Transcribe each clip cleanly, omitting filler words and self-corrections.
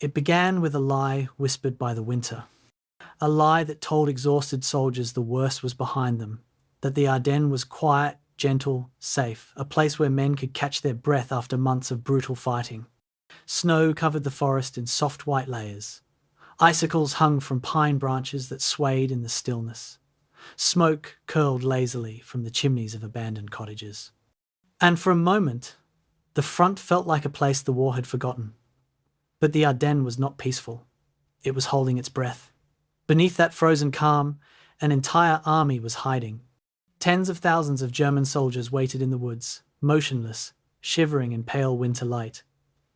It began with a lie whispered by the winter. A lie that told exhausted soldiers the worst was behind them, that the Ardennes was quiet, gentle, safe, a place where men could catch their breath after months of brutal fighting. Snow covered the forest in soft white layers. Icicles hung from pine branches that swayed in the stillness. Smoke curled lazily from the chimneys of abandoned cottages. And for a moment, the front felt like a place the war had forgotten. But the Ardennes was not peaceful. It was holding its breath. Beneath that frozen calm, an entire army was hiding. Tens of thousands of German soldiers waited in the woods, motionless, shivering in pale winter light.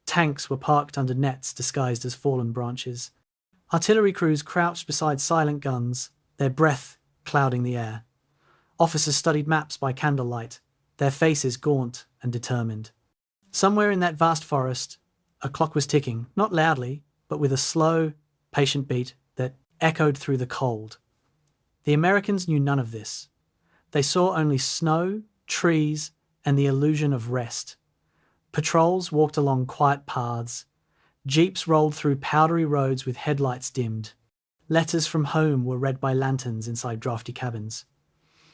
Tanks were parked under nets disguised as fallen branches. Artillery crews crouched beside silent guns, their breath clouding the air. Officers studied maps by candlelight, their faces gaunt and determined. Somewhere in that vast forest, a clock was ticking, not loudly, but with a slow, patient beat that echoed through the cold. The Americans knew none of this. They saw only snow, trees, and the illusion of rest. Patrols walked along quiet paths. Jeeps rolled through powdery roads with headlights dimmed. Letters from home were read by lanterns inside drafty cabins.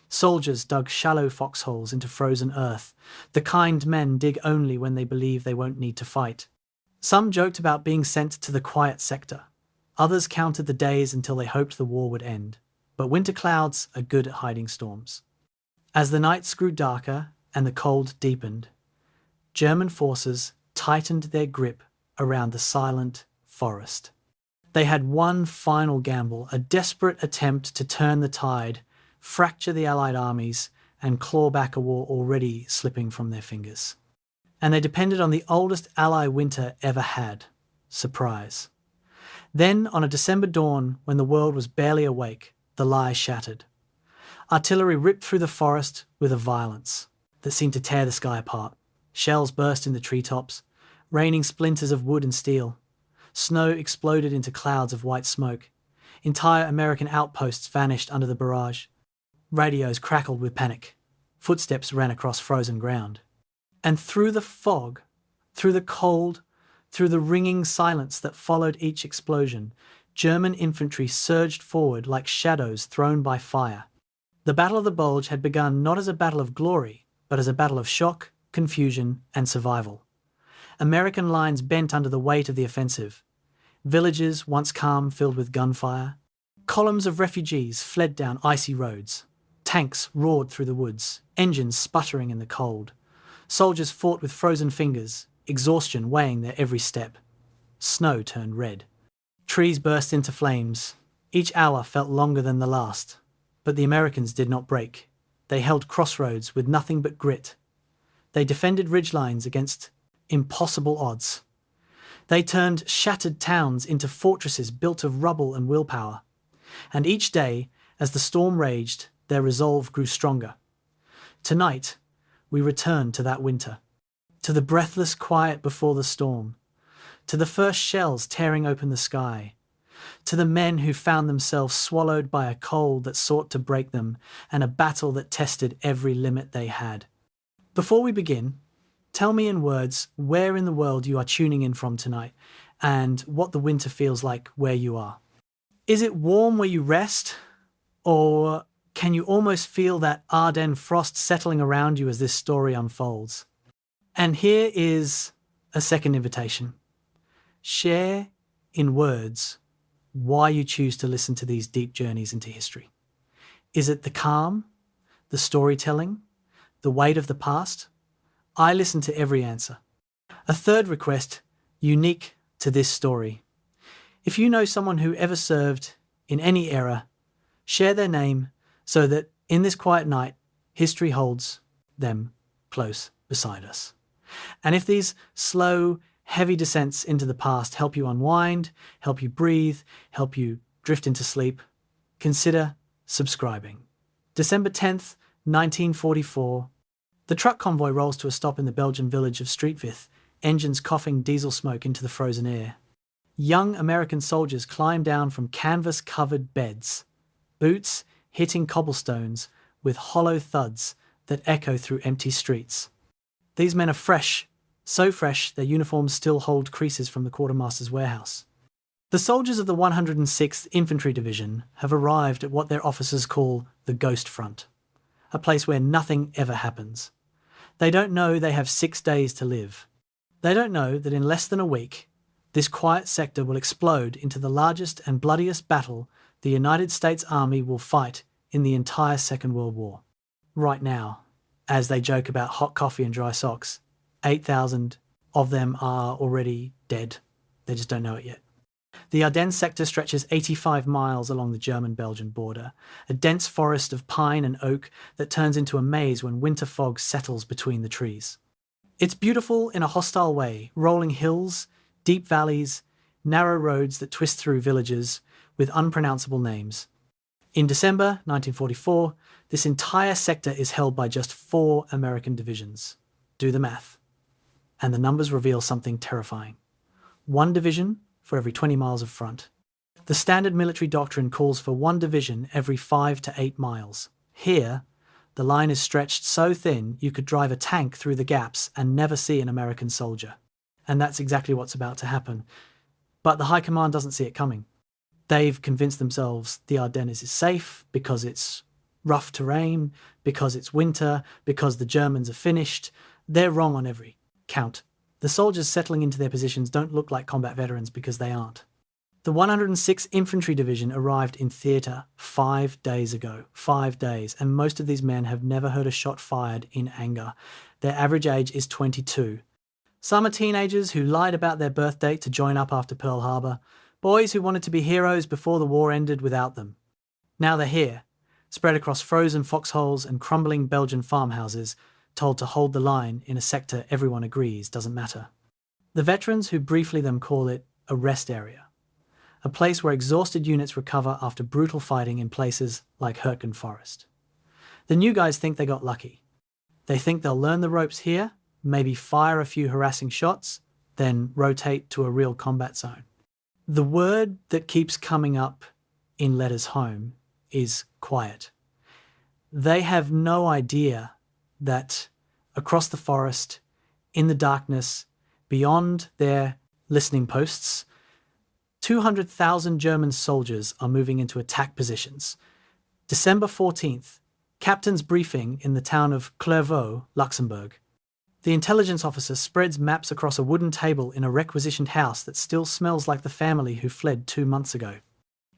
Soldiers dug shallow foxholes into frozen earth. The kind men dig only when they believe they won't need to fight. Some joked about being sent to the quiet sector. Others counted the days until they hoped the war would end. But winter clouds are good at hiding storms. As the nights grew darker and the cold deepened, German forces tightened their grip around the silent forest. They had one final gamble, a desperate attempt to turn the tide, fracture the Allied armies, and claw back a war already slipping from their fingers. And they depended on the oldest Ally winter ever had: surprise. Then, on a December dawn, when the world was barely awake, the lie shattered. Artillery ripped through the forest with a violence that seemed to tear the sky apart. Shells burst in the treetops, raining splinters of wood and steel. Snow exploded into clouds of white smoke. Entire American outposts vanished under the barrage. Radios crackled with panic. Footsteps ran across frozen ground. And through the fog, through the cold, through the ringing silence that followed each explosion, German infantry surged forward like shadows thrown by fire. The Battle of the Bulge had begun not as a battle of glory, but as a battle of shock, confusion, and survival. American lines bent under the weight of the offensive. Villages, once calm, filled with gunfire. Columns of refugees fled down icy roads. Tanks roared through the woods, engines sputtering in the cold. Soldiers fought with frozen fingers, exhaustion weighing their every step. Snow turned red. Trees burst into flames. Each hour felt longer than the last. But the Americans did not break. They held crossroads with nothing but grit. They defended ridgelines against impossible odds. They turned shattered towns into fortresses built of rubble and willpower. And each day, as the storm raged, their resolve grew stronger. Tonight, we return to that winter, to the breathless quiet before the storm, to the first shells tearing open the sky, to the men who found themselves swallowed by a cold that sought to break them and a battle that tested every limit they had. Before we begin, tell me in words where in the world you are tuning in from tonight and what the winter feels like where you are. Is it warm where you rest, or can you almost feel that Ardennes frost settling around you as this story unfolds? And here is a second invitation. Share in words why you choose to listen to these deep journeys into history. Is it the calm, the storytelling, the weight of the past? I listen to every answer. A third request, unique to this story. If you know someone who ever served in any era, share their name so that in this quiet night, history holds them close beside us. And if these slow, heavy descents into the past help you unwind, help you breathe, help you drift into sleep, consider subscribing. December 10th, 1944. The truck convoy rolls to a stop in the Belgian village of Streetvith, engines coughing diesel smoke into the frozen air. Young American soldiers climb down from canvas-covered beds, boots hitting cobblestones with hollow thuds that echo through empty streets. These men are fresh So fresh, their uniforms still hold creases from the quartermaster's warehouse. The soldiers of the 106th Infantry Division have arrived at what their officers call the Ghost Front, a place where nothing ever happens. They don't know they have 6 days to live. They don't know that in less than a week, this quiet sector will explode into the largest and bloodiest battle the United States Army will fight in the entire Second World War. Right now, as they joke about hot coffee and dry socks, 8,000 of them are already dead. They just don't know it yet. The Ardennes sector stretches 85 miles along the German-Belgian border, a dense forest of pine and oak that turns into a maze when winter fog settles between the trees. It's beautiful in a hostile way, rolling hills, deep valleys, narrow roads that twist through villages with unpronounceable names. In December 1944, this entire sector is held by just 4 American divisions. Do the math. And the numbers reveal something terrifying. 1 division for every 20 miles of front. The standard military doctrine calls for 1 division every 5 to 8 miles. Here, the line is stretched so thin you could drive a tank through the gaps and never see an American soldier. And that's exactly what's about to happen. But the High Command doesn't see it coming. They've convinced themselves the Ardennes is safe because it's rough terrain, because it's winter, because the Germans are finished. They're wrong on every count. The soldiers settling into their positions don't look like combat veterans because they aren't. The 106th Infantry Division arrived in theatre 5 days ago. 5 days, and most of these men have never heard a shot fired in anger. Their average age is 22. Some are teenagers who lied about their birth date to join up after Pearl Harbor, boys who wanted to be heroes before the war ended without them. Now they're here, spread across frozen foxholes and crumbling Belgian farmhouses, told to hold the line in a sector everyone agrees doesn't matter. The veterans who briefly them call it a rest area, a place where exhausted units recover after brutal fighting in places like Ardennes Forest. The new guys think they got lucky. They think they'll learn the ropes here, maybe fire a few harassing shots, then rotate to a real combat zone. The word that keeps coming up in letters home is quiet. They have no idea that across the forest, in the darkness, beyond their listening posts, 200,000 German soldiers are moving into attack positions. December 14th, captain's briefing in the town of Clairvaux, Luxembourg. The intelligence officer spreads maps across a wooden table in a requisitioned house that still smells like the family who fled 2 months ago.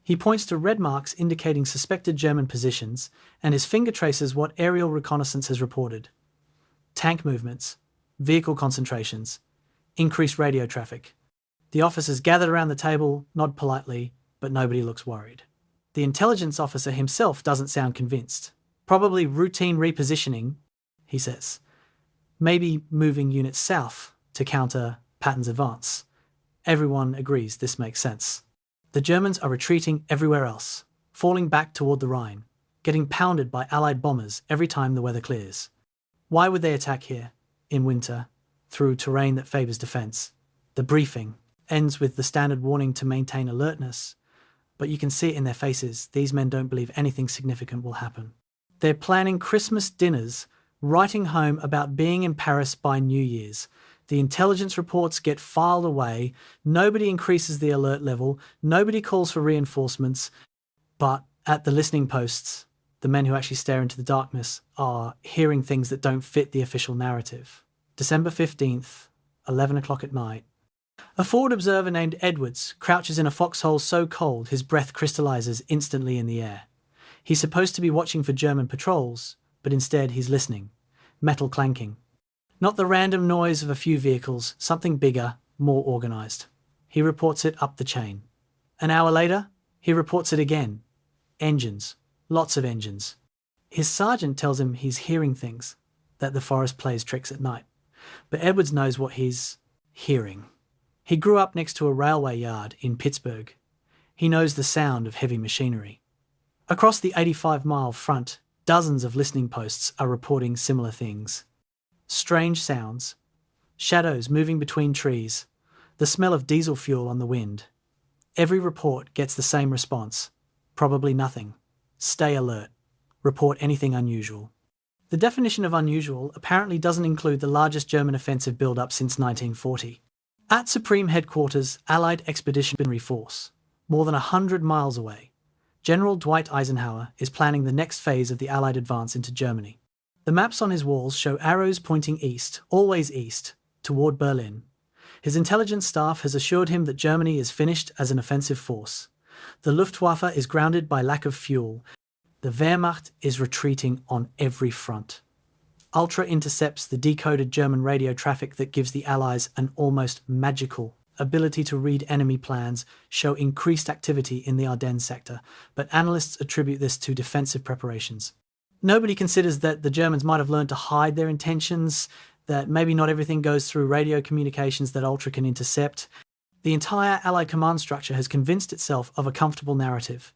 He points to red marks indicating suspected German positions, and his finger traces what aerial reconnaissance has reported. Tank movements, vehicle concentrations, increased radio traffic. The officers gathered around the table, nod politely, but nobody looks worried. The intelligence officer himself doesn't sound convinced. Probably routine repositioning, he says. Maybe moving units south to counter Patton's advance. Everyone agrees this makes sense. The Germans are retreating everywhere else, falling back toward the Rhine, getting pounded by Allied bombers every time the weather clears. Why would they attack here, in winter, through terrain that favours defence? The briefing ends with the standard warning to maintain alertness, but you can see it in their faces. These men don't believe anything significant will happen. They're planning Christmas dinners, writing home about being in Paris by New Year's. The intelligence reports get filed away, nobody increases the alert level, nobody calls for reinforcements, but at the listening posts, the men who actually stare into the darkness are hearing things that don't fit the official narrative. December 15th, 11 o'clock at night. A forward observer named Edwards crouches in a foxhole so cold his breath crystallizes instantly in the air. He's supposed to be watching for German patrols, but instead he's listening. Metal clanking. Not the random noise of a few vehicles, something bigger, more organised. He reports it up the chain. An hour later, he reports it again. Engines. Lots of engines. His sergeant tells him he's hearing things, that the forest plays tricks at night. But Edwards knows what he's hearing. He grew up next to a railway yard in Pittsburgh. He knows the sound of heavy machinery. Across the 85-mile front, dozens of listening posts are reporting similar things. Strange sounds, shadows moving between trees, the smell of diesel fuel on the wind. Every report gets the same response. Probably nothing. Stay alert. Report anything unusual. The definition of unusual apparently doesn't include the largest German offensive build-up since 1940. At Supreme Headquarters, Allied Expeditionary Force, more than 100 miles away, General Dwight Eisenhower is planning the next phase of the Allied advance into Germany. The maps on his walls show arrows pointing east, always east, toward Berlin. His intelligence staff has assured him that Germany is finished as an offensive force. The Luftwaffe is grounded by lack of fuel. The Wehrmacht is retreating on every front. Ultra intercepts the decoded German radio traffic that gives the Allies an almost magical ability to read enemy plans, show increased activity in the Ardennes sector, but analysts attribute this to defensive preparations. Nobody considers that the Germans might have learned to hide their intentions, that maybe not everything goes through radio communications that Ultra can intercept. The entire Allied command structure has convinced itself of a comfortable narrative.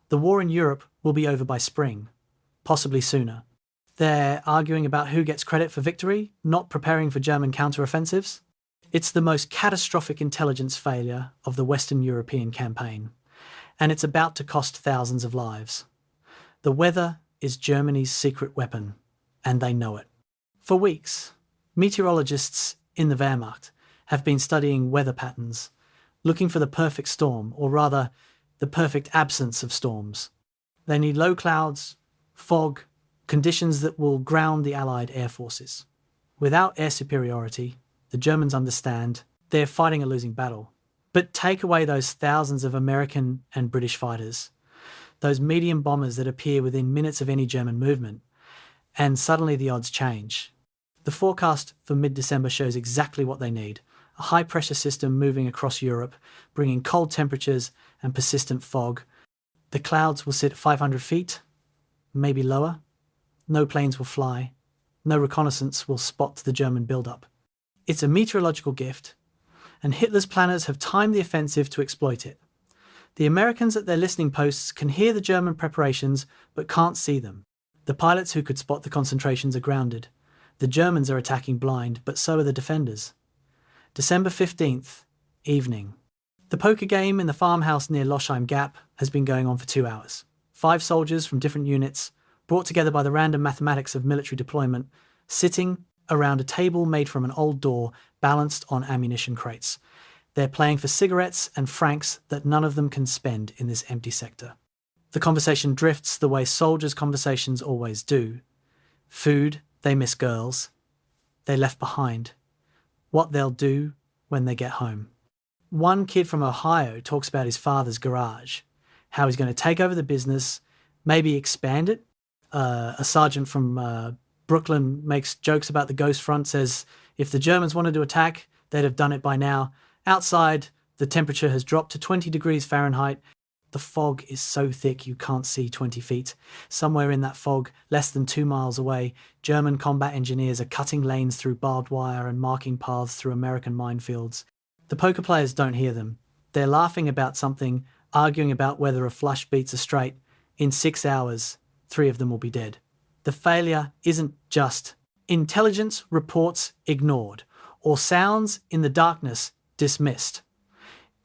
The war in Europe will be over by spring, possibly sooner. They're arguing about who gets credit for victory, not preparing for German counteroffensives. It's the most catastrophic intelligence failure of the Western European campaign, and it's about to cost thousands of lives. The weather is Germany's secret weapon, and they know it. For weeks, meteorologists in the Wehrmacht have been studying weather patterns, looking for the perfect storm, or rather, the perfect absence of storms. They need low clouds, fog, conditions that will ground the Allied air forces. Without air superiority, the Germans understand they're fighting a losing battle. But take away those thousands of American and British fighters, those medium bombers that appear within minutes of any German movement, and suddenly the odds change. The forecast for mid-December shows exactly what they need: a high-pressure system moving across Europe, bringing cold temperatures and persistent fog. The clouds will sit at 500 feet, maybe lower. No planes will fly. No reconnaissance will spot the German build-up. It's a meteorological gift, and Hitler's planners have timed the offensive to exploit it. The Americans at their listening posts can hear the German preparations, but can't see them. The pilots who could spot the concentrations are grounded. The Germans are attacking blind, but so are the defenders. December 15th, evening. The poker game in the farmhouse near Loschheim Gap has been going on for 2 hours. 5 soldiers from different units, brought together by the random mathematics of military deployment, sitting around a table made from an old door balanced on ammunition crates. They're playing for cigarettes and francs that none of them can spend in this empty sector. The conversation drifts the way soldiers' conversations always do. Food, they miss girls, they left behind, what they'll do when they get home. One kid from Ohio talks about his father's garage, how he's going to take over the business, maybe expand it. A sergeant from Brooklyn makes jokes about the ghost front, says if the Germans wanted to attack, they'd have done it by now. Outside, the temperature has dropped to 20 degrees Fahrenheit. The fog is so thick you can't see 20 feet. Somewhere in that fog, less than 2 miles away, German combat engineers are cutting lanes through barbed wire and marking paths through American minefields. The poker players don't hear them. They're laughing about something, arguing about whether a flush beats a straight. In 6 hours, 3 of them will be dead. The failure isn't just intelligence reports ignored or sounds in the darkness dismissed.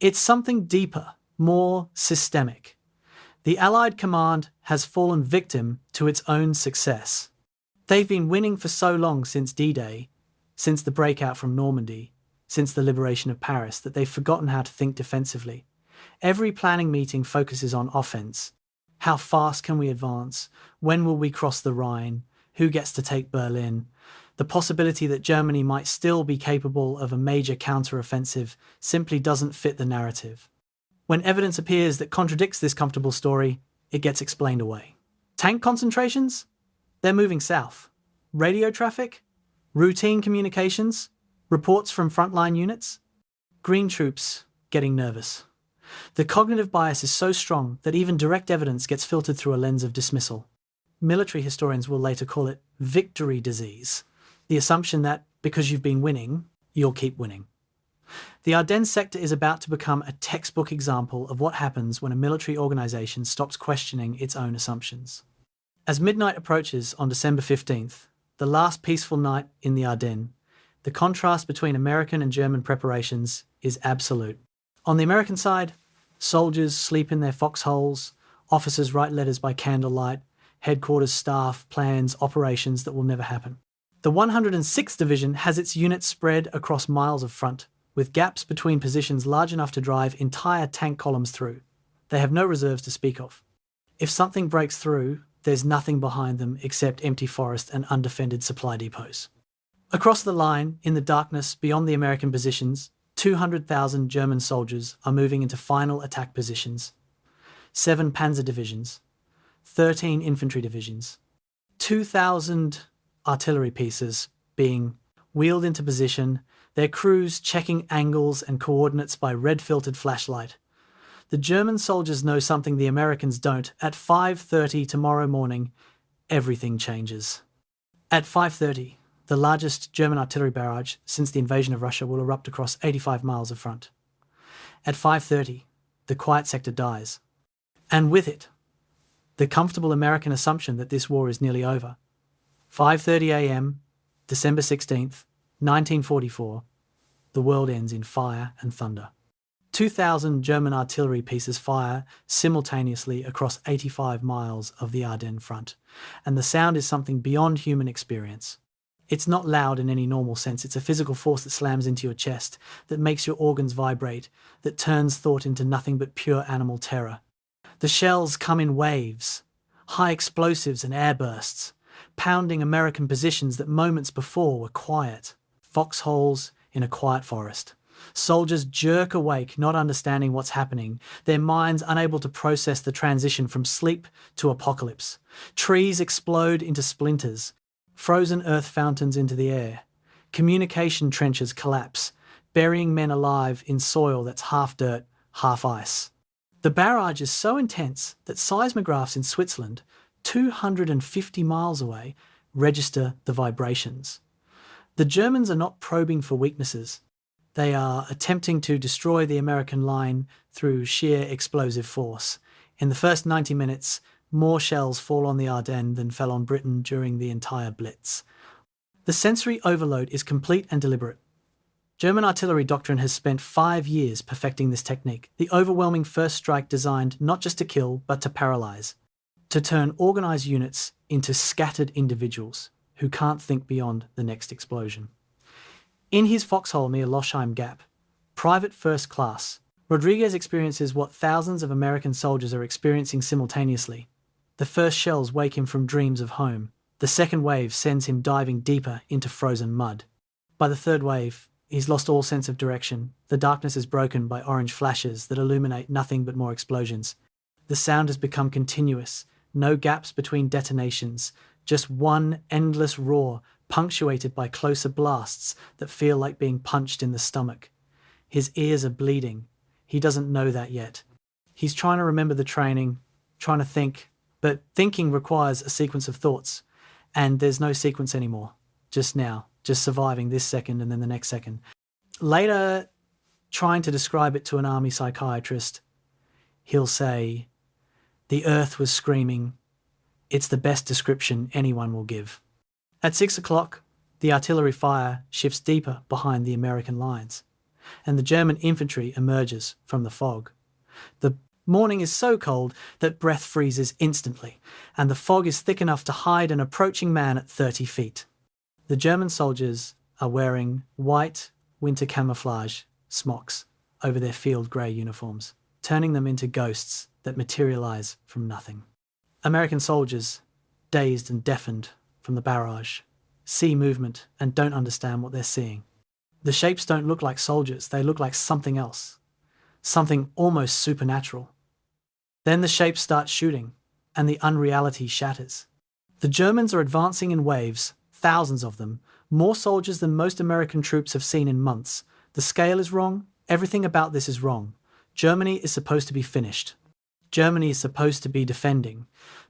It's something deeper, more systemic. The Allied command has fallen victim to its own success. They've been winning for so long since D-Day, since the breakout from Normandy, since the liberation of Paris, that they've forgotten how to think defensively. Every planning meeting focuses on offense. How fast can we advance? When will we cross the Rhine? Who gets to take Berlin? The possibility that Germany might still be capable of a major counteroffensive simply doesn't fit the narrative. When evidence appears that contradicts this comfortable story, it gets explained away. Tank concentrations? They're moving south. Radio traffic? Routine communications? Reports from frontline units? Green troops getting nervous. The cognitive bias is so strong that even direct evidence gets filtered through a lens of dismissal. Military historians will later call it victory disease, the assumption that because you've been winning, you'll keep winning. The Ardennes sector is about to become a textbook example of what happens when a military organisation stops questioning its own assumptions. As midnight approaches on December 15th, the last peaceful night in the Ardennes, the contrast between American and German preparations is absolute. On the American side, soldiers sleep in their foxholes, officers write letters by candlelight, headquarters, staff, plans, operations that will never happen. The 106th Division has its units spread across miles of front, with gaps between positions large enough to drive entire tank columns through. They have no reserves to speak of. If something breaks through, there's nothing behind them except empty forest and undefended supply depots. Across the line, in the darkness beyond the American positions, 200,000 German soldiers are moving into final attack positions. 7 panzer divisions, 13 infantry divisions, 2,000 artillery pieces being wheeled into position, their crews checking angles and coordinates by red-filtered flashlight. The German soldiers know something the Americans don't. At 5:30 tomorrow morning, everything changes. At 5:30, the largest German artillery barrage since the invasion of Russia will erupt across 85 miles of front. At 5:30, the quiet sector dies. And with it, the comfortable American assumption that this war is nearly over. 5:30 a.m., December 16th, 1944, the world ends in fire and thunder. 2,000 German artillery pieces fire simultaneously across 85 miles of the Ardennes front, and the sound is something beyond human experience. It's not loud in any normal sense. It's a physical force that slams into your chest, that makes your organs vibrate, that turns thought into nothing but pure animal terror. The shells come in waves, high explosives and air bursts, pounding American positions that moments before were quiet. Foxholes in a quiet forest. Soldiers jerk awake, not understanding what's happening, their minds unable to process the transition from sleep to apocalypse. Trees explode into splinters, frozen earth fountains into the air. Communication trenches collapse, burying men alive in soil that's half dirt, half ice. The barrage is so intense that seismographs in Switzerland, 250 miles away, register the vibrations. The Germans are not probing for weaknesses. They are attempting to destroy the American line through sheer explosive force. In the first 90 minutes, more shells fall on the Ardennes than fell on Britain during the entire Blitz. The sensory overload is complete and deliberate. German artillery doctrine has spent 5 years perfecting this technique, the overwhelming first strike designed not just to kill, but to paralyze, to turn organized units into scattered individuals who can't think beyond the next explosion. In his foxhole near Loschheim Gap, Private First Class, Rodriguez experiences what thousands of American soldiers are experiencing simultaneously. The first shells wake him from dreams of home. The second wave sends him diving deeper into frozen mud. By the third wave, he's lost all sense of direction. The darkness is broken by orange flashes that illuminate nothing but more explosions. The sound has become continuous, no gaps between detonations, just one endless roar punctuated by closer blasts that feel like being punched in the stomach. His ears are bleeding. He doesn't know that yet. He's trying to remember the training, trying to think, but thinking requires a sequence of thoughts, and there's no sequence anymore. Just now, just surviving this second and then the next second. Later, trying to describe it to an army psychiatrist, he'll say, "The earth was screaming. It's the best description anyone will give." At 6 o'clock, the artillery fire shifts deeper behind the American lines, and the German infantry emerges from the fog. The morning is so cold that breath freezes instantly, and the fog is thick enough to hide an approaching man at 30 feet. The German soldiers are wearing white winter camouflage smocks over their field grey uniforms, turning them into ghosts that materialize from nothing. American soldiers, dazed and deafened from the barrage, see movement and don't understand what they're seeing. The shapes don't look like soldiers, they look like something else, something almost supernatural. Then the shapes start shooting, and the unreality shatters. The Germans are advancing in waves, thousands of them, more soldiers than most American troops have seen in months. The scale is wrong, everything about this is wrong. Germany is supposed to be finished. Germany is supposed to be defending,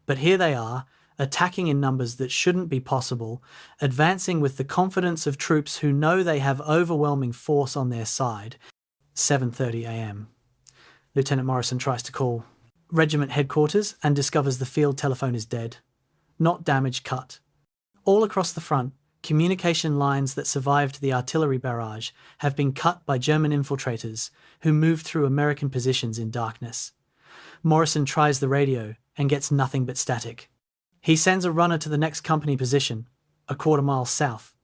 but here they are, attacking in numbers that shouldn't be possible, advancing with the confidence of troops who know they have overwhelming force on their side. 7:30 a.m. Lieutenant Morrison tries to call regiment headquarters and discovers the field telephone is dead. Not damaged, cut. All across the front, communication lines that survived the artillery barrage have been cut by German infiltrators who moved through American positions in darkness. Morrison tries the radio and gets nothing but static. He sends a runner to the next company position, a quarter-mile south.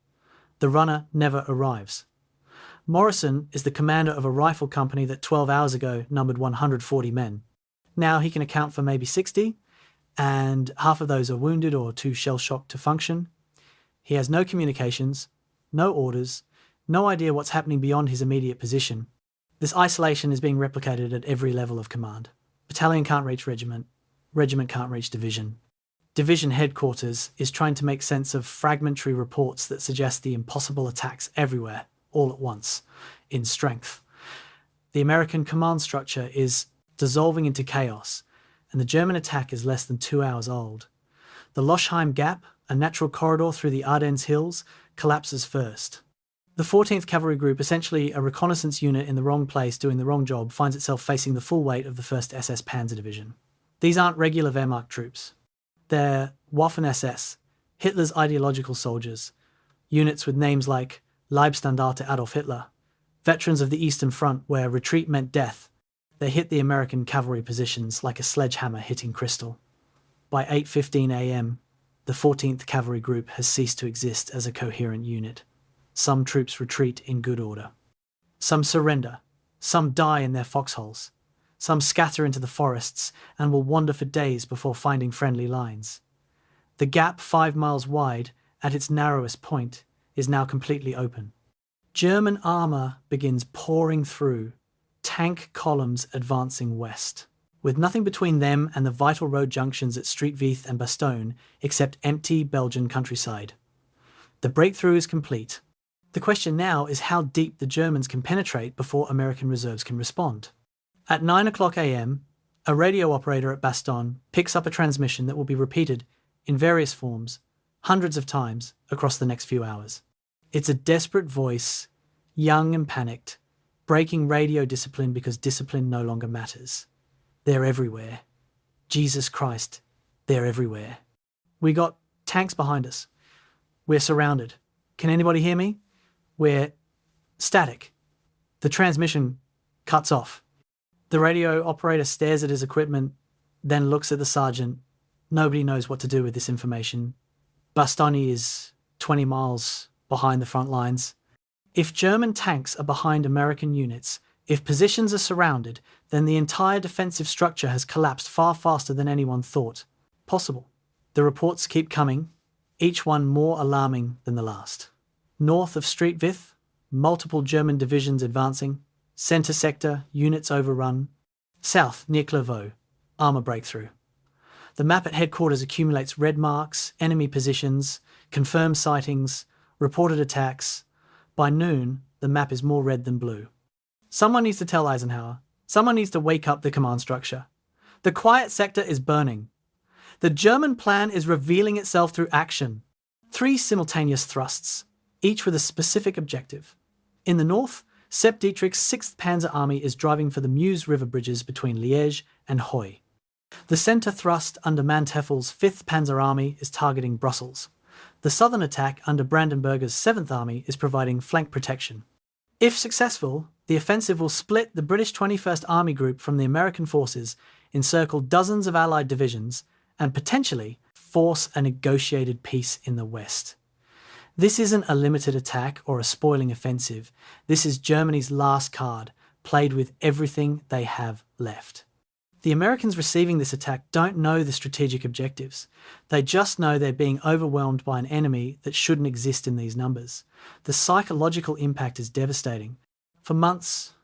The runner never arrives. Morrison is the commander of a rifle company that 12 hours ago numbered 140 men. Now he can account for maybe 60, and half of those are wounded or too shell-shocked to function. He has no communications, no orders, no idea what's happening beyond his immediate position. This isolation is being replicated at every level of command. Battalion can't reach regiment, regiment can't reach division. Division headquarters is trying to make sense of fragmentary reports that suggest the impossible attacks everywhere, all at once, in strength. The American command structure is dissolving into chaos, and the German attack is less than 2 hours old. The Lochheim Gap, a natural corridor through the Ardennes Hills, collapses first. The 14th Cavalry Group, essentially a reconnaissance unit in the wrong place doing the wrong job, finds itself facing the full weight of the 1st SS Panzer Division. These aren't regular Wehrmacht troops. They're Waffen-SS, Hitler's ideological soldiers, units with names like Leibstandarte Adolf Hitler, veterans of the Eastern Front where retreat meant death. They hit the American cavalry positions like a sledgehammer hitting crystal. By 8:15 a.m., the 14th Cavalry Group has ceased to exist as a coherent unit. Some troops retreat in good order. Some surrender. Some die in their foxholes. Some scatter into the forests and will wander for days before finding friendly lines. The gap 5 miles wide, at its narrowest point, is now completely open. German armour begins pouring through, tank columns advancing west, with nothing between them and the vital road junctions at Streetveith and Bastogne except empty Belgian countryside. The breakthrough is complete. The question now is how deep the Germans can penetrate before American reserves can respond. At 9 o'clock a.m., a radio operator at Bastogne picks up a transmission that will be repeated in various forms, hundreds of times, across the next few hours. It's a desperate voice, young and panicked, breaking radio discipline because discipline no longer matters. They're everywhere. Jesus Christ, they're everywhere. We got tanks behind us. We're surrounded. Can anybody hear me? We're static. The transmission cuts off. The radio operator stares at his equipment, then looks at the sergeant. Nobody knows what to do with this information. Bastogne is 20 miles behind the front lines. If German tanks are behind American units, if positions are surrounded, then the entire defensive structure has collapsed far faster than anyone thought possible. The reports keep coming, each one more alarming than the last. North of Streetveith, multiple German divisions advancing. Centre sector, units overrun. South, near Clairvaux, armour breakthrough. The map at headquarters accumulates red marks, enemy positions, confirmed sightings, reported attacks. By noon, the map is more red than blue. Someone needs to tell Eisenhower. Someone needs to wake up the command structure. The quiet sector is burning. The German plan is revealing itself through action. 3 simultaneous thrusts, each with a specific objective. In the north, Sepp Dietrich's 6th Panzer Army is driving for the Meuse River bridges between Liège and Huy. The centre thrust under Manteuffel's 5th Panzer Army is targeting Brussels. The southern attack under Brandenberger's 7th Army is providing flank protection. If successful, the offensive will split the British 21st Army Group from the American forces, encircle dozens of Allied divisions, and potentially force a negotiated peace in the West. This isn't a limited attack or a spoiling offensive. This is Germany's last card, played with everything they have left. The Americans receiving this attack don't know the strategic objectives. They just know they're being overwhelmed by an enemy that shouldn't exist in these numbers. The psychological impact is devastating. For months,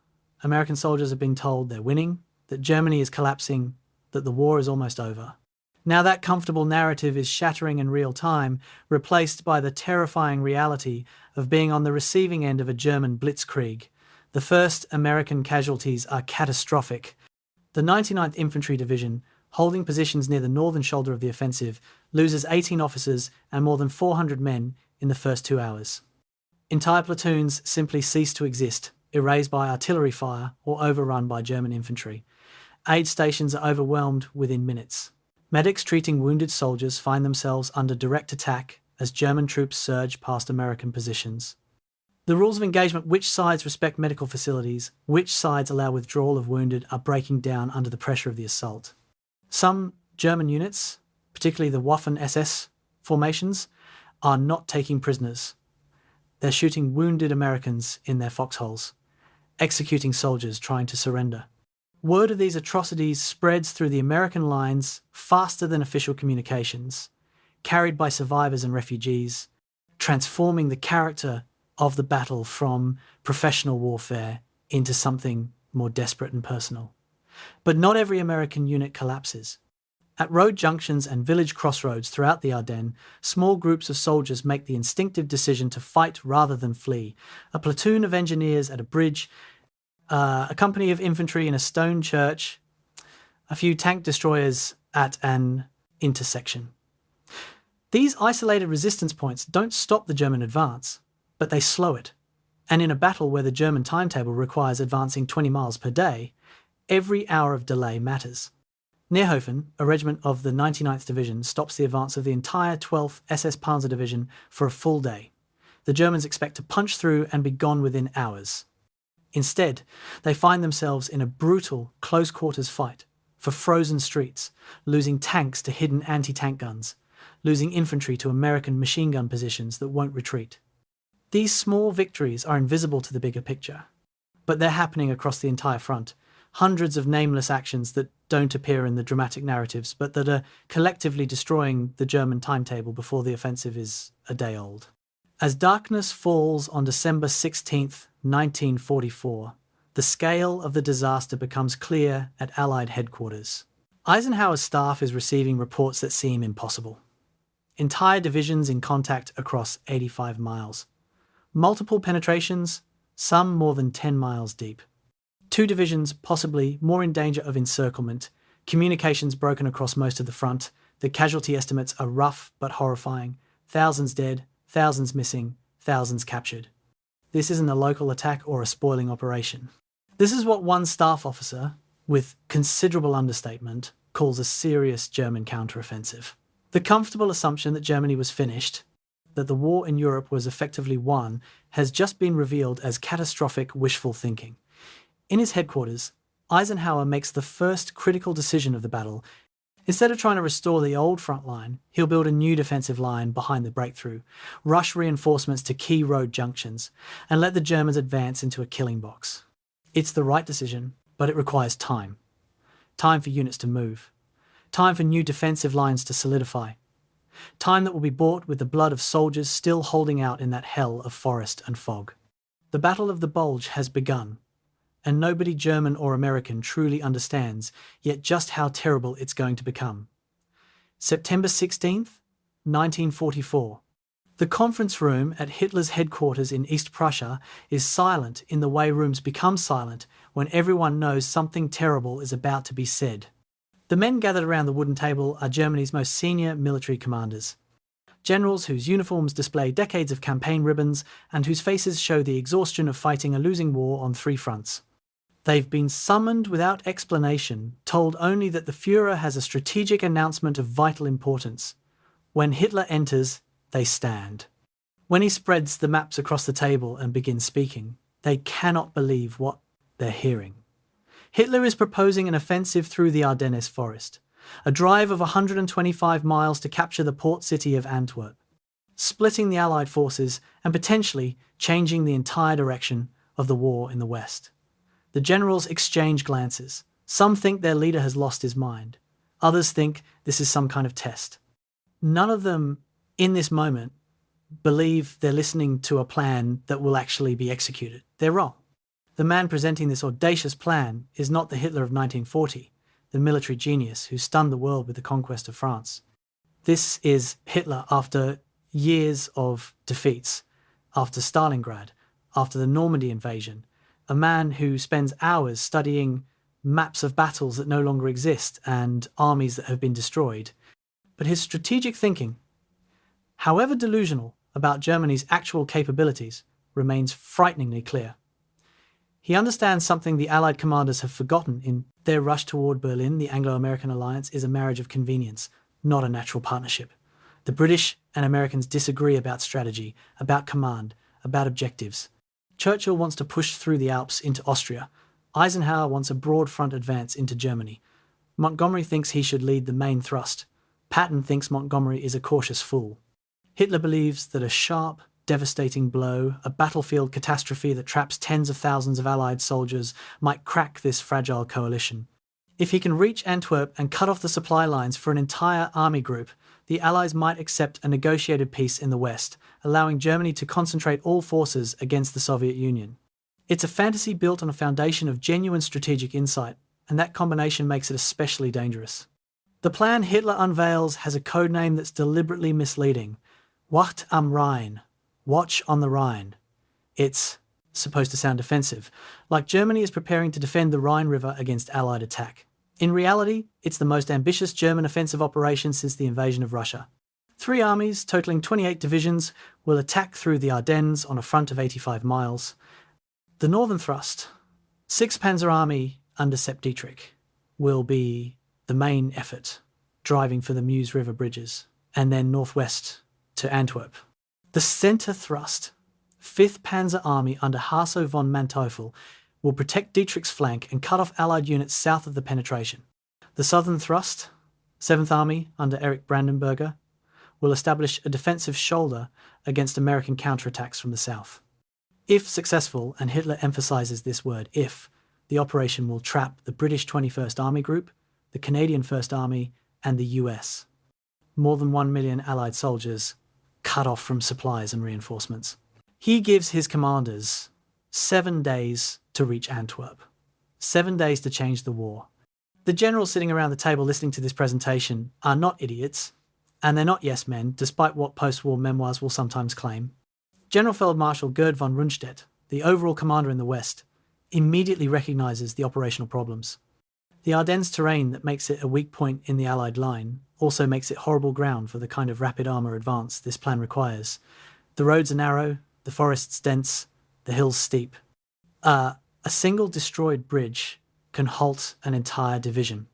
American soldiers have been told they're winning, that Germany is collapsing, that the war is almost over. Now that comfortable narrative is shattering in real time, replaced by the terrifying reality of being on the receiving end of a German blitzkrieg. The first American casualties are catastrophic. The 99th Infantry Division, holding positions near the northern shoulder of the offensive, loses 18 officers and more than 400 men in the first 2 hours. Entire platoons simply cease to exist, erased by artillery fire or overrun by German infantry. Aid stations are overwhelmed within minutes. Medics treating wounded soldiers find themselves under direct attack as German troops surge past American positions. The rules of engagement, which sides respect medical facilities, which sides allow withdrawal of wounded, are breaking down under the pressure of the assault. Some German units, particularly the Waffen-SS formations, are not taking prisoners. They're shooting wounded Americans in their foxholes, executing soldiers trying to surrender. Word of these atrocities spreads through the American lines faster than official communications, carried by survivors and refugees, transforming the character of the battle from professional warfare into something more desperate and personal. But not every American unit collapses. At road junctions and village crossroads throughout the Ardennes, small groups of soldiers make the instinctive decision to fight rather than flee. A platoon of engineers at a bridge, a company of infantry in a stone church, a few tank destroyers at an intersection. These isolated resistance points don't stop the German advance, but they slow it. And in a battle where the German timetable requires advancing 20 miles per day, every hour of delay matters. Neerhofen, a regiment of the 99th Division, stops the advance of the entire 12th SS Panzer Division for a full day. The Germans expect to punch through and be gone within hours. Instead, they find themselves in a brutal, close-quarters fight for frozen streets, losing tanks to hidden anti-tank guns, losing infantry to American machine gun positions that won't retreat. These small victories are invisible to the bigger picture, but they're happening across the entire front. Hundreds of nameless actions that don't appear in the dramatic narratives, but that are collectively destroying the German timetable before the offensive is a day old. As darkness falls on December 16th, 1944, the scale of the disaster becomes clear at Allied headquarters. Eisenhower's staff is receiving reports that seem impossible. Entire divisions in contact across 85 miles. Multiple penetrations, some more than 10 miles deep. 2 divisions possibly more in danger of encirclement, communications broken across most of the front. The casualty estimates are rough but horrifying. Thousands dead, thousands missing, thousands captured. This isn't a local attack or a spoiling operation. This is what one staff officer, with considerable understatement, calls a serious German counteroffensive. The comfortable assumption that Germany was finished, that the war in Europe was effectively won, has just been revealed as catastrophic wishful thinking. In his headquarters, Eisenhower makes the first critical decision of the battle. Instead of trying to restore the old front line, he'll build a new defensive line behind the breakthrough, rush reinforcements to key road junctions, and let the Germans advance into a killing box. It's the right decision, but it requires time. Time for units to move. Time for new defensive lines to solidify. Time that will be bought with the blood of soldiers still holding out in that hell of forest and fog. The Battle of the Bulge has begun, and nobody, German or American, truly understands yet just how terrible it's going to become. September 16th, 1944. The conference room at Hitler's headquarters in East Prussia is silent in the way rooms become silent when everyone knows something terrible is about to be said. The men gathered around the wooden table are Germany's most senior military commanders. Generals whose uniforms display decades of campaign ribbons and whose faces show the exhaustion of fighting a losing war on 3 fronts. They've been summoned without explanation, told only that the Führer has a strategic announcement of vital importance. When Hitler enters, they stand. When he spreads the maps across the table and begins speaking, they cannot believe what they're hearing. Hitler is proposing an offensive through the Ardennes Forest, a drive of 125 miles to capture the port city of Antwerp, splitting the Allied forces and potentially changing the entire direction of the war in the West. The generals exchange glances. Some think their leader has lost his mind. Others think this is some kind of test. None of them, in this moment, believe they're listening to a plan that will actually be executed. They're wrong. The man presenting this audacious plan is not the Hitler of 1940, the military genius who stunned the world with the conquest of France. This is Hitler after years of defeats, after Stalingrad, after the Normandy invasion, a man who spends hours studying maps of battles that no longer exist and armies that have been destroyed. But his strategic thinking, however delusional about Germany's actual capabilities, remains frighteningly clear. He understands something the Allied commanders have forgotten in their rush toward Berlin. The Anglo-American alliance is a marriage of convenience, not a natural partnership. The British and Americans disagree about strategy, about command, about objectives. Churchill wants to push through the Alps into Austria. Eisenhower wants a broad front advance into Germany. Montgomery thinks he should lead the main thrust. Patton thinks Montgomery is a cautious fool. Hitler believes that a sharp, devastating blow, a battlefield catastrophe that traps tens of thousands of Allied soldiers, might crack this fragile coalition. If he can reach Antwerp and cut off the supply lines for an entire army group, the Allies might accept a negotiated peace in the West, allowing Germany to concentrate all forces against the Soviet Union. It's a fantasy built on a foundation of genuine strategic insight, and that combination makes it especially dangerous. The plan Hitler unveils has a codename that's deliberately misleading: Wacht am Rhein, watch on the Rhine. It's supposed to sound defensive, like Germany is preparing to defend the Rhine River against Allied attack. In reality, it's the most ambitious German offensive operation since the invasion of Russia. 3 armies, totaling 28 divisions, will attack through the Ardennes on a front of 85 miles. The northern thrust, 6th Panzer Army under Sepp Dietrich, will be the main effort, driving for the Meuse River bridges, and then northwest to Antwerp. The centre thrust, 5th Panzer Army under Hasso von Manteuffel, will protect Dietrich's flank and cut off Allied units south of the penetration. The southern thrust, 7th Army under Erich Brandenberger, will establish a defensive shoulder against American counterattacks from the south. If successful, and Hitler emphasises this word if, the operation will trap the British 21st Army Group, the Canadian 1st Army, and the US. More than 1 million Allied soldiers cut off from supplies and reinforcements. He gives his commanders 7 days to reach Antwerp. 7 days to change the war. The generals sitting around the table listening to this presentation are not idiots, and they're not yes men, despite what post-war memoirs will sometimes claim. General Feldmarschall Gerd von Rundstedt, the overall commander in the West, immediately recognises the operational problems. The Ardennes terrain that makes it a weak point in the Allied line also makes it horrible ground for the kind of rapid armour advance this plan requires. The roads are narrow, the forests dense, the hills steep. A single destroyed bridge can halt an entire division.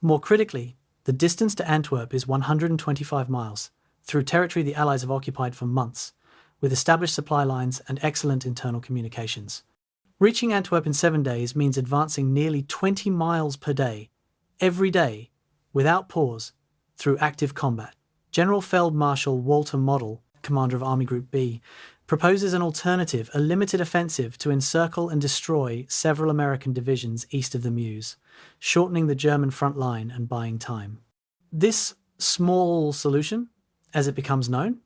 More critically, the distance to Antwerp is 125 miles, through territory the Allies have occupied for months, with established supply lines and excellent internal communications. Reaching Antwerp in 7 days means advancing nearly 20 miles per day, every day, without pause, through active combat. General Feldmarschall Walter Model, commander of Army Group B, proposes an alternative, a limited offensive to encircle and destroy several American divisions east of the Meuse, shortening the German front line and buying time. This small solution, as it becomes known,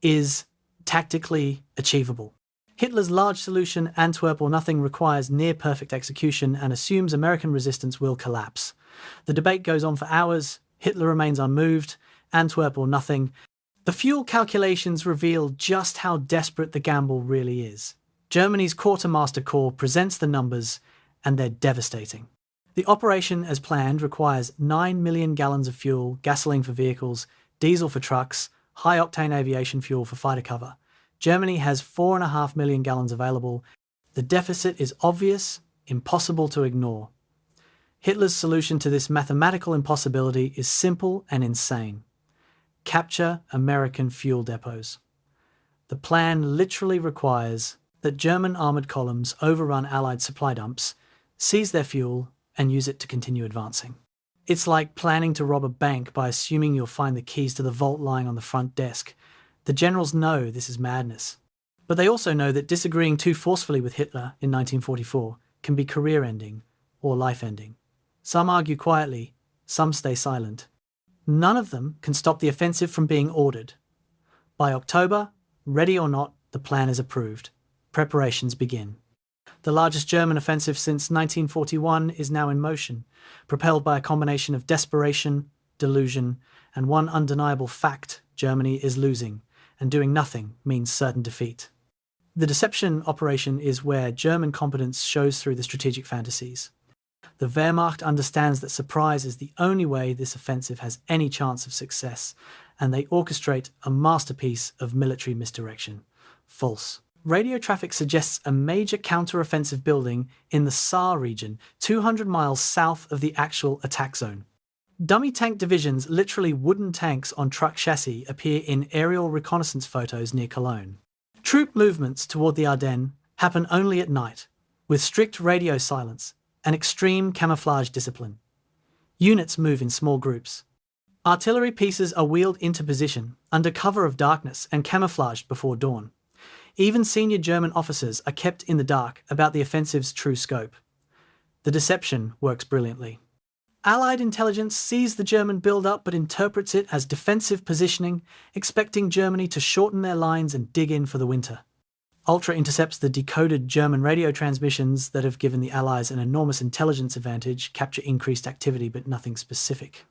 is tactically achievable. Hitler's large solution, Antwerp or nothing, requires near-perfect execution and assumes American resistance will collapse. The debate goes on for hours, Hitler remains unmoved, Antwerp or nothing. The fuel calculations reveal just how desperate the gamble really is. Germany's Quartermaster Corps presents the numbers, and they're devastating. The operation, as planned, requires 9 million gallons of fuel, gasoline for vehicles, diesel for trucks, high-octane aviation fuel for fighter cover. Germany has 4.5 million gallons available. The deficit is obvious, impossible to ignore. Hitler's solution to this mathematical impossibility is simple and insane. Capture American fuel depots. The plan literally requires that German armoured columns overrun Allied supply dumps, seize their fuel, and use it to continue advancing. It's like planning to rob a bank by assuming you'll find the keys to the vault lying on the front desk. The generals know this is madness. But they also know that disagreeing too forcefully with Hitler in 1944 can be career-ending or life-ending. Some argue quietly, some stay silent. None of them can stop the offensive from being ordered. By October, ready or not, the plan is approved. Preparations begin. The largest German offensive since 1941 is now in motion, propelled by a combination of desperation, delusion, and one undeniable fact: Germany is losing, and doing nothing means certain defeat. The deception operation is where German competence shows through the strategic fantasies. The Wehrmacht understands that surprise is the only way this offensive has any chance of success, and they orchestrate a masterpiece of military misdirection. False. Radio traffic suggests a major counteroffensive building in the Saar region, 200 miles south of the actual attack zone. Dummy tank divisions, literally wooden tanks on truck chassis, appear in aerial reconnaissance photos near Cologne. Troop movements toward the Ardennes happen only at night, with strict radio silence and extreme camouflage discipline. Units move in small groups. Artillery pieces are wheeled into position, under cover of darkness and camouflaged before dawn. Even senior German officers are kept in the dark about the offensive's true scope. The deception works brilliantly. Allied intelligence sees the German build-up but interprets it as defensive positioning, expecting Germany to shorten their lines and dig in for the winter. Ultra intercepts the decoded German radio transmissions that have given the Allies an enormous intelligence advantage, capture increased activity but nothing specific.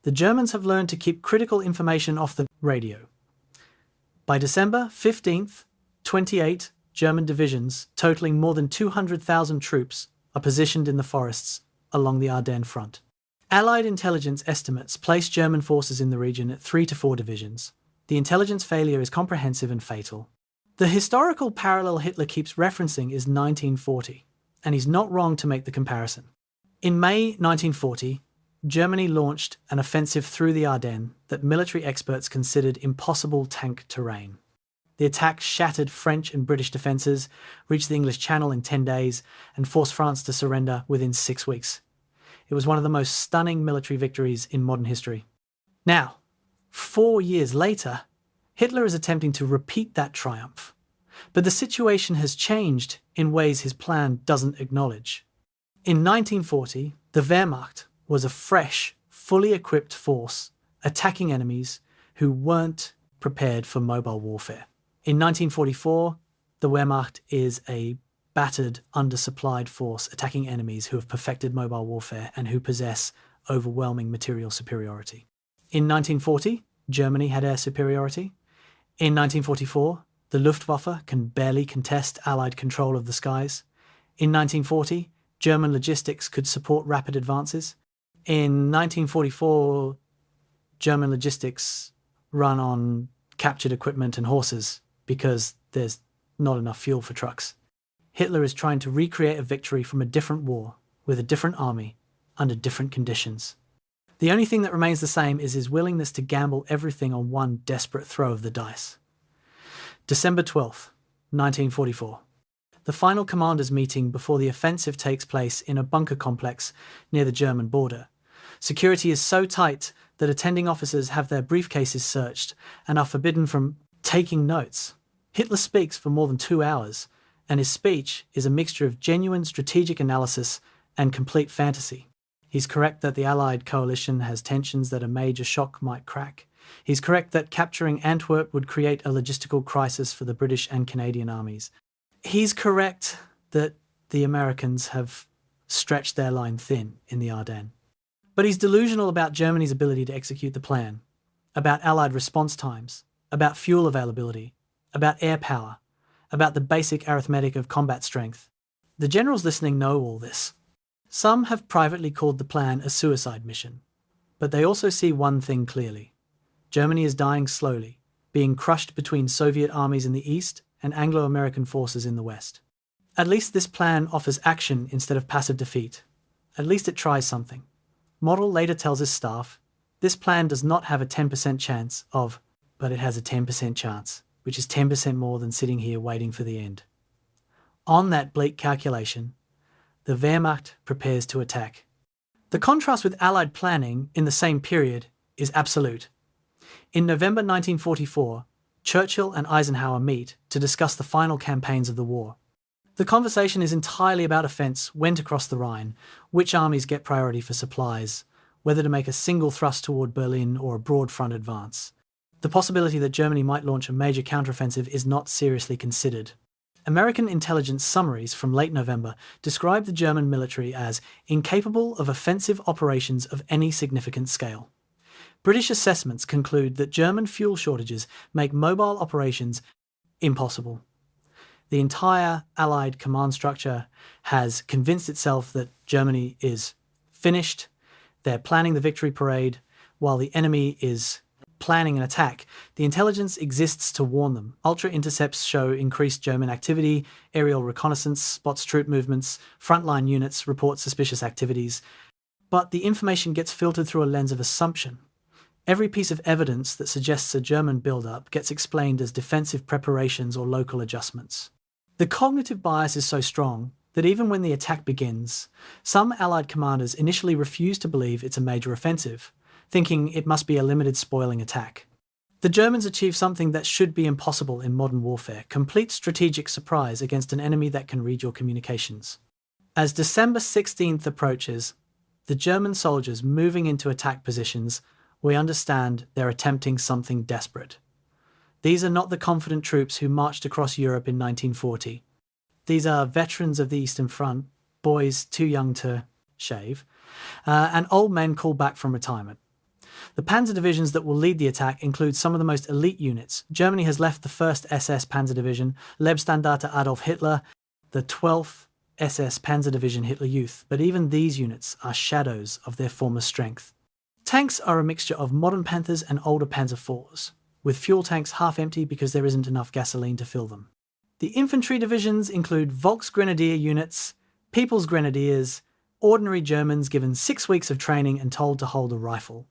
The Germans have learned to keep critical information off the radio. By December 15th, 28 German divisions, totaling more than 200,000 troops, are positioned in the forests along the Ardennes front. Allied intelligence estimates place German forces in the region at 3 to 4 divisions. The intelligence failure is comprehensive and fatal. The historical parallel Hitler keeps referencing is 1940, and he's not wrong to make the comparison. In May 1940, Germany launched an offensive through the Ardennes that military experts considered impossible tank terrain. The attack shattered French and British defences, reached the English Channel in 10 days, and forced France to surrender within 6 weeks. It was one of the most stunning military victories in modern history. Now, 4 years later, Hitler is attempting to repeat that triumph. But the situation has changed in ways his plan doesn't acknowledge. In 1940, the Wehrmacht was a fresh, fully equipped force attacking enemies who weren't prepared for mobile warfare. In 1944, the Wehrmacht is a battered, undersupplied force attacking enemies who have perfected mobile warfare and who possess overwhelming material superiority. In 1940, Germany had air superiority. In 1944, the Luftwaffe can barely contest Allied control of the skies. In 1940, German logistics could support rapid advances. In 1944, German logistics run on captured equipment and horses because there's not enough fuel for trucks. Hitler is trying to recreate a victory from a different war, with a different army, under different conditions. The only thing that remains the same is his willingness to gamble everything on one desperate throw of the dice. December 12th, 1944. The final commanders' meeting before the offensive takes place in a bunker complex near the German border. Security is so tight that attending officers have their briefcases searched and are forbidden from taking notes. Hitler speaks for more than 2 hours, and his speech is a mixture of genuine strategic analysis and complete fantasy. He's correct that the Allied coalition has tensions that a major shock might crack. He's correct that capturing Antwerp would create a logistical crisis for the British and Canadian armies. He's correct that the Americans have stretched their line thin in the Ardennes. But he's delusional about Germany's ability to execute the plan, about Allied response times, about fuel availability, about air power, about the basic arithmetic of combat strength. The generals listening know all this. Some have privately called the plan a suicide mission, but they also see one thing clearly. Germany is dying slowly, being crushed between Soviet armies in the east and Anglo-American forces in the west. At least this plan offers action instead of passive defeat. At least it tries something. Model later tells his staff, this plan does not have a 10% chance of, but it has a 10% chance, which is 10% more than sitting here waiting for the end. On that bleak calculation, the Wehrmacht prepares to attack. The contrast with Allied planning in the same period is absolute. In November 1944, Churchill and Eisenhower meet to discuss the final campaigns of the war. The conversation is entirely about offence, when to cross the Rhine, which armies get priority for supplies, whether to make a single thrust toward Berlin or a broad front advance. The possibility that Germany might launch a major counteroffensive is not seriously considered. American intelligence summaries from late November describe the German military as incapable of offensive operations of any significant scale. British assessments conclude that German fuel shortages make mobile operations impossible. The entire Allied command structure has convinced itself that Germany is finished. They're planning the victory parade while the enemy is planning an attack. The intelligence exists to warn them. Ultra intercepts show increased German activity, aerial reconnaissance spots troop movements, frontline units report suspicious activities. But the information gets filtered through a lens of assumption. Every piece of evidence that suggests a German build-up gets explained as defensive preparations or local adjustments. The cognitive bias is so strong that even when the attack begins, some Allied commanders initially refuse to believe it's a major offensive. thinking it must be a limited spoiling attack. The Germans achieve something that should be impossible in modern warfare: complete strategic surprise against an enemy that can read your communications. As December 16th approaches, the German soldiers moving into attack positions, we understand they're attempting something desperate. These are not the confident troops who marched across Europe in 1940. These are veterans of the Eastern Front, boys too young to shave, and old men called back from retirement. The panzer divisions that will lead the attack include some of the most elite units. Germany has left the 1st SS Panzer Division, Leibstandarte Adolf Hitler, the 12th SS Panzer Division Hitler Youth, but even these units are shadows of their former strength. Tanks are a mixture of modern Panthers and older Panzer IVs, with fuel tanks half empty because there isn't enough gasoline to fill them. The infantry divisions include Volksgrenadier units, People's Grenadiers, ordinary Germans given 6 weeks of training and told to hold a rifle.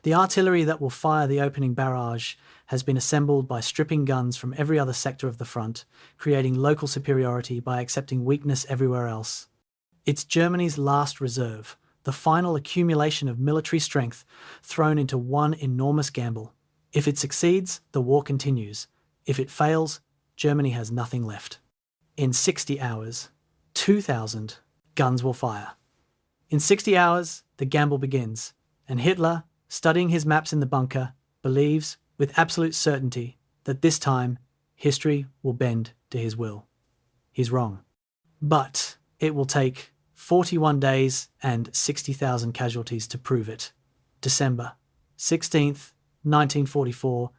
The artillery that will fire the opening barrage has been assembled by stripping guns from every other sector of the front, creating local superiority by accepting weakness everywhere else. It's Germany's last reserve, the final accumulation of military strength thrown into one enormous gamble. If it succeeds, the war continues. If it fails, Germany has nothing left. In 60 hours, 2,000 guns will fire. In 60 hours, the gamble begins, and Hitler, studying his maps in the bunker, believes with absolute certainty that this time history will bend to his will. He's wrong. But it will take 41 days and 60,000 casualties to prove it. December 16th, 1944,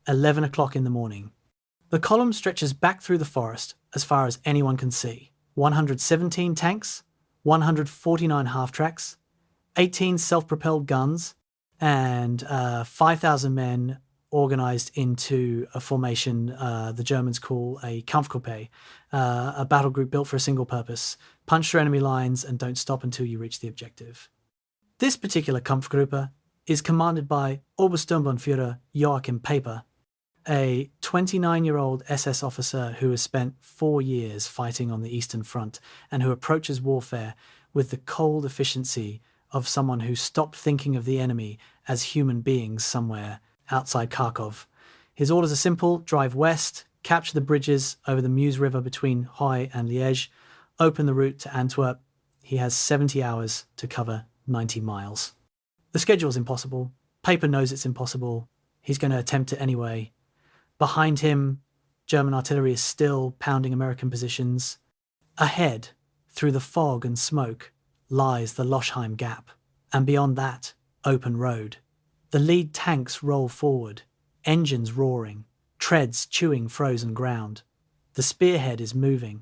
11 o'clock in the morning. The column stretches back through the forest as far as anyone can see. 117 tanks, 149 half-tracks, 18 self-propelled guns, and 5,000 men organised into a formation the Germans call a Kampfgruppe, a battle group built for a single purpose: punch through enemy lines and don't stop until you reach the objective. This particular Kampfgruppe is commanded by Obersturmbannführer Joachim Paper, a 29-year-old SS officer who has spent 4 years fighting on the Eastern Front and who approaches warfare with the cold efficiency of someone who stopped thinking of the enemy as human beings somewhere outside Kharkov. His orders are simple: drive west, capture the bridges over the Meuse River between Huy and Liège, open the route to Antwerp. He has 70 hours to cover 90 miles. The schedule is impossible. Paper knows it's impossible. He's going to attempt it anyway. Behind him, German artillery is still pounding American positions. Ahead, through the fog and smoke, lies the Lochheim Gap, and beyond that, open road. The lead tanks roll forward, engines roaring, treads chewing frozen ground. The spearhead is moving.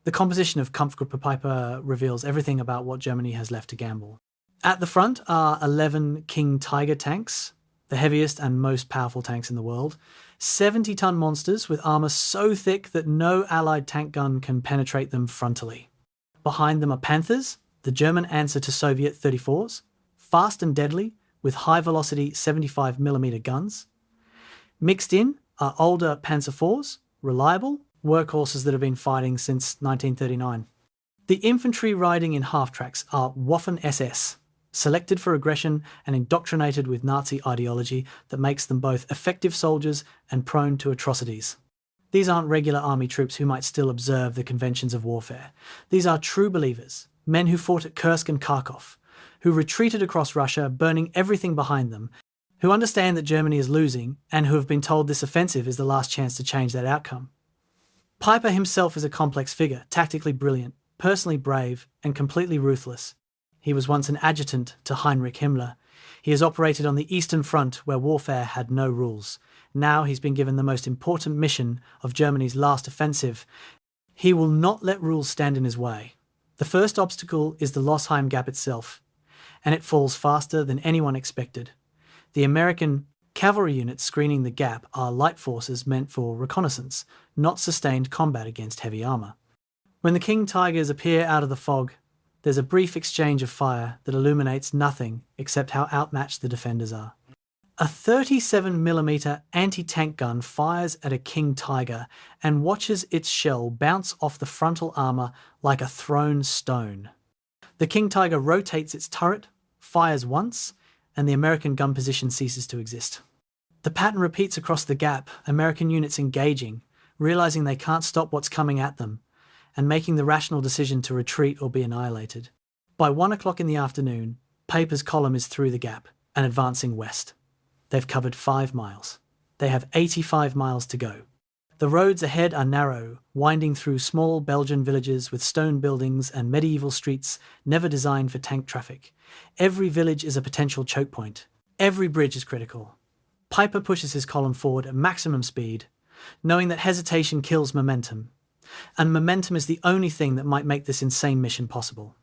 The composition of Kampfgruppe Piper reveals everything about what Germany has left to gamble. At the front are 11 King Tiger tanks, the heaviest and most powerful tanks in the world, 70-ton monsters with armour so thick that no Allied tank gun can penetrate them frontally. Behind them are Panthers, the German answer to Soviet 34s, fast and deadly with high-velocity 75mm guns. Mixed in are older Panzer IVs, reliable, workhorses that have been fighting since 1939. The infantry riding in half-tracks are Waffen-SS, selected for aggression and indoctrinated with Nazi ideology that makes them both effective soldiers and prone to atrocities. These aren't regular army troops who might still observe the conventions of warfare. These are true believers, men who fought at Kursk and Kharkov, who retreated across Russia, burning everything behind them, who understand that Germany is losing and who have been told this offensive is the last chance to change that outcome. Piper himself is a complex figure, tactically brilliant, personally brave, and completely ruthless. He was once an adjutant to Heinrich Himmler. He has operated on the Eastern Front where warfare had no rules. Now he's been given the most important mission of Germany's last offensive. He will not let rules stand in his way. The first obstacle is the Lochheim Gap itself, and it falls faster than anyone expected. The American cavalry units screening the gap are light forces meant for reconnaissance, not sustained combat against heavy armour. When the King Tigers appear out of the fog, there's a brief exchange of fire that illuminates nothing except how outmatched the defenders are. A 37mm anti-tank gun fires at a King Tiger and watches its shell bounce off the frontal armour like a thrown stone. The King Tiger rotates its turret, fires once, and the American gun position ceases to exist. The pattern repeats across the gap, American units engaging, realizing they can't stop what's coming at them, and making the rational decision to retreat or be annihilated. By 1 o'clock in the afternoon, Piper's column is through the gap and advancing west. They've covered 5 miles. They have 85 miles to go. The roads ahead are narrow, winding through small Belgian villages with stone buildings and medieval streets never designed for tank traffic. Every village is a potential choke point. Every bridge is critical. Piper pushes his column forward at maximum speed, knowing that hesitation kills momentum, and momentum is the only thing that might make this insane mission possible.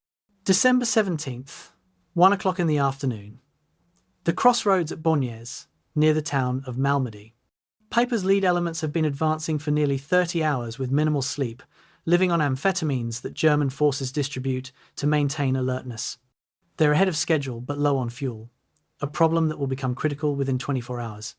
December 17th, 1 o'clock in the afternoon. The crossroads at Bourges, near the town of Normandy. Piper's lead elements have been advancing for nearly 30 hours with minimal sleep, living on amphetamines that German forces distribute to maintain alertness. They're ahead of schedule but low on fuel, a problem that will become critical within 24 hours.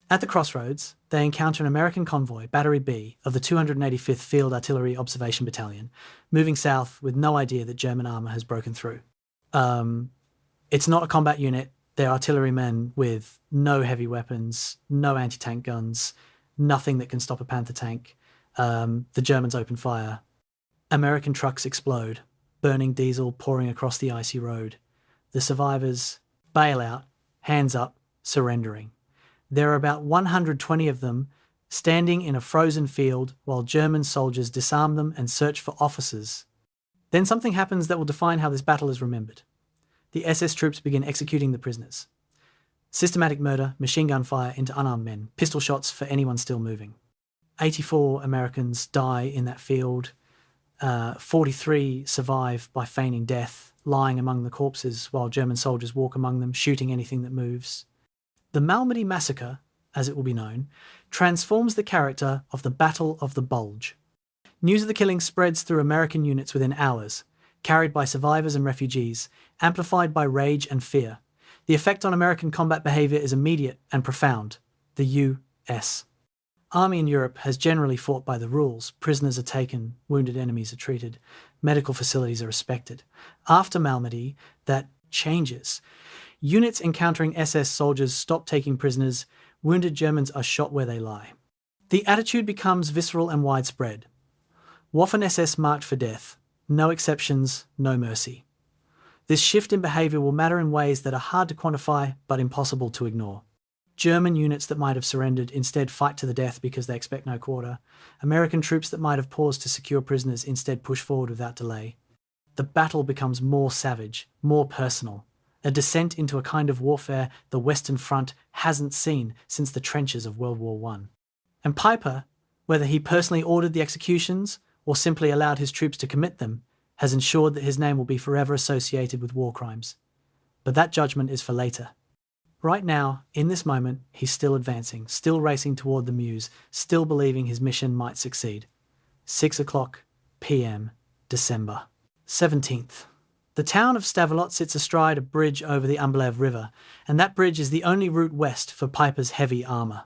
At the crossroads, they encounter an American convoy, Battery B, of the 285th Field Artillery Observation Battalion, moving south with no idea that German armour has broken through. It's not a combat unit. They're artillerymen with no heavy weapons, no anti-tank guns, nothing that can stop a Panther tank. The Germans open fire. American trucks explode, burning diesel pouring across the icy road. The survivors bail out, hands up, surrendering. There are about 120 of them standing in a frozen field while German soldiers disarm them and search for officers. Then something happens that will define how this battle is remembered. The SS troops begin executing the prisoners. Systematic murder, machine gun fire into unarmed men, pistol shots for anyone still moving. 84 Americans die in that field. 43 survive by feigning death, lying among the corpses while German soldiers walk among them, shooting anything that moves. The Normandy massacre, as it will be known, transforms the character of the Battle of the Bulge. News of the killing spreads through American units within hours, carried by survivors and refugees, amplified by rage and fear. The effect on American combat behaviour is immediate and profound. The U.S. Army in Europe has generally fought by the rules. Prisoners are taken, wounded enemies are treated, medical facilities are respected. After Normandy, that changes. Units encountering SS soldiers stop taking prisoners, wounded Germans are shot where they lie. The attitude becomes visceral and widespread. Waffen-SS marked for death. No exceptions, no mercy. This shift in behaviour will matter in ways that are hard to quantify but impossible to ignore. German units that might have surrendered instead fight to the death because they expect no quarter. American troops that might have paused to secure prisoners instead push forward without delay. The battle becomes more savage, more personal. A descent into a kind of warfare the Western Front hasn't seen since the trenches of World War I. And Piper, whether he personally ordered the executions or simply allowed his troops to commit them, has ensured that his name will be forever associated with war crimes. But that judgment is for later. Right now, in this moment, he's still advancing, still racing toward the Meuse, still believing his mission might succeed. 6 o'clock p.m., December 17th. The town of Stavelot sits astride a bridge over the Amblève River, and that bridge is the only route west for Piper's heavy armour.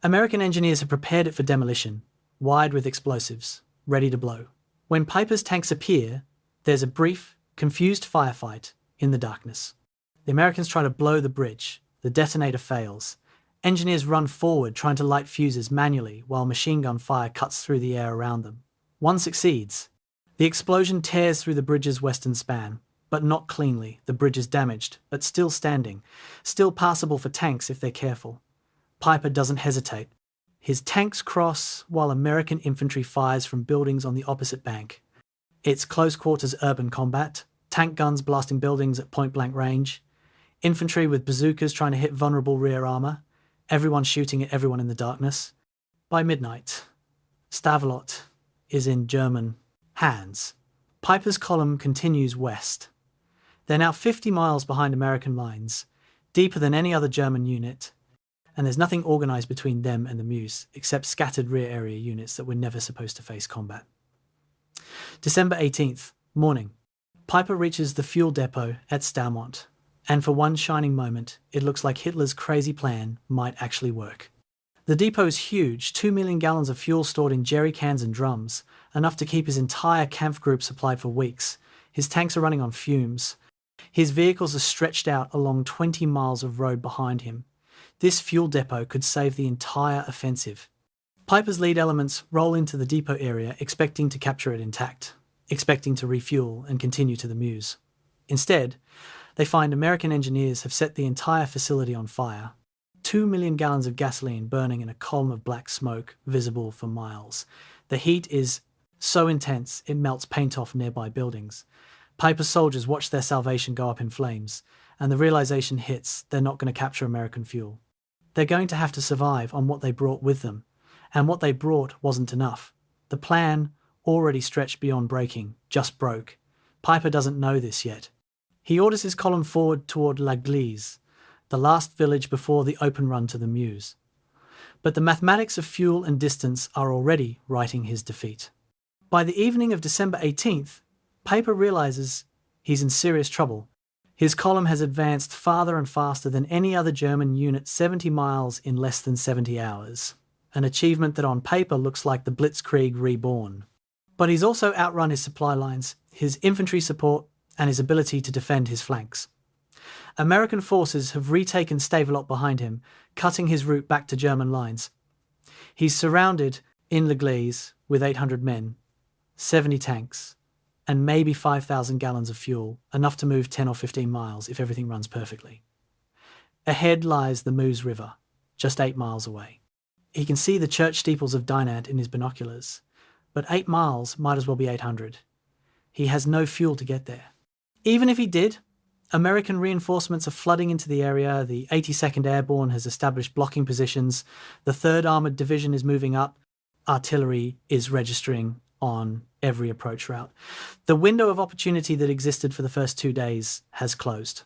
American engineers have prepared it for demolition, wide with explosives, ready to blow. When Piper's tanks appear, there's a brief, confused firefight in the darkness. The Americans try to blow the bridge. The detonator fails. Engineers run forward trying to light fuses manually while machine gun fire cuts through the air around them. One succeeds. The explosion tears through the bridge's western span, but not cleanly. The bridge is damaged, but still standing, still passable for tanks if they're careful. Piper doesn't hesitate. His tanks cross while American infantry fires from buildings on the opposite bank. It's close-quarters urban combat, tank guns blasting buildings at point-blank range, infantry with bazookas trying to hit vulnerable rear armour, everyone shooting at everyone in the darkness. By midnight, Stavelot is in German hands. Piper's column continues west. They're now 50 miles behind American lines, deeper than any other German unit, and there's nothing organised between them and the Meuse, except scattered rear area units that were never supposed to face combat. December 18th, morning. Piper reaches the fuel depot at Staumont, and for one shining moment, it looks like Hitler's crazy plan might actually work. The depot is huge, 2 million gallons of fuel stored in jerry cans and drums, enough to keep his entire Kampf group supplied for weeks. His tanks are running on fumes. His vehicles are stretched out along 20 miles of road behind him. This fuel depot could save the entire offensive. Piper's lead elements roll into the depot area expecting to capture it intact, expecting to refuel and continue to the Meuse. Instead, they find American engineers have set the entire facility on fire. 2 million gallons of gasoline burning in a column of black smoke visible for miles. The heat is so intense it melts paint off nearby buildings. Piper's soldiers watch their salvation go up in flames, and the realization hits they're not going to capture American fuel. They're going to have to survive on what they brought with them, and what they brought wasn't enough. The plan, already stretched beyond breaking, just broke. Piper doesn't know this yet. He orders his column forward toward L'Église, the last village before the open run to the Meuse. But the mathematics of fuel and distance are already writing his defeat. By the evening of December 18th, Piper realizes he's in serious trouble. His column has advanced farther and faster than any other German unit 70 miles in less than 70 hours, an achievement that on paper looks like the Blitzkrieg reborn. But he's also outrun his supply lines, his infantry support, and his ability to defend his flanks. American forces have retaken Stavelot behind him, cutting his route back to German lines. He's surrounded in L'Église with 800 men, 70 tanks, and maybe 5,000 gallons of fuel, enough to move 10 or 15 miles if everything runs perfectly. Ahead lies the Meuse River, just 8 miles away. He can see the church steeples of Dinant in his binoculars, but 8 miles might as well be 800. He has no fuel to get there. Even if he did, American reinforcements are flooding into the area, the 82nd Airborne has established blocking positions, the 3rd Armoured Division is moving up, artillery is registering on every approach route. The window of opportunity that existed for the first 2 days has closed.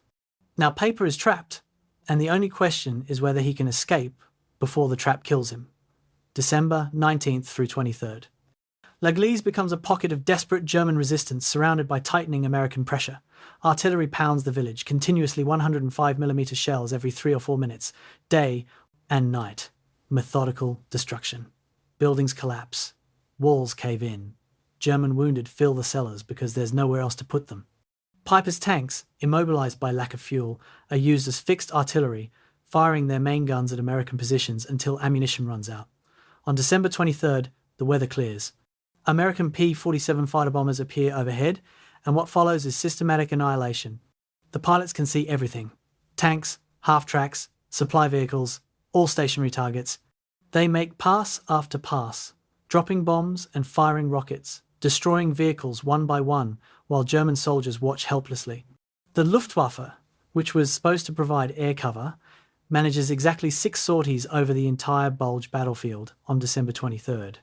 Now Piper is trapped, and the only question is whether he can escape before the trap kills him. December 19th through 23rd. L'Église becomes a pocket of desperate German resistance surrounded by tightening American pressure. Artillery pounds the village, continuously 105mm shells every 3 or 4 minutes, day and night. Methodical destruction. Buildings collapse. Walls cave in. German wounded fill the cellars because there's nowhere else to put them. Piper's tanks, immobilized by lack of fuel, are used as fixed artillery, firing their main guns at American positions until ammunition runs out. On December 23rd, the weather clears. American P-47 fighter bombers appear overhead, and what follows is systematic annihilation. The pilots can see everything. Tanks, half-tracks, supply vehicles, all stationary targets. They make pass after pass, dropping bombs and firing rockets, destroying vehicles one by one while German soldiers watch helplessly. The Luftwaffe, which was supposed to provide air cover, manages exactly 6 sorties over the entire Bulge battlefield on December 23rd.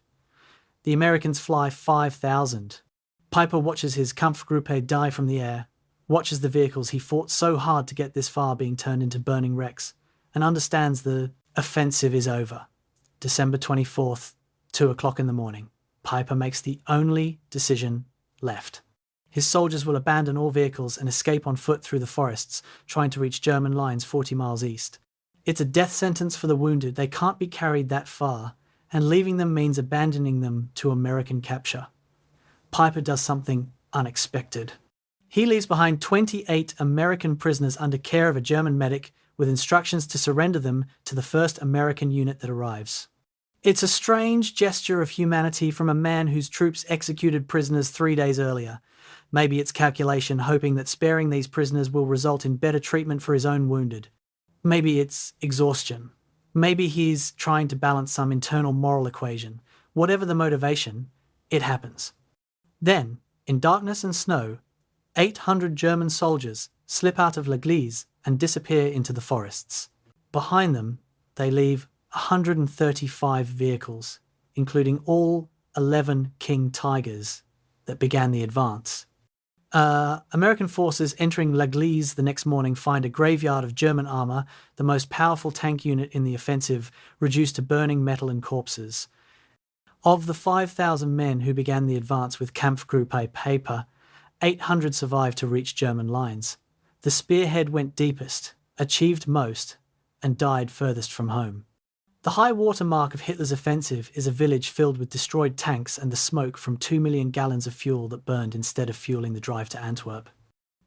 The Americans fly 5,000. Piper watches his Kampfgruppe die from the air, watches the vehicles he fought so hard to get this far being turned into burning wrecks, and understands the offensive is over. December 24th, 2 o'clock in the morning. Piper makes the only decision left. His soldiers will abandon all vehicles and escape on foot through the forests, trying to reach German lines 40 miles east. It's a death sentence for the wounded. They can't be carried that far, and leaving them means abandoning them to American capture. Piper does something unexpected. He leaves behind 28 American prisoners under care of a German medic with instructions to surrender them to the first American unit that arrives. It's a strange gesture of humanity from a man whose troops executed prisoners 3 days earlier. Maybe it's calculation, hoping that sparing these prisoners will result in better treatment for his own wounded. Maybe it's exhaustion. Maybe he's trying to balance some internal moral equation. Whatever the motivation, it happens. Then, in darkness and snow, 800 German soldiers slip out of L'Église and disappear into the forests. Behind them, they leave 135 vehicles, including all 11 King Tigers that began the advance. American forces entering L'Église the next morning find a graveyard of German armour, the most powerful tank unit in the offensive, reduced to burning metal and corpses. Of the 5,000 men who began the advance with Kampfgruppe Piper, 800 survived to reach German lines. The spearhead went deepest, achieved most, and died furthest from home. The high water mark of Hitler's offensive is a village filled with destroyed tanks and the smoke from 2 million gallons of fuel that burned instead of fueling the drive to Antwerp.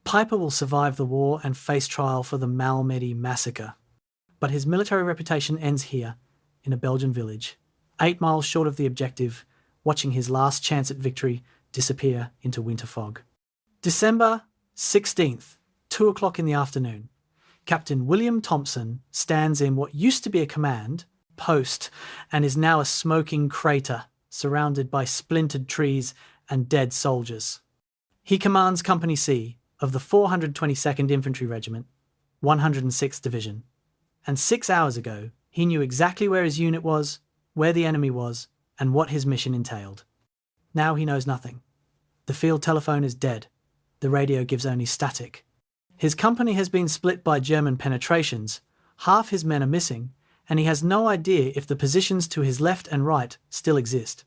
Piper will survive the war and face trial for the Malmedy massacre. But his military reputation ends here, in a Belgian village, 8 miles short of the objective, watching his last chance at victory disappear into winter fog. December 16th, 2 o'clock in the afternoon. Captain William Thompson stands in what used to be a command post and is now a smoking crater surrounded by splintered trees and dead soldiers. He commands Company C of the 422nd Infantry Regiment, 106th Division, and 6 hours ago he knew exactly where his unit was, where the enemy was, and what his mission entailed. Now he knows nothing. The field telephone is dead. The radio gives only static. His company has been split by German penetrations, half his men are missing, and he has no idea if the positions to his left and right still exist.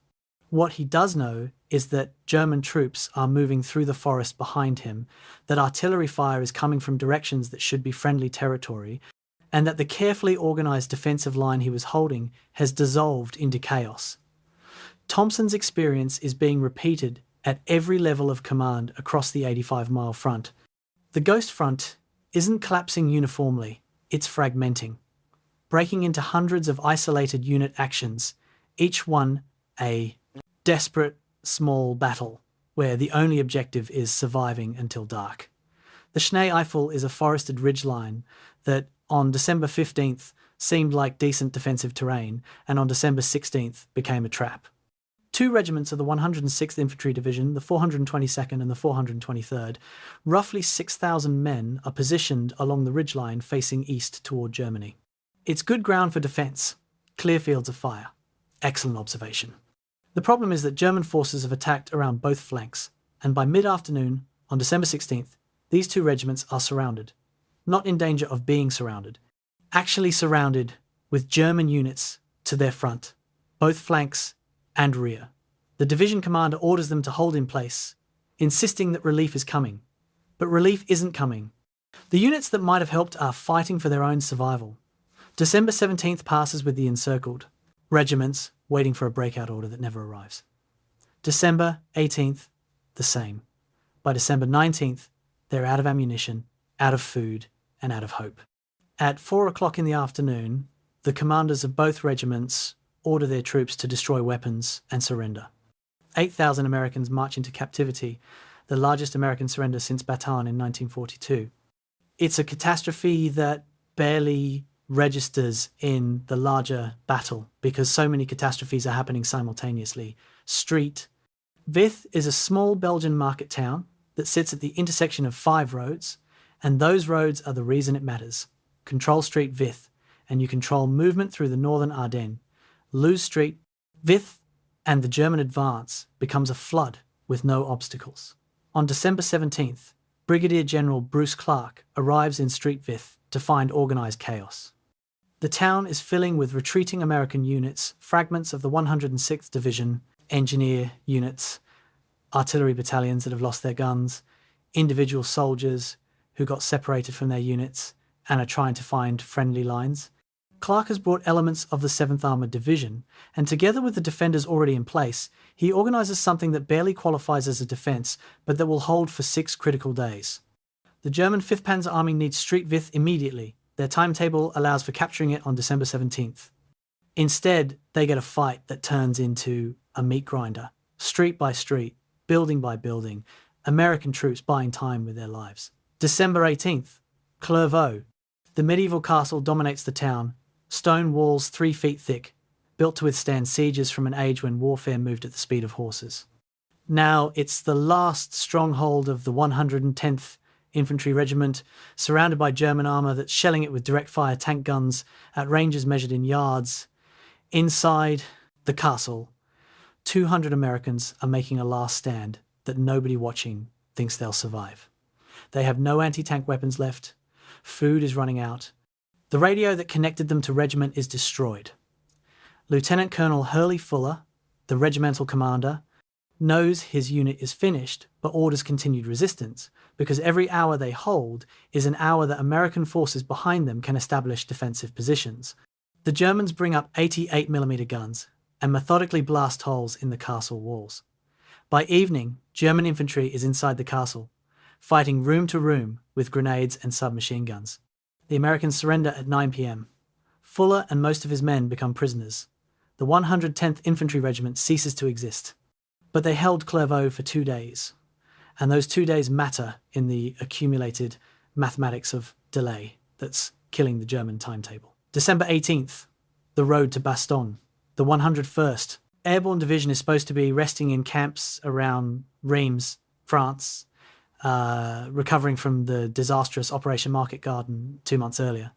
What he does know is that German troops are moving through the forest behind him, that artillery fire is coming from directions that should be friendly territory, and that the carefully organised defensive line he was holding has dissolved into chaos. Thompson's experience is being repeated at every level of command across the 85-mile front. The Ghost Front isn't collapsing uniformly, it's fragmenting, breaking into hundreds of isolated unit actions, each one a desperate, small battle, where the only objective is surviving until dark. The Schnee Eifel is a forested ridgeline that, on December 15th, seemed like decent defensive terrain, and on December 16th became a trap. 2 regiments of the 106th Infantry Division, the 422nd and the 423rd, roughly 6,000 men, are positioned along the ridgeline facing east toward Germany. It's good ground for defence, clear fields of fire. Excellent observation. The problem is that German forces have attacked around both flanks, and by mid-afternoon, on December 16th, these 2 regiments are surrounded. Not in danger of being surrounded, actually surrounded with German units to their front, both flanks and rear. The division commander orders them to hold in place, insisting that relief is coming. But relief isn't coming. The units that might have helped are fighting for their own survival. December 17th passes with the encircled regiments waiting for a breakout order that never arrives. December 18th, the same. By December 19th, they're out of ammunition, out of food, and out of hope. At 4 o'clock in the afternoon, the commanders of both regiments order their troops to destroy weapons and surrender. 8,000 Americans march into captivity, the largest American surrender since Bataan in 1942. It's a catastrophe that barely registers in the larger battle because so many catastrophes are happening simultaneously. Street Vith is a small Belgian market town that sits at the intersection of 5 roads, and those roads are the reason it matters. Control Street Vith, and you control movement through the northern Ardennes. Lose Street Vith, and the German advance becomes a flood with no obstacles. On December 17th, Brigadier General Bruce Clark arrives in Street Vith to find organised chaos. The town is filling with retreating American units, fragments of the 106th Division, engineer units, artillery battalions that have lost their guns, individual soldiers who got separated from their units and are trying to find friendly lines. Clark has brought elements of the 7th Armoured Division, and together with the defenders already in place, he organises something that barely qualifies as a defence, but that will hold for 6 critical days. The German 5th Panzer Army needs Street Vith immediately. Their timetable allows for capturing it on December 17th. Instead, they get a fight that turns into a meat grinder, street by street, building by building, American troops buying time with their lives. December 18th, Clairvaux. The medieval castle dominates the town, stone walls 3 feet thick, built to withstand sieges from an age when warfare moved at the speed of horses. Now it's the last stronghold of the 110th Infantry Regiment, surrounded by German armour that's shelling it with direct-fire tank guns at ranges measured in yards. Inside the castle, 200 Americans are making a last stand that nobody watching thinks they'll survive. They have no anti-tank weapons left. Food is running out. The radio that connected them to regiment is destroyed. Lieutenant Colonel Hurley Fuller, the regimental commander, knows his unit is finished but orders continued resistance because every hour they hold is an hour that American forces behind them can establish defensive positions. The Germans bring up 88mm guns and methodically blast holes in the castle walls. By evening, German infantry is inside the castle, fighting room to room with grenades and submachine guns. The Americans surrender at 9 p.m. Fuller and most of his men become prisoners. The 110th Infantry Regiment ceases to exist. But they held Clairvaux for 2 days, and those 2 days matter in the accumulated mathematics of delay that's killing the German timetable. December 18th, the road to Bastogne. The 101st Airborne Division is supposed to be resting in camps around Reims, France, recovering from the disastrous Operation Market Garden 2 months earlier.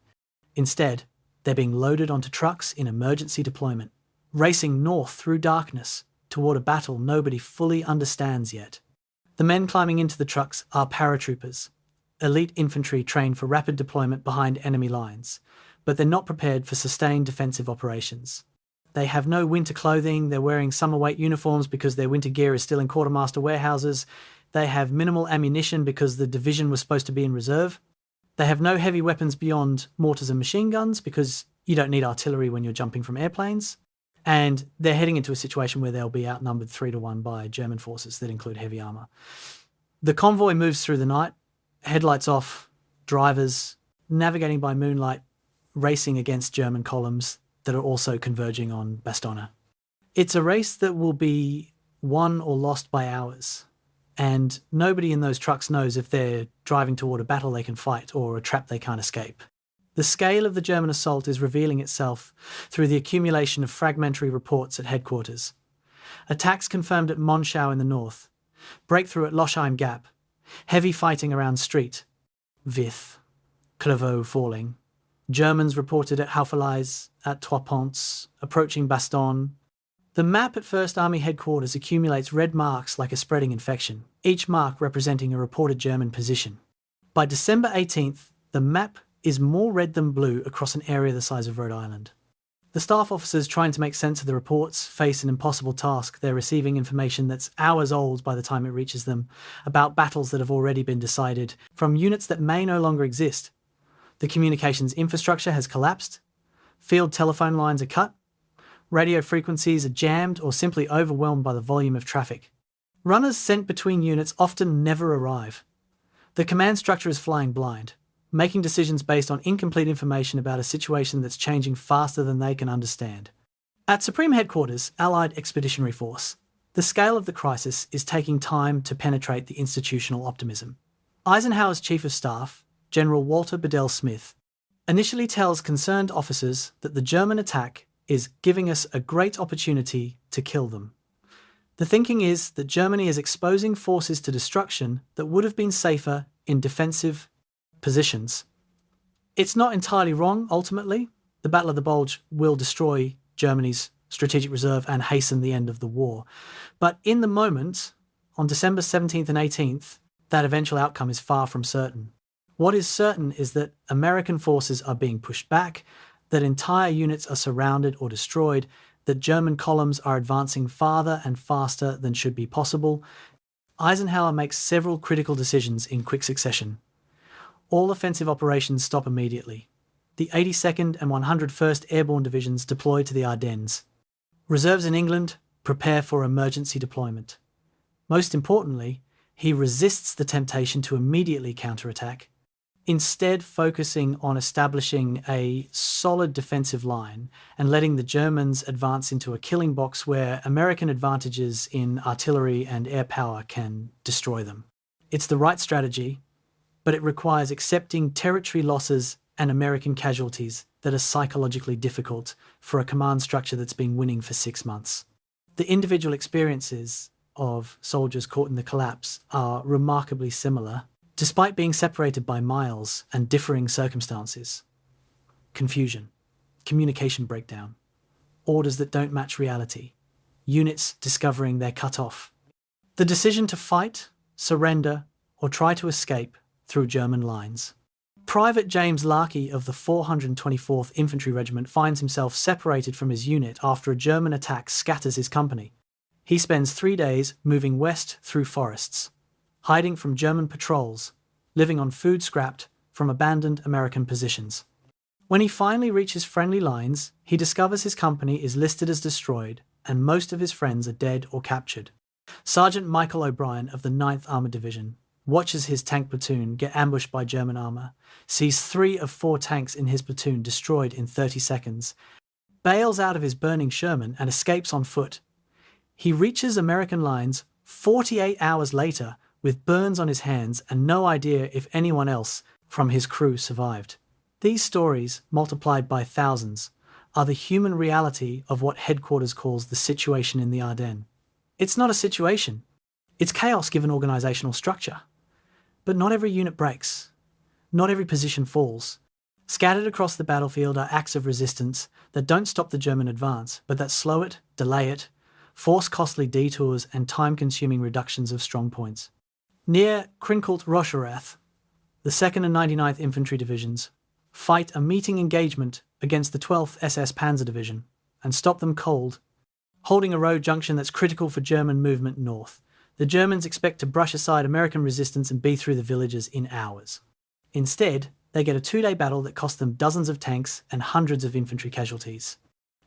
Instead, they're being loaded onto trucks in emergency deployment, racing north through darkness toward a battle nobody fully understands yet. The men climbing into the trucks are paratroopers, elite infantry trained for rapid deployment behind enemy lines, but they're not prepared for sustained defensive operations. They have no winter clothing, they're wearing summer weight uniforms because their winter gear is still in quartermaster warehouses, they have minimal ammunition because the division was supposed to be in reserve, they have no heavy weapons beyond mortars and machine guns because you don't need artillery when you're jumping from airplanes, and they're heading into a situation where they'll be outnumbered 3-1 by German forces that include heavy armour. The convoy moves through the night, headlights off, drivers navigating by moonlight, racing against German columns that are also converging on Bastogne. It's a race that will be won or lost by hours, and nobody in those trucks knows if they're driving toward a battle they can fight or a trap they can't escape. The scale of the German assault is revealing itself through the accumulation of fragmentary reports at headquarters. Attacks confirmed at Monschau in the north, breakthrough at Lochheim Gap, heavy fighting around Street, Vith, Clairvaux falling, Germans reported at Houffalize, at Trois Ponts, approaching Bastogne. The map at 1st Army Headquarters accumulates red marks like a spreading infection, each mark representing a reported German position. By December 18th, the map is more red than blue across an area the size of Rhode Island. The staff officers trying to make sense of the reports face an impossible task. They're receiving information that's hours old by the time it reaches them, about battles that have already been decided, from units that may no longer exist. The communications infrastructure has collapsed, field telephone lines are cut, radio frequencies are jammed or simply overwhelmed by the volume of traffic. Runners sent between units often never arrive. The command structure is flying blind, making decisions based on incomplete information about a situation that's changing faster than they can understand. At Supreme Headquarters, Allied Expeditionary Force, the scale of the crisis is taking time to penetrate the institutional optimism. Eisenhower's Chief of Staff, General Walter Bedell Smith, initially tells concerned officers that the German attack is giving us a great opportunity to kill them. The thinking is that Germany is exposing forces to destruction that would have been safer in defensive positions. It's not entirely wrong, ultimately. The Battle of the Bulge will destroy Germany's strategic reserve and hasten the end of the war. But in the moment, on December 17th and 18th, that eventual outcome is far from certain. What is certain is that American forces are being pushed back, that entire units are surrounded or destroyed, that German columns are advancing farther and faster than should be possible. Eisenhower makes several critical decisions in quick succession. All offensive operations stop immediately. The 82nd and 101st Airborne Divisions deploy to the Ardennes. Reserves in England prepare for emergency deployment. Most importantly, he resists the temptation to immediately counterattack, instead focusing on establishing a solid defensive line and letting the Germans advance into a killing box where American advantages in artillery and air power can destroy them. It's the right strategy, but it requires accepting territory losses and American casualties that are psychologically difficult for a command structure that's been winning for 6 months. The individual experiences of soldiers caught in the collapse are remarkably similar, despite being separated by miles and differing circumstances. Confusion, communication breakdown, orders that don't match reality, units discovering they're cut off. The decision to fight, surrender, or try to escape through German lines. Private James Larkey of the 424th Infantry Regiment finds himself separated from his unit after a German attack scatters his company. He spends 3 days moving west through forests, hiding from German patrols, living on food scrapped from abandoned American positions. When he finally reaches friendly lines, he discovers his company is listed as destroyed and most of his friends are dead or captured. Sergeant Michael O'Brien of the 9th Armoured Division watches his tank platoon get ambushed by German armor, sees 3 of 4 tanks in his platoon destroyed in 30 seconds, bails out of his burning Sherman and escapes on foot. He reaches American lines 48 hours later with burns on his hands and no idea if anyone else from his crew survived. These stories, multiplied by thousands, are the human reality of what headquarters calls the situation in the Ardennes. It's not a situation. It's chaos given organizational structure. But not every unit breaks. Not every position falls. Scattered across the battlefield are acts of resistance that don't stop the German advance, but that slow it, delay it, force costly detours and time-consuming reductions of strong points. Near Krinkelt-Rocherath, the 2nd and 99th Infantry Divisions fight a meeting engagement against the 12th SS Panzer Division and stop them cold, holding a road junction that's critical for German movement north. The Germans expect to brush aside American resistance and be through the villages in hours. Instead, they get a 2-day battle that cost them dozens of tanks and hundreds of infantry casualties.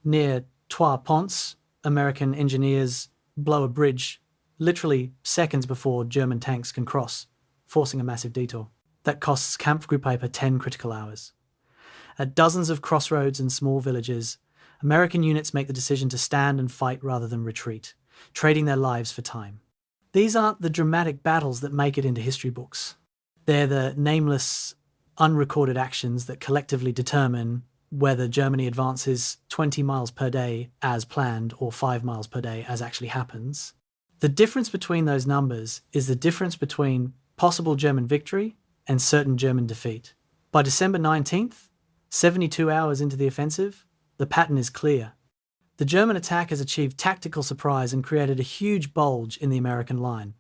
Near Trois-Ponts, American engineers blow a bridge literally seconds before German tanks can cross, forcing a massive detour. That costs Kampfgruppe 10 critical hours. At dozens of crossroads and small villages, American units make the decision to stand and fight rather than retreat, trading their lives for time. These aren't the dramatic battles that make it into history books. They're the nameless, unrecorded actions that collectively determine whether Germany advances 20 miles per day as planned or 5 miles per day as actually happens. The difference between those numbers is the difference between possible German victory and certain German defeat. By December 19th, 72 hours into the offensive, the pattern is clear. The German attack has achieved tactical surprise and created a huge bulge in the American line.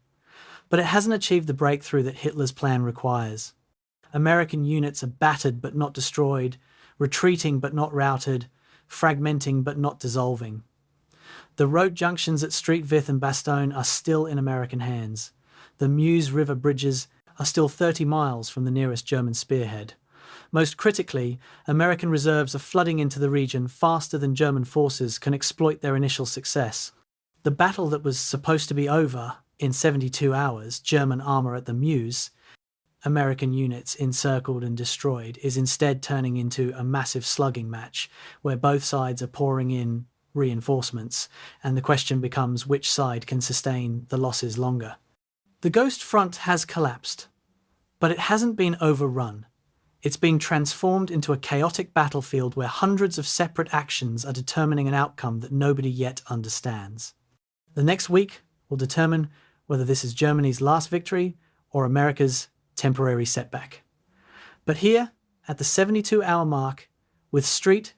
But it hasn't achieved the breakthrough that Hitler's plan requires. American units are battered but not destroyed, retreating but not routed, fragmenting but not dissolving. The road junctions at Streetvith and Bastogne are still in American hands. The Meuse River bridges are still 30 miles from the nearest German spearhead. Most critically, American reserves are flooding into the region faster than German forces can exploit their initial success. The battle that was supposed to be over in 72 hours, German armour at the Meuse, American units encircled and destroyed, is instead turning into a massive slugging match where both sides are pouring in reinforcements, and the question becomes which side can sustain the losses longer. The Ghost Front has collapsed, but it hasn't been overrun. It's been transformed into a chaotic battlefield where hundreds of separate actions are determining an outcome that nobody yet understands. The next week will determine whether this is Germany's last victory or America's temporary setback. But here, at the 72-hour mark, with Street,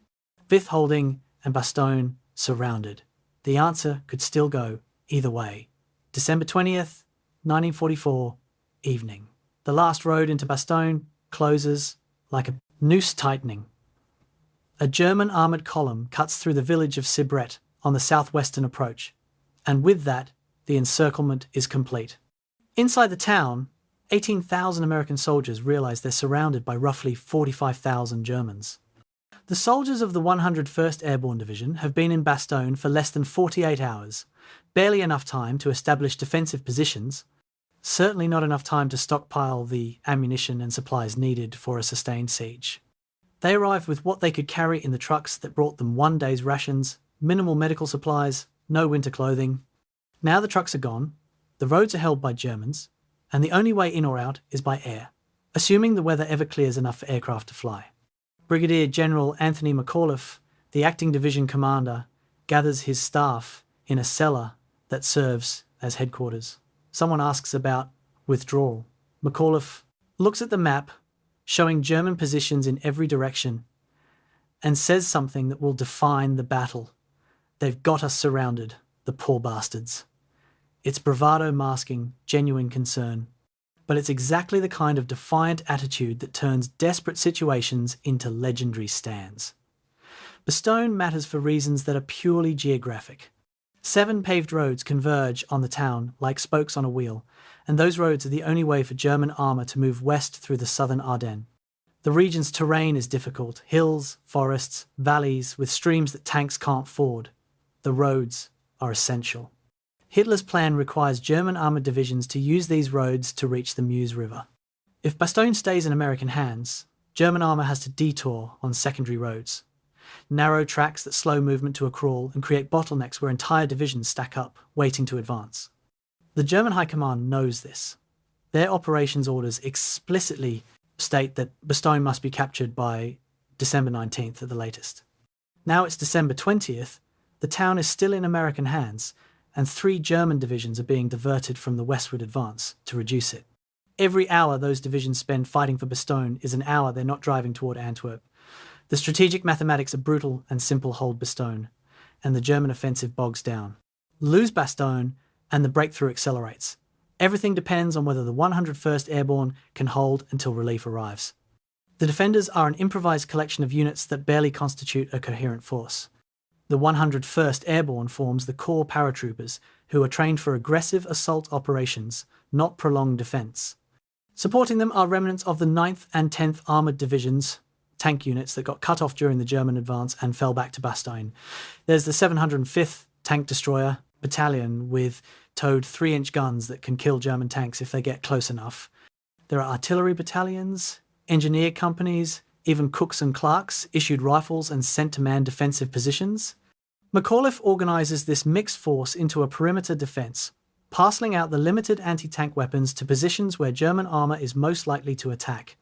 Vith holding, and Bastogne surrounded, the answer could still go either way. December 20th, 1944, evening. The last road into Bastogne closes like a noose tightening. A German armoured column cuts through the village of Sibret on the southwestern approach, and with that, the encirclement is complete. Inside the town, 18,000 American soldiers realise they're surrounded by roughly 45,000 Germans. The soldiers of the 101st Airborne Division have been in Bastogne for less than 48 hours, barely enough time to establish defensive positions, certainly not enough time to stockpile the ammunition and supplies needed for a sustained siege. They arrived with what they could carry in the trucks that brought them one day's rations, minimal medical supplies, no winter clothing. Now the trucks are gone, the roads are held by Germans, and the only way in or out is by air, assuming the weather ever clears enough for aircraft to fly. Brigadier General Anthony McAuliffe, the acting division commander, gathers his staff in a cellar that serves as headquarters. Someone asks about withdrawal. McAuliffe looks at the map, showing German positions in every direction, and says something that will define the battle. They've got us surrounded, the poor bastards. It's bravado masking genuine concern, but it's exactly the kind of defiant attitude that turns desperate situations into legendary stands. Bastogne matters for reasons that are purely geographic. 7 paved roads converge on the town like spokes on a wheel, and those roads are the only way for German armour to move west through the southern Ardennes. The region's terrain is difficult: hills, forests, valleys with streams that tanks can't ford. The roads are essential. Hitler's plan requires German armoured divisions to use these roads to reach the Meuse River. If Bastogne stays in American hands, German armour has to detour on secondary roads. Narrow tracks that slow movement to a crawl and create bottlenecks where entire divisions stack up, waiting to advance. The German High Command knows this. Their operations orders explicitly state that Bastogne must be captured by December 19th at the latest. Now it's December 20th, the town is still in American hands, and 3 German divisions are being diverted from the westward advance to reduce it. Every hour those divisions spend fighting for Bastogne is an hour they're not driving toward Antwerp. The strategic mathematics of brutal and simple hold Bastogne, and the German offensive bogs down. Lose Bastogne, and the breakthrough accelerates. Everything depends on whether the 101st Airborne can hold until relief arrives. The defenders are an improvised collection of units that barely constitute a coherent force. The 101st Airborne forms the core paratroopers, who are trained for aggressive assault operations, not prolonged defence. Supporting them are remnants of the 9th and 10th Armoured Divisions, tank units that got cut off during the German advance and fell back to Bastogne. There's the 705th Tank Destroyer Battalion with towed 3-inch guns that can kill German tanks if they get close enough. There are artillery battalions, engineer companies, even cooks and clerks issued rifles and sent to man defensive positions. McAuliffe organises this mixed force into a perimeter defence, parcelling out the limited anti-tank weapons to positions where German armour is most likely to attack.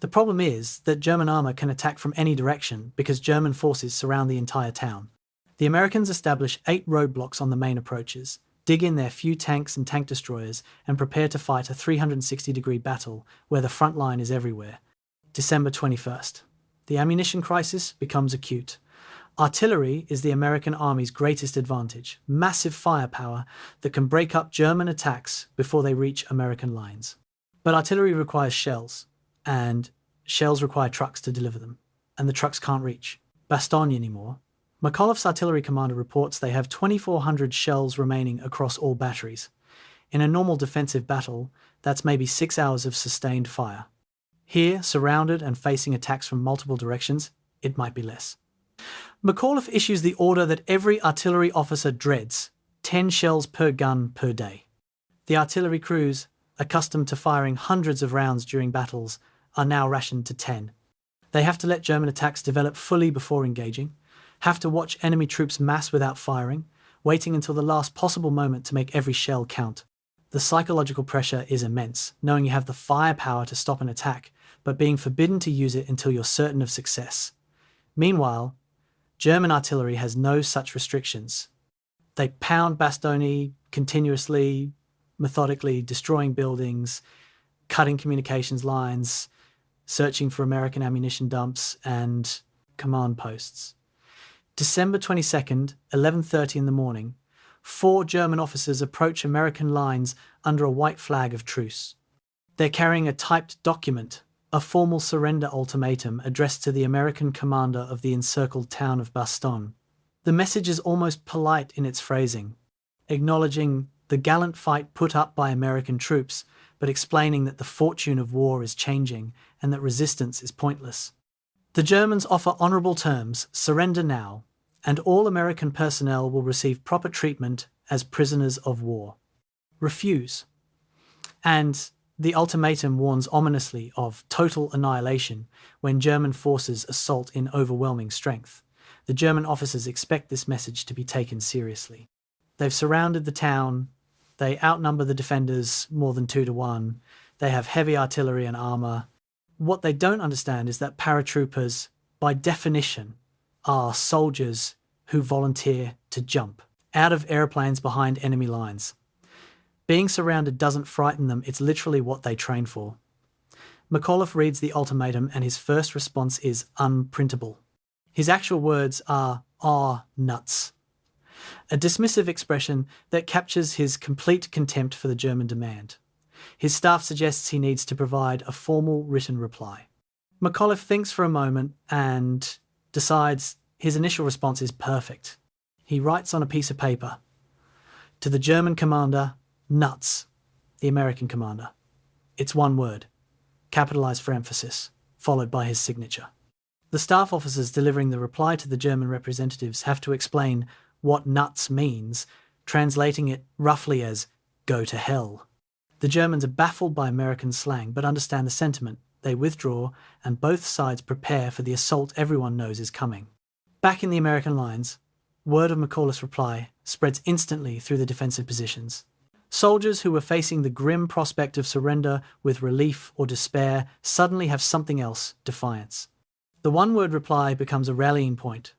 The problem is that German armour can attack from any direction because German forces surround the entire town. The Americans establish 8 roadblocks on the main approaches, dig in their few tanks and tank destroyers, and prepare to fight a 360-degree battle where the front line is everywhere. December 21st. The ammunition crisis becomes acute. Artillery is the American Army's greatest advantage, massive firepower that can break up German attacks before they reach American lines. But artillery requires shells, and shells require trucks to deliver them, and the trucks can't reach Bastogne anymore. McAuliffe's artillery commander reports they have 2,400 shells remaining across all batteries. In a normal defensive battle, that's maybe 6 hours of sustained fire. Here, surrounded and facing attacks from multiple directions, it might be less. McAuliffe issues the order that every artillery officer dreads: 10 shells per gun per day. The artillery crews, accustomed to firing hundreds of rounds during battles, are now rationed to 10. They have to let German attacks develop fully before engaging, have to watch enemy troops mass without firing, waiting until the last possible moment to make every shell count. The psychological pressure is immense, knowing you have the firepower to stop an attack, but being forbidden to use it until you're certain of success. Meanwhile, German artillery has no such restrictions. They pound Bastogne continuously, methodically, destroying buildings, cutting communications lines, searching for American ammunition dumps and command posts. December 22nd, 11:30 in the morning, 4 German officers approach American lines under a white flag of truce. They're carrying a typed document, a formal surrender ultimatum addressed to the American commander of the encircled town of Bastogne. The message is almost polite in its phrasing, acknowledging the gallant fight put up by American troops, but explaining that the fortune of war is changing and that resistance is pointless. The Germans offer honourable terms, surrender now, and all American personnel will receive proper treatment as prisoners of war. Refuse. And the ultimatum warns ominously of total annihilation when German forces assault in overwhelming strength. The German officers expect this message to be taken seriously. They've surrounded the town. They outnumber the defenders more than 2 to 1. They have heavy artillery and armour. What they don't understand is that paratroopers, by definition, are soldiers who volunteer to jump out of airplanes behind enemy lines. Being surrounded doesn't frighten them, it's literally what they train for. McAuliffe reads the ultimatum and his first response is unprintable. His actual words are, "Ah, nuts." A dismissive expression that captures his complete contempt for the German demand. His staff suggests he needs to provide a formal written reply. McAuliffe thinks for a moment and decides his initial response is perfect. He writes on a piece of paper, "To the German commander, nuts," the American commander. It's one word, capitalized for emphasis, followed by his signature. The staff officers delivering the reply to the German representatives have to explain what nuts means, translating it roughly as "go to hell." The Germans are baffled by American slang but understand the sentiment. They withdraw, and both sides prepare for the assault everyone knows is coming. Back in the American lines, word of McAuliffe's reply spreads instantly through the defensive positions. Soldiers who were facing the grim prospect of surrender with relief or despair suddenly have something else: defiance. The one-word reply becomes a rallying point,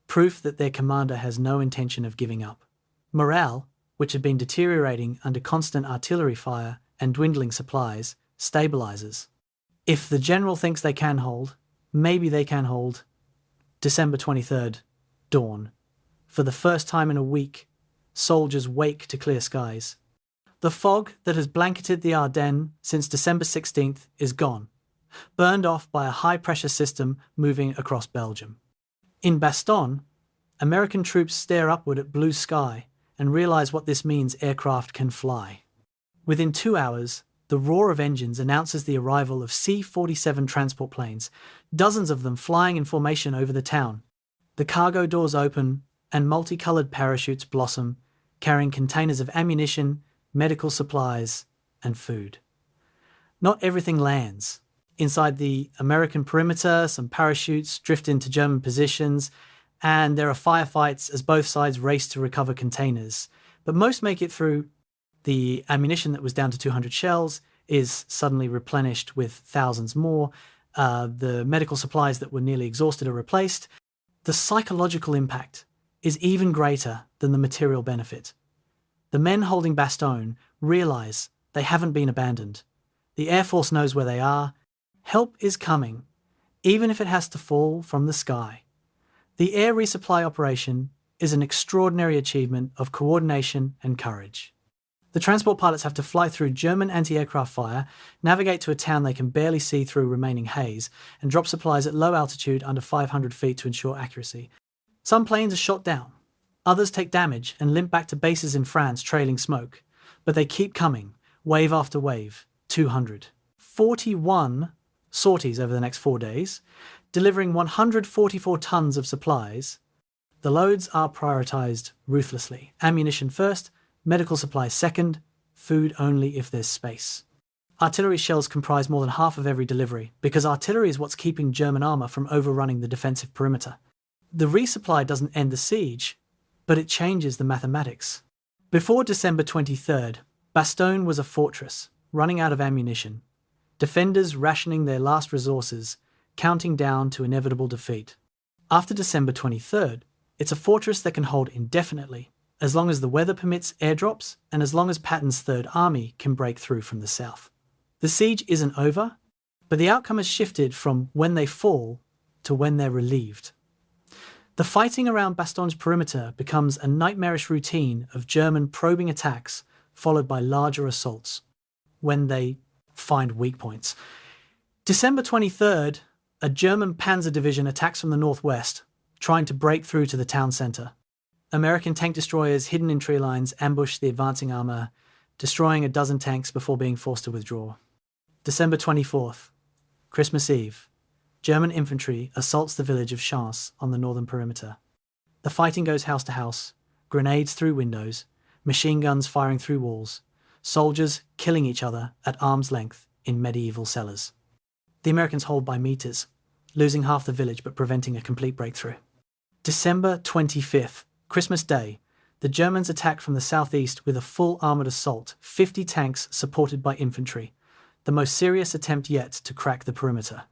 proof that their commander has no intention of giving up. Morale, which had been deteriorating under constant artillery fire and dwindling supplies, stabilizes. If the general thinks they can hold, maybe they can hold. December 23rd, dawn. For the first time in a week, soldiers wake to clear skies. The fog that has blanketed the Ardennes since December 16th is gone, burned off by a high-pressure system moving across Belgium. In Bastogne, American troops stare upward at blue sky and realize what this means: aircraft can fly. Within 2 hours, the roar of engines announces the arrival of C-47 transport planes, dozens of them flying in formation over the town. The cargo doors open and multicolored parachutes blossom, carrying containers of ammunition, medical supplies, and food. Not everything lands. Inside the American perimeter, some parachutes drift into German positions, and there are firefights as both sides race to recover containers. But most make it through. The ammunition that was down to 200 shells is suddenly replenished with thousands more. The medical supplies that were nearly exhausted are replaced. The psychological impact is even greater than the material benefit. The men holding Bastogne realize they haven't been abandoned. The Air Force knows where they are. Help is coming, even if it has to fall from the sky. The air resupply operation is an extraordinary achievement of coordination and courage. The transport pilots have to fly through German anti-aircraft fire, navigate to a town they can barely see through remaining haze, and drop supplies at low altitude under 500 feet to ensure accuracy. Some planes are shot down. Others take damage and limp back to bases in France trailing smoke. But they keep coming, wave after wave, 200. 41 sorties over the next 4 days, delivering 144 tons of supplies. The loads are prioritized ruthlessly. Ammunition first, medical supplies second, food only if there's space. Artillery shells comprise more than half of every delivery, because artillery is what's keeping German armour from overrunning the defensive perimeter. The resupply doesn't end the siege, but it changes the mathematics. Before December 23rd, Bastogne was a fortress, running out of ammunition. Defenders rationing their last resources, counting down to inevitable defeat. After December 23rd, it's a fortress that can hold indefinitely, as long as the weather permits airdrops and as long as Patton's Third Army can break through from the south. The siege isn't over, but the outcome has shifted from when they fall to when they're relieved. The fighting around Bastogne's perimeter becomes a nightmarish routine of German probing attacks followed by larger assaults when they find weak points. December 23rd, a German panzer division attacks from the northwest, trying to break through to the town centre. American tank destroyers hidden in tree lines ambush the advancing armour, destroying a dozen tanks before being forced to withdraw. December 24th, Christmas Eve, German infantry assaults the village of Chance on the northern perimeter. The fighting goes house to house, grenades through windows, machine guns firing through walls, soldiers killing each other at arm's length in medieval cellars. The Americans hold by meters, losing half the village but preventing a complete breakthrough. December 25th, Christmas Day, the Germans attack from the southeast with a full armoured assault, 50 tanks supported by infantry, the most serious attempt yet to crack the perimeter.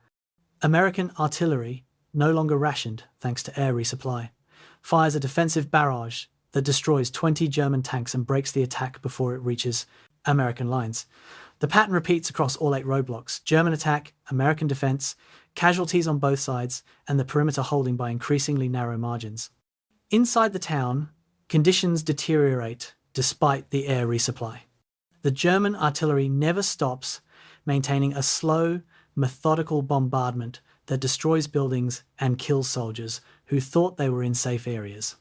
American artillery, no longer rationed thanks to air resupply, fires a defensive barrage that destroys 20 German tanks and breaks the attack before it reaches American lines. The pattern repeats across all 8 roadblocks: German attack, American defence, casualties on both sides, and the perimeter holding by increasingly narrow margins. Inside the town, conditions deteriorate despite the air resupply. The German artillery never stops, maintaining a slow, methodical bombardment that destroys buildings and kills soldiers who thought they were in safe areas.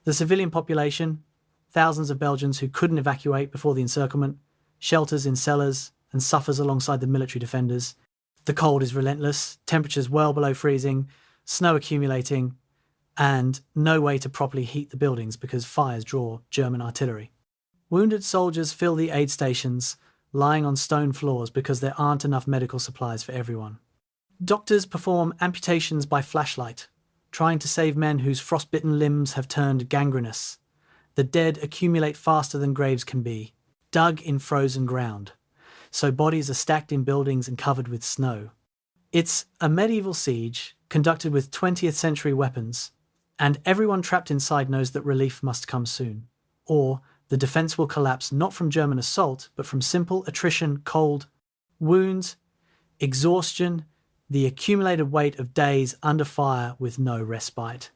The civilian population, thousands of Belgians who couldn't evacuate before the encirclement, shelters in cellars and suffers alongside the military defenders. The cold is relentless, temperatures well below freezing, snow accumulating. and no way to properly heat the buildings because fires draw German artillery. Wounded soldiers fill the aid stations, lying on stone floors because there aren't enough medical supplies for everyone. Doctors perform amputations by flashlight, trying to save men whose frostbitten limbs have turned gangrenous. The dead accumulate faster than graves can be, dug in frozen ground, so bodies are stacked in buildings and covered with snow. It's a medieval siege conducted with 20th century weapons, and everyone trapped inside knows that relief must come soon, or the defense will collapse not from German assault, but from simple attrition, cold, wounds, exhaustion, the accumulated weight of days under fire with no respite.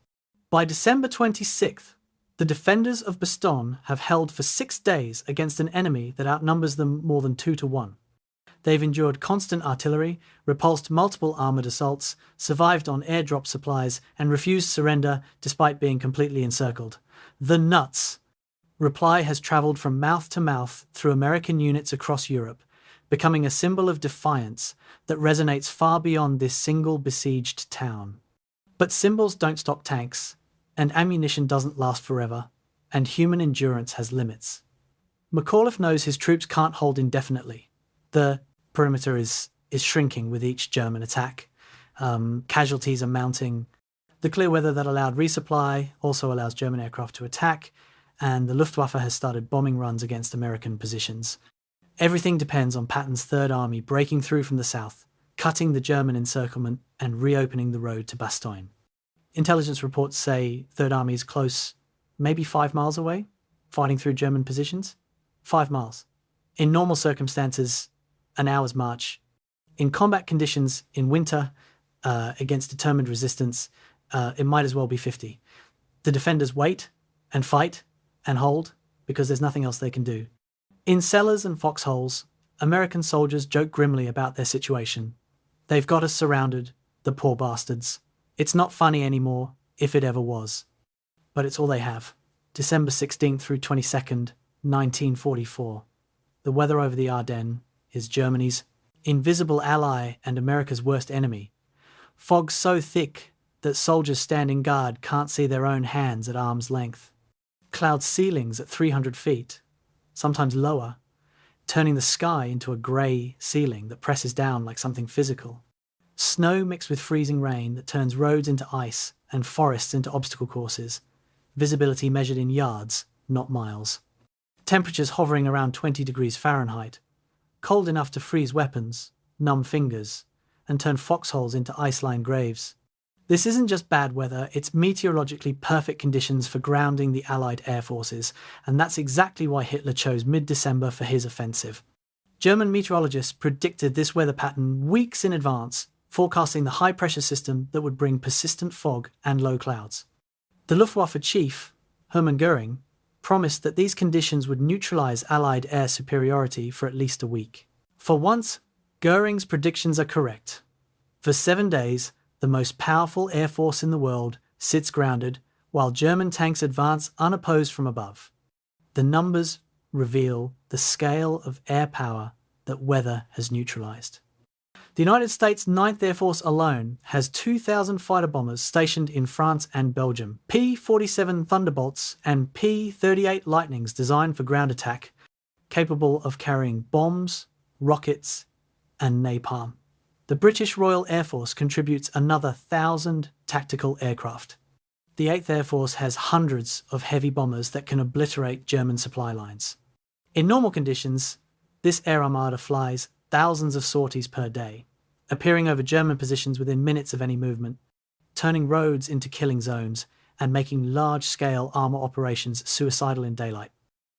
By December 26th, the defenders of Bastogne have held for 6 days against an enemy that outnumbers them more than 2 to 1. They've endured constant artillery, repulsed multiple armoured assaults, survived on airdrop supplies, and refused surrender despite being completely encircled. The nuts! Reply has travelled from mouth to mouth through American units across Europe, becoming a symbol of defiance that resonates far beyond this single besieged town. But symbols don't stop tanks, and ammunition doesn't last forever, and human endurance has limits. McAuliffe knows his troops can't hold indefinitely. The perimeter is shrinking with each German attack. Casualties are mounting. The clear weather that allowed resupply also allows German aircraft to attack, and the Luftwaffe has started bombing runs against American positions. Everything depends on Patton's Third Army breaking through from the south, cutting the German encirclement and reopening the road to Bastogne. Intelligence reports say Third Army is close, maybe 5 miles away, fighting through German positions. 5 miles. In normal circumstances, an hour's march. In combat conditions in winter, against determined resistance, it might as well be 50. The defenders wait and fight and hold because there's nothing else they can do. In cellars and foxholes, American soldiers joke grimly about their situation. They've got us surrounded, the poor bastards. It's not funny anymore, if it ever was. But it's all they have. December 16th through 22nd, 1944. The weather over the Ardennes is Germany's invisible ally and America's worst enemy. Fog so thick that soldiers standing guard can't see their own hands at arm's length. Cloud ceilings at 300 feet, sometimes lower, turning the sky into a grey ceiling that presses down like something physical. Snow mixed with freezing rain that turns roads into ice and forests into obstacle courses. Visibility measured in yards, not miles. Temperatures hovering around 20 degrees Fahrenheit. Cold enough to freeze weapons, numb fingers, and turn foxholes into ice-lined graves. This isn't just bad weather, it's meteorologically perfect conditions for grounding the Allied air forces, and that's exactly why Hitler chose mid-December for his offensive. German meteorologists predicted this weather pattern weeks in advance, forecasting the high-pressure system that would bring persistent fog and low clouds. The Luftwaffe chief, Hermann Göring, promised that these conditions would neutralize Allied air superiority for at least a week. For once, Göring's predictions are correct. For 7 days, the most powerful air force in the world sits grounded, while German tanks advance unopposed from above. The numbers reveal the scale of air power that weather has neutralized. The United States 9th Air Force alone has 2,000 fighter bombers stationed in France and Belgium, P-47 Thunderbolts and P-38 Lightnings designed for ground attack, capable of carrying bombs, rockets, and napalm. The British Royal Air Force contributes another 1,000 tactical aircraft. The 8th Air Force has hundreds of heavy bombers that can obliterate German supply lines. In normal conditions, this air armada flies thousands of sorties per day, appearing over German positions within minutes of any movement, turning roads into killing zones, and making large-scale armour operations suicidal in daylight.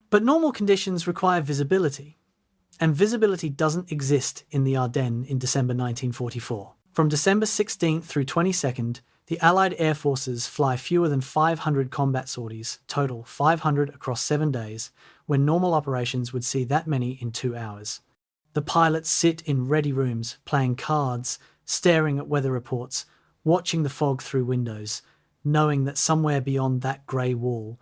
But normal conditions require visibility, and visibility doesn't exist in the Ardennes in December 1944. From December 16th through 22nd, the Allied air forces fly fewer than 500 combat sorties, total 500 across 7 days, when normal operations would see that many in 2 hours. The pilots sit in ready rooms, playing cards, staring at weather reports, watching the fog through windows, knowing that somewhere beyond that grey wall,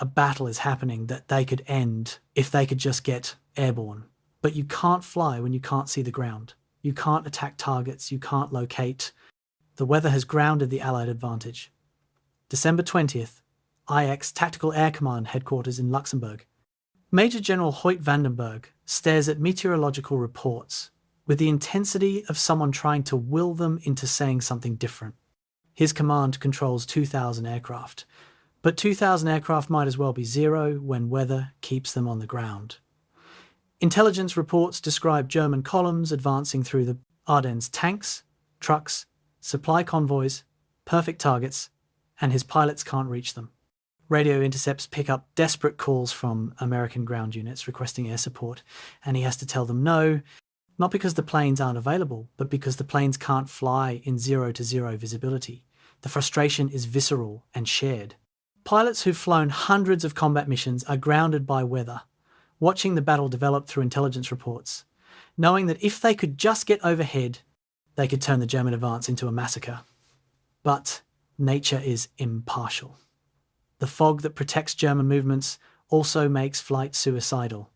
a battle is happening that they could end if they could just get airborne. But you can't fly when you can't see the ground. You can't attack targets, you can't locate. The weather has grounded the Allied advantage. December 20th, IX Tactical Air Command headquarters in Luxembourg. Major General Hoyt Vandenberg stares at meteorological reports with the intensity of someone trying to will them into saying something different. His command controls 2,000 aircraft, but 2,000 aircraft might as well be zero when weather keeps them on the ground. Intelligence reports describe German columns advancing through the Ardennes tanks, trucks, supply convoys, perfect targets, and his pilots can't reach them. Radio intercepts pick up desperate calls from American ground units requesting air support, and he has to tell them no, not because the planes aren't available, but because the planes can't fly in 0 to 0 visibility. The frustration is visceral and shared. Pilots who've flown hundreds of combat missions are grounded by weather, watching the battle develop through intelligence reports, knowing that if they could just get overhead, they could turn the German advance into a massacre. But nature is impartial. The fog that protects German movements also makes flight suicidal.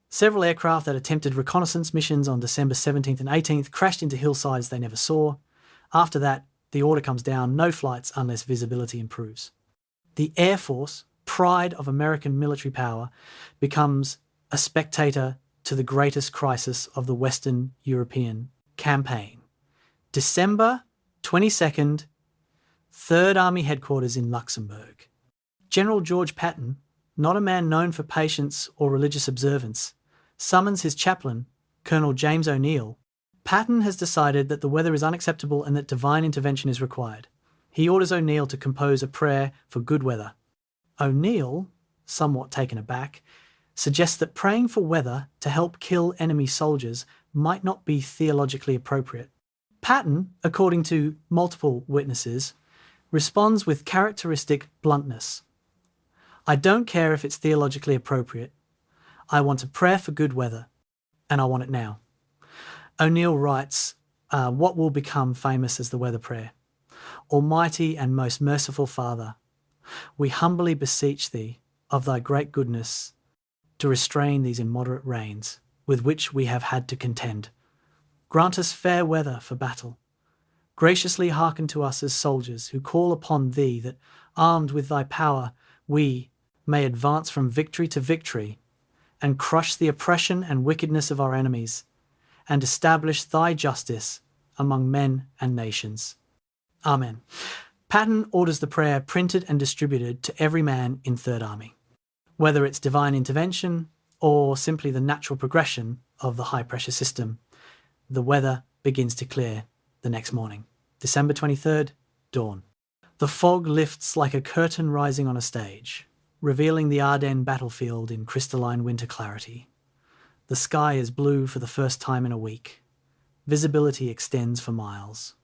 Several aircraft that attempted reconnaissance missions on December 17th and 18th crashed into hillsides they never saw. After that, the order comes down, no flights unless visibility improves. The Air Force, pride of American military power, becomes a spectator to the greatest crisis of the Western European campaign. December 22nd, 3rd Army Headquarters in Luxembourg. General George Patton, not a man known for patience or religious observance, summons his chaplain, Colonel James O'Neill. Patton has decided that the weather is unacceptable and that divine intervention is required. He orders O'Neill to compose a prayer for good weather. O'Neill, somewhat taken aback, suggests that praying for weather to help kill enemy soldiers might not be theologically appropriate. Patton, according to multiple witnesses, responds with characteristic bluntness. I don't care if it's theologically appropriate. I want a prayer for good weather, and I want it now. O'Neill writes what will become famous as the weather prayer. Almighty and most merciful Father, we humbly beseech thee of thy great goodness to restrain these immoderate rains with which we have had to contend. Grant us fair weather for battle. Graciously hearken to us as soldiers who call upon thee that, armed with thy power, we may advance from victory to victory and crush the oppression and wickedness of our enemies and establish thy justice among men and nations. Amen. Patton orders the prayer printed and distributed to every man in Third Army. Whether it's divine intervention or simply the natural progression of the high-pressure system, the weather begins to clear the next morning. December 23rd, dawn. The fog lifts like a curtain rising on a stage, revealing the Ardennes battlefield in crystalline winter clarity. The sky is blue for the first time in a week. Visibility extends for miles.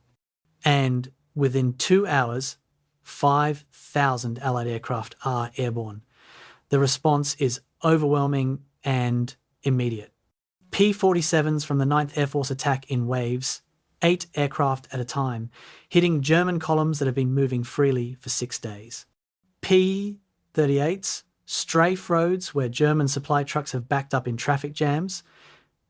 And within 2 hours, 5,000 Allied aircraft are airborne. The response is overwhelming and immediate. P-47s from the 9th Air Force attack in waves, 8 aircraft at a time, hitting German columns that have been moving freely for 6 days. P-38s strafe roads where German supply trucks have backed up in traffic jams.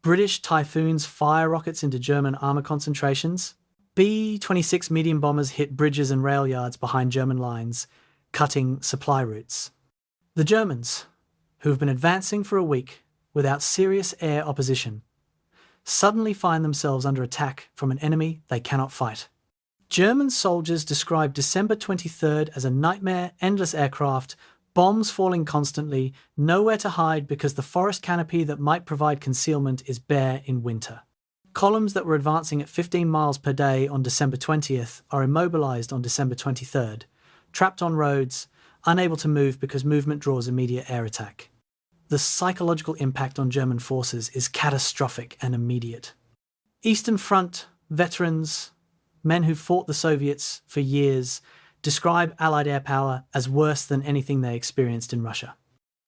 British Typhoons fire rockets into German armour concentrations. B-26 medium bombers hit bridges and rail yards behind German lines, cutting supply routes. The Germans, who have been advancing for a week without serious air opposition, suddenly find themselves under attack from an enemy they cannot fight. German soldiers describe December 23rd as a nightmare, endless aircraft, bombs falling constantly, nowhere to hide because the forest canopy that might provide concealment is bare in winter. Columns that were advancing at 15 miles per day on December 20th are immobilised on December 23rd, trapped on roads, unable to move because movement draws immediate air attack. The psychological impact on German forces is catastrophic and immediate. Eastern Front veterans, men who fought the Soviets for years, describe Allied air power as worse than anything they experienced in Russia.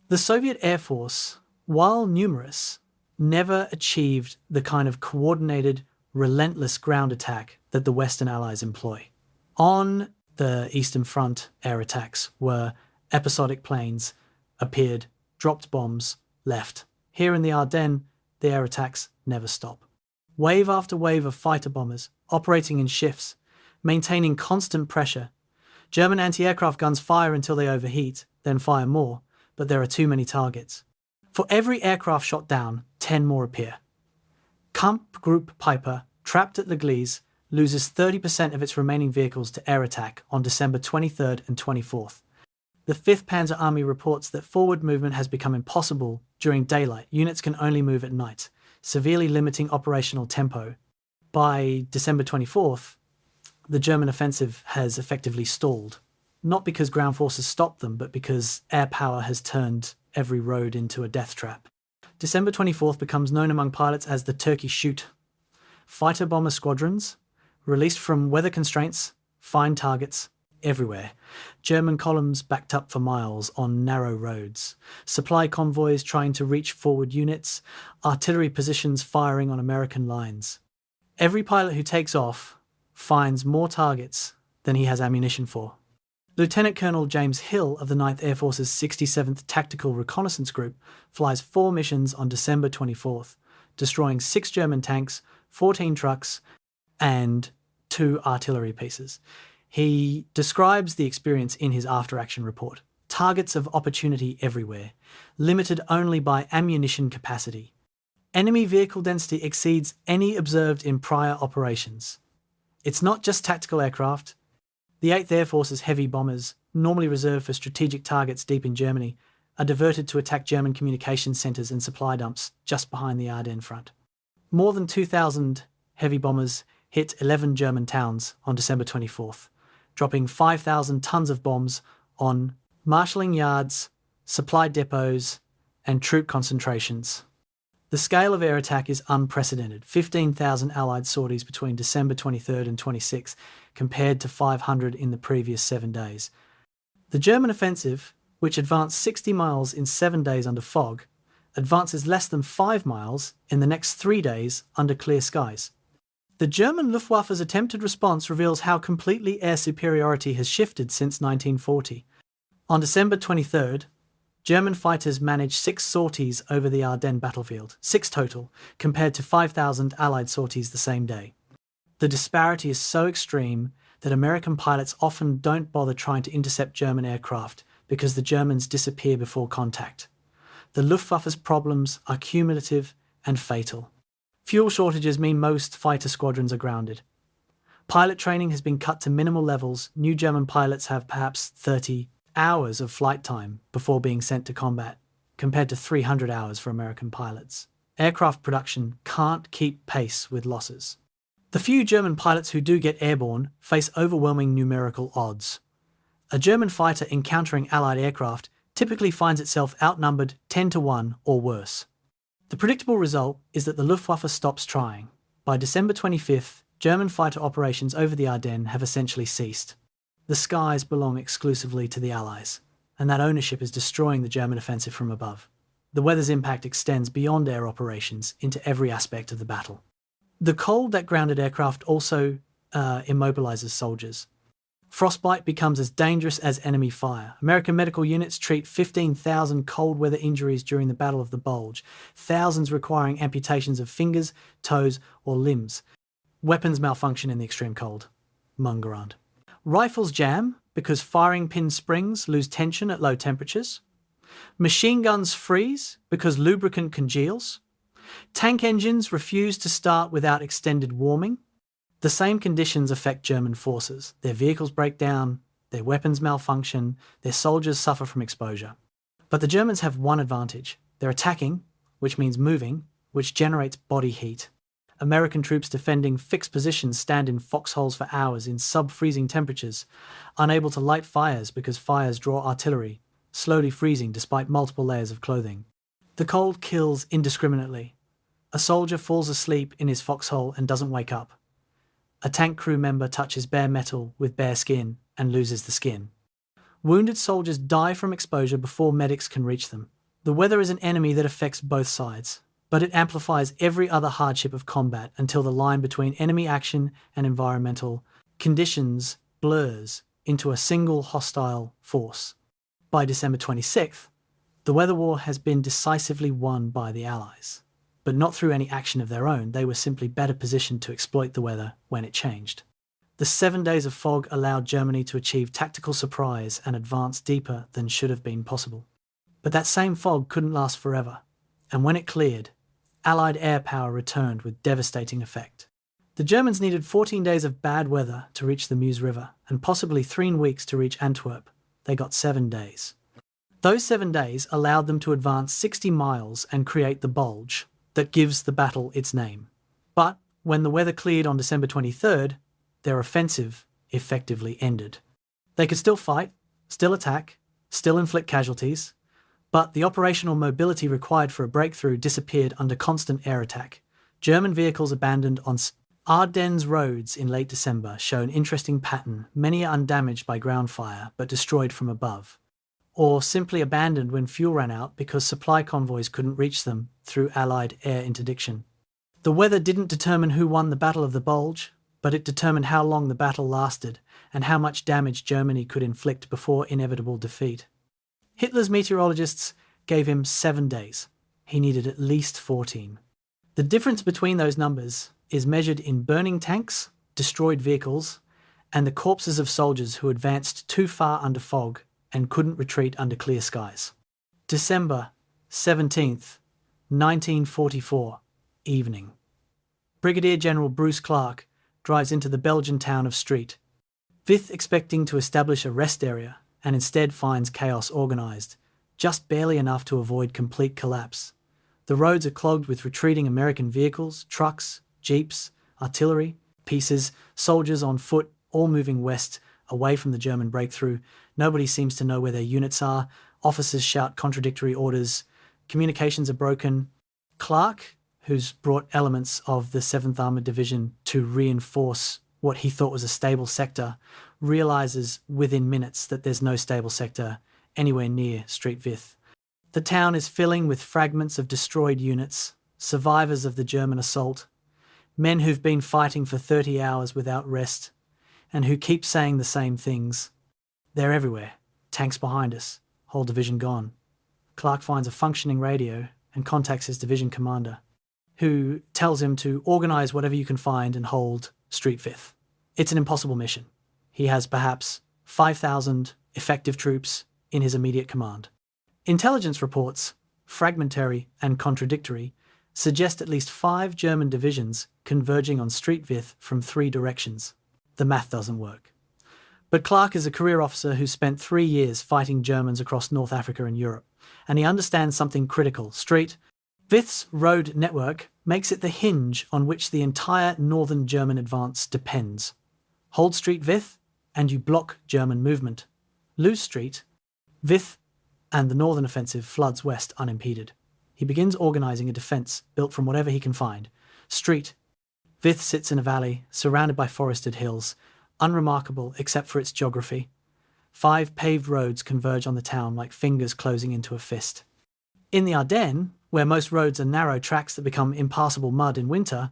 The Soviet Air Force, while numerous, never achieved the kind of coordinated, relentless ground attack that the Western Allies employ. On the Eastern Front, air attacks were episodic planes appeared, dropped bombs, left. Here in the Ardennes, the air attacks never stop. Wave after wave of fighter bombers, operating in shifts, maintaining constant pressure, German anti-aircraft guns fire until they overheat, then fire more, but there are too many targets. For every aircraft shot down, 10 more appear. Kampfgruppe Piper, trapped at Le Gleize, loses 30% of its remaining vehicles to air attack on December 23rd and 24th. The 5th Panzer Army reports that forward movement has become impossible during daylight. Units can only move at night, severely limiting operational tempo. By December 24th, the German offensive has effectively stalled, not because ground forces stopped them, but because air power has turned every road into a death trap. December 24th becomes known among pilots as the Turkey Shoot. Fighter bomber squadrons, released from weather constraints, find targets everywhere. German columns backed up for miles on narrow roads. Supply convoys trying to reach forward units. Artillery positions firing on American lines. Every pilot who takes off finds more targets than he has ammunition for. Lieutenant Colonel James Hill of the 9th Air Force's 67th Tactical Reconnaissance Group flies 4 missions on December 24th, destroying 6 German tanks, 14 trucks, and 2 artillery pieces. He describes the experience in his after-action report. Targets of opportunity everywhere, limited only by ammunition capacity. Enemy vehicle density exceeds any observed in prior operations. It's not just tactical aircraft. The 8th Air Force's heavy bombers, normally reserved for strategic targets deep in Germany, are diverted to attack German communications centres and supply dumps just behind the Ardennes front. More than 2,000 heavy bombers hit 11 German towns on December 24th, dropping 5,000 tons of bombs on marshalling yards, supply depots, and troop concentrations. The scale of air attack is unprecedented. 15,000 Allied sorties between December 23rd and 26th, compared to 500 in the previous 7 days. The German offensive, which advanced 60 miles in 7 days under fog, advances less than 5 miles in the next 3 days under clear skies. The German Luftwaffe's attempted response reveals how completely air superiority has shifted since 1940. On December 23rd, German fighters managed 6 sorties over the Ardennes battlefield, 6 total, compared to 5,000 Allied sorties the same day. The disparity is so extreme that American pilots often don't bother trying to intercept German aircraft because the Germans disappear before contact. The Luftwaffe's problems are cumulative and fatal. Fuel shortages mean most fighter squadrons are grounded. Pilot training has been cut to minimal levels. New German pilots have perhaps 30 hours of flight time before being sent to combat, compared to 300 hours for American pilots. Aircraft production can't keep pace with losses. The few German pilots who do get airborne face overwhelming numerical odds. A German fighter encountering Allied aircraft typically finds itself outnumbered 10-1 or worse. The predictable result is that the Luftwaffe stops trying. By December 25th, German fighter operations over the Ardennes have essentially ceased. The skies belong exclusively to the Allies, and that ownership is destroying the German offensive from above. The weather's impact extends beyond air operations into every aspect of the battle. The cold that grounded aircraft also immobilizes soldiers. Frostbite becomes as dangerous as enemy fire. American medical units treat 15,000 cold weather injuries during the Battle of the Bulge, thousands requiring amputations of fingers, toes, or limbs. Weapons malfunction in the extreme cold. Mungerand. Rifles jam because firing pin springs lose tension at low temperatures. Machine guns freeze because lubricant congeals. Tank engines refuse to start without extended warming. The same conditions affect German forces. Their vehicles break down, their weapons malfunction, their soldiers suffer from exposure. But the Germans have one advantage. They're attacking, which means moving, which generates body heat. American troops defending fixed positions stand in foxholes for hours in sub-freezing temperatures, unable to light fires because fires draw artillery, slowly freezing despite multiple layers of clothing. The cold kills indiscriminately. A soldier falls asleep in his foxhole and doesn't wake up. A tank crew member touches bare metal with bare skin and loses the skin. Wounded soldiers die from exposure before medics can reach them. The weather is an enemy that affects both sides, but it amplifies every other hardship of combat until the line between enemy action and environmental conditions blurs into a single hostile force. By December 26th, the weather war has been decisively won by the Allies. But not through any action of their own. They were simply better positioned to exploit the weather when it changed. The 7 days of fog allowed Germany to achieve tactical surprise and advance deeper than should have been possible. But that same fog couldn't last forever, and when it cleared, Allied air power returned with devastating effect. The Germans needed 14 days of bad weather to reach the Meuse River, and possibly 3 weeks to reach Antwerp. They got 7 days. Those 7 days allowed them to advance 60 miles and create the Bulge that gives the battle its name. But when the weather cleared on December 23rd, their offensive effectively ended. They could still fight, still attack, still inflict casualties, but the operational mobility required for a breakthrough disappeared under constant air attack. German vehicles abandoned on Ardennes roads in late December show an interesting pattern. Many are undamaged by ground fire but destroyed from above, or simply abandoned when fuel ran out because supply convoys couldn't reach them through Allied air interdiction. The weather didn't determine who won the Battle of the Bulge, but it determined how long the battle lasted and how much damage Germany could inflict before inevitable defeat. Hitler's meteorologists gave him 7 days. He needed at least 14. The difference between those numbers is measured in burning tanks, destroyed vehicles, and the corpses of soldiers who advanced too far under fog and couldn't retreat under clear skies. December 17th, 1944, evening. Brigadier General Bruce Clark drives into the Belgian town of Striet, Vith expecting to establish a rest area, and instead finds chaos organised, just barely enough to avoid complete collapse. The roads are clogged with retreating American vehicles, trucks, jeeps, artillery, pieces, soldiers on foot, all moving west, away from the German breakthrough. Nobody seems to know where their units are. Officers shout contradictory orders. Communications are broken. Clark, who's brought elements of the 7th Armoured Division to reinforce what he thought was a stable sector, realises within minutes that there's no stable sector anywhere near Striet Vith. The town is filling with fragments of destroyed units, survivors of the German assault, men who've been fighting for 30 hours without rest, and who keep saying the same things. They're everywhere. Tanks behind us. Whole division gone. Clark finds a functioning radio and contacts his division commander, who tells him to organise whatever you can find and hold Striet Vith. It's an impossible mission. He has perhaps 5,000 effective troops in his immediate command. Intelligence reports, fragmentary and contradictory, suggest at least 5 German divisions converging on Striet Vith from 3 directions. The math doesn't work. But Clark is a career officer who spent 3 years fighting Germans across North Africa and Europe, and he understands something critical. Striet Vith's road network makes it the hinge on which the entire northern German advance depends. Hold Striet Vith, and you block German movement. Lose Striet Vith, and the northern offensive floods west unimpeded. He begins organising a defence built from whatever he can find. Striet Vith sits in a valley, surrounded by forested hills, unremarkable except for its geography. 5 paved roads converge on the town like fingers closing into a fist. In the Ardennes, where most roads are narrow tracks that become impassable mud in winter,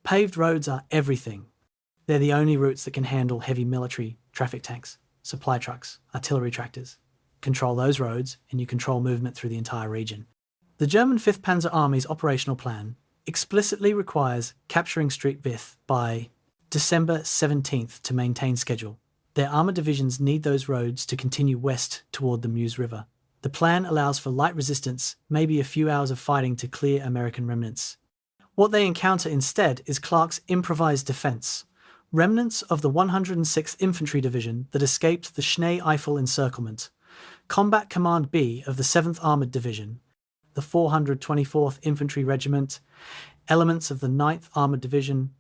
paved roads are everything. They're the only routes that can handle heavy military traffic tanks, supply trucks, artillery tractors. Control those roads, and you control movement through the entire region. The German 5th Panzer Army's operational plan explicitly requires capturing Striet Vith by December 17th to maintain schedule. Their armoured divisions need those roads to continue west toward the Meuse River. The plan allows for light resistance, maybe a few hours of fighting to clear American remnants. What they encounter instead is Clark's improvised defence, remnants of the 106th Infantry Division that escaped the Schnee-Eifel encirclement, Combat Command B of the 7th Armoured Division, the 424th Infantry Regiment, elements of the 9th Armoured Division,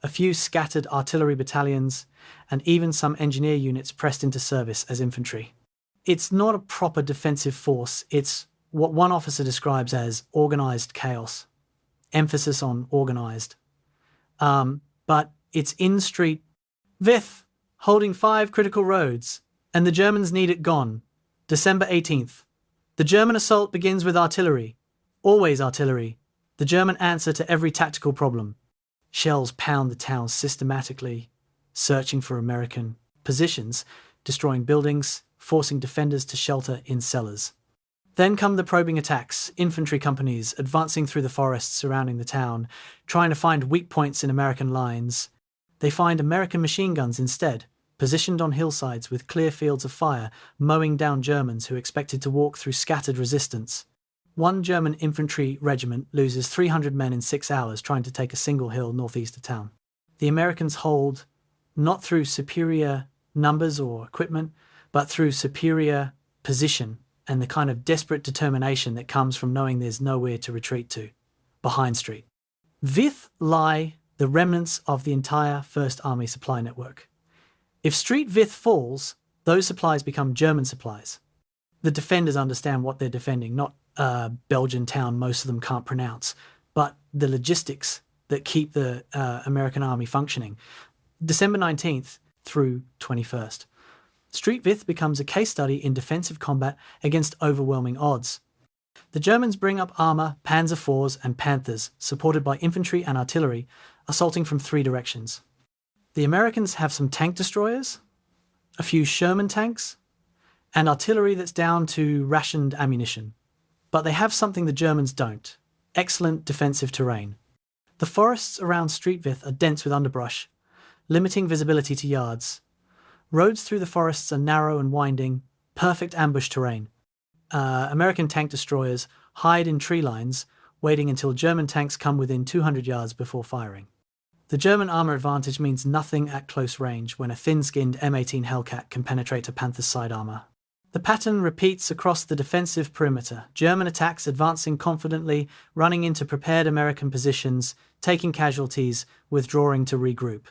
a few scattered artillery battalions, and even some engineer units pressed into service as infantry. It's not a proper defensive force, it's what one officer describes as organised chaos. Emphasis on organised. But it's in Striet Vith, holding 5 critical roads, and the Germans need it gone. December 18th. The German assault begins with artillery. Always artillery. The German answer to every tactical problem. Shells pound the town systematically, searching for American positions, destroying buildings, forcing defenders to shelter in cellars. Then come the probing attacks, infantry companies advancing through the forests surrounding the town, trying to find weak points in American lines. They find American machine guns instead, positioned on hillsides with clear fields of fire, mowing down Germans who expected to walk through scattered resistance. One German infantry regiment loses 300 men in 6 hours trying to take a single hill northeast of town. The Americans hold, not through superior numbers or equipment, but through superior position and the kind of desperate determination that comes from knowing there's nowhere to retreat to, behind Street. With lie the remnants of the entire First Army supply network. If Street With falls, those supplies become German supplies. The defenders understand what they're defending, not a Belgian town most of them can't pronounce, but the logistics that keep the American army functioning. December 19th through 21st. Street With becomes a case study in defensive combat against overwhelming odds. The Germans bring up armour, Panzer IVs and Panthers, supported by infantry and artillery, assaulting from 3 directions. The Americans have some tank destroyers, a few Sherman tanks, and artillery that's down to rationed ammunition. But they have something the Germans don't: excellent defensive terrain. The forests around Street With are dense with underbrush, limiting visibility to yards. Roads through the forests are narrow and winding, perfect ambush terrain. American tank destroyers hide in tree lines, waiting until German tanks come within 200 yards before firing. The German armour advantage means nothing at close range when a thin-skinned M18 Hellcat can penetrate a Panther's side armour. The pattern repeats across the defensive perimeter, German attacks advancing confidently, running into prepared American positions, taking casualties, withdrawing to regroup.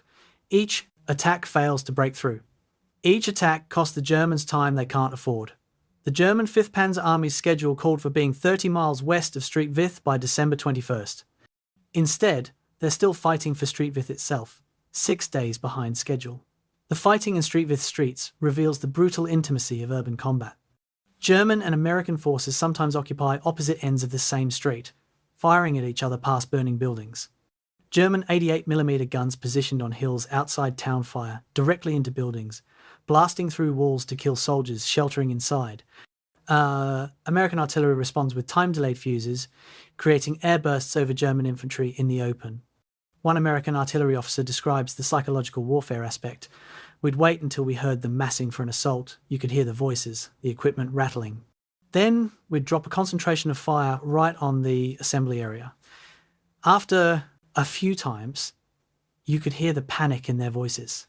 Each attack fails to break through. Each attack costs the Germans time they can't afford. The German 5th Panzer Army's schedule called for being 30 miles west of Street With by December 21st. Instead, they're still fighting for Street With itself, 6 days behind schedule. The fighting in Street With streets reveals the brutal intimacy of urban combat. German and American forces sometimes occupy opposite ends of the same street, firing at each other past burning buildings. German 88mm guns positioned on hills outside town fire directly into buildings, blasting through walls to kill soldiers sheltering inside. American artillery responds with time-delayed fuses, creating air bursts over German infantry in the open. One American artillery officer describes the psychological warfare aspect. We'd wait until we heard them massing for an assault. You could hear the voices, the equipment rattling. Then we'd drop a concentration of fire right on the assembly area. After a few times, you could hear the panic in their voices.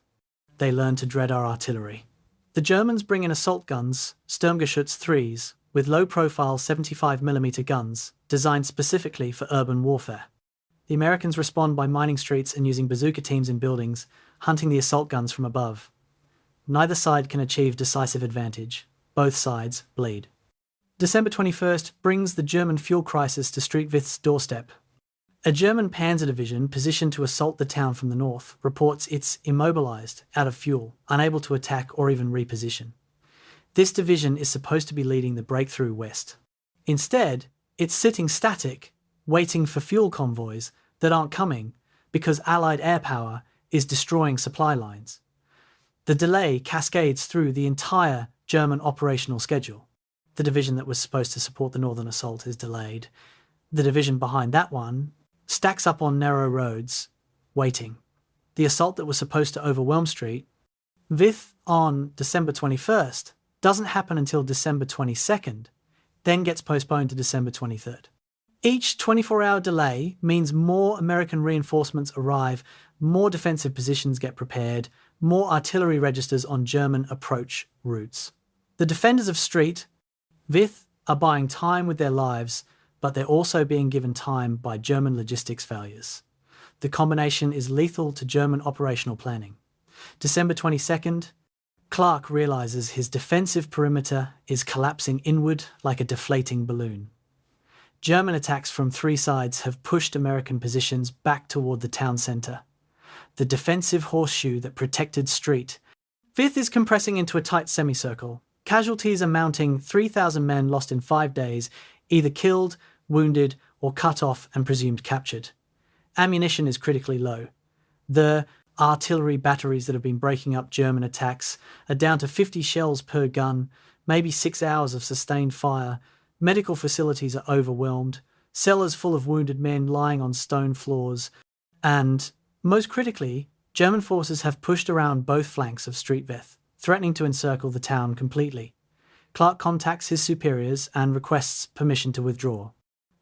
They learned to dread our artillery. The Germans bring in assault guns, Sturmgeschütz 3s, with low-profile 75mm guns, designed specifically for urban warfare. The Americans respond by mining streets and using bazooka teams in buildings, hunting the assault guns from above. Neither side can achieve decisive advantage. Both sides bleed. December 21st brings the German fuel crisis to Street With's doorstep. A German panzer division positioned to assault the town from the north reports it's immobilized, out of fuel, unable to attack or even reposition. This division is supposed to be leading the breakthrough west. Instead, it's sitting static, waiting for fuel convoys that aren't coming because Allied air power is destroying supply lines. The delay cascades through the entire German operational schedule. The division that was supposed to support the northern assault is delayed. The division behind that one stacks up on narrow roads, waiting. The assault that was supposed to overwhelm Street With on December 21st doesn't happen until December 22nd, then gets postponed to December 23rd. Each 24-hour delay means more American reinforcements arrive, more defensive positions get prepared, more artillery registers on German approach routes. The defenders of Street With are buying time with their lives, but they're also being given time by German logistics failures. The combination is lethal to German operational planning. December 22nd, Clark realizes his defensive perimeter is collapsing inward like a deflating balloon. German attacks from 3 sides have pushed American positions back toward the town center. The defensive horseshoe that protected Street With is compressing into a tight semicircle. Casualties are mounting, 3,000 men lost in 5 days, either killed, wounded, or cut off and presumed captured. Ammunition is critically low. The artillery batteries that have been breaking up German attacks are down to 50 shells per gun, maybe 6 hours of sustained fire. Medical facilities are overwhelmed, cellars full of wounded men lying on stone floors, and, most critically, German forces have pushed around both flanks of Streetveth, threatening to encircle the town completely. Clark contacts his superiors and requests permission to withdraw.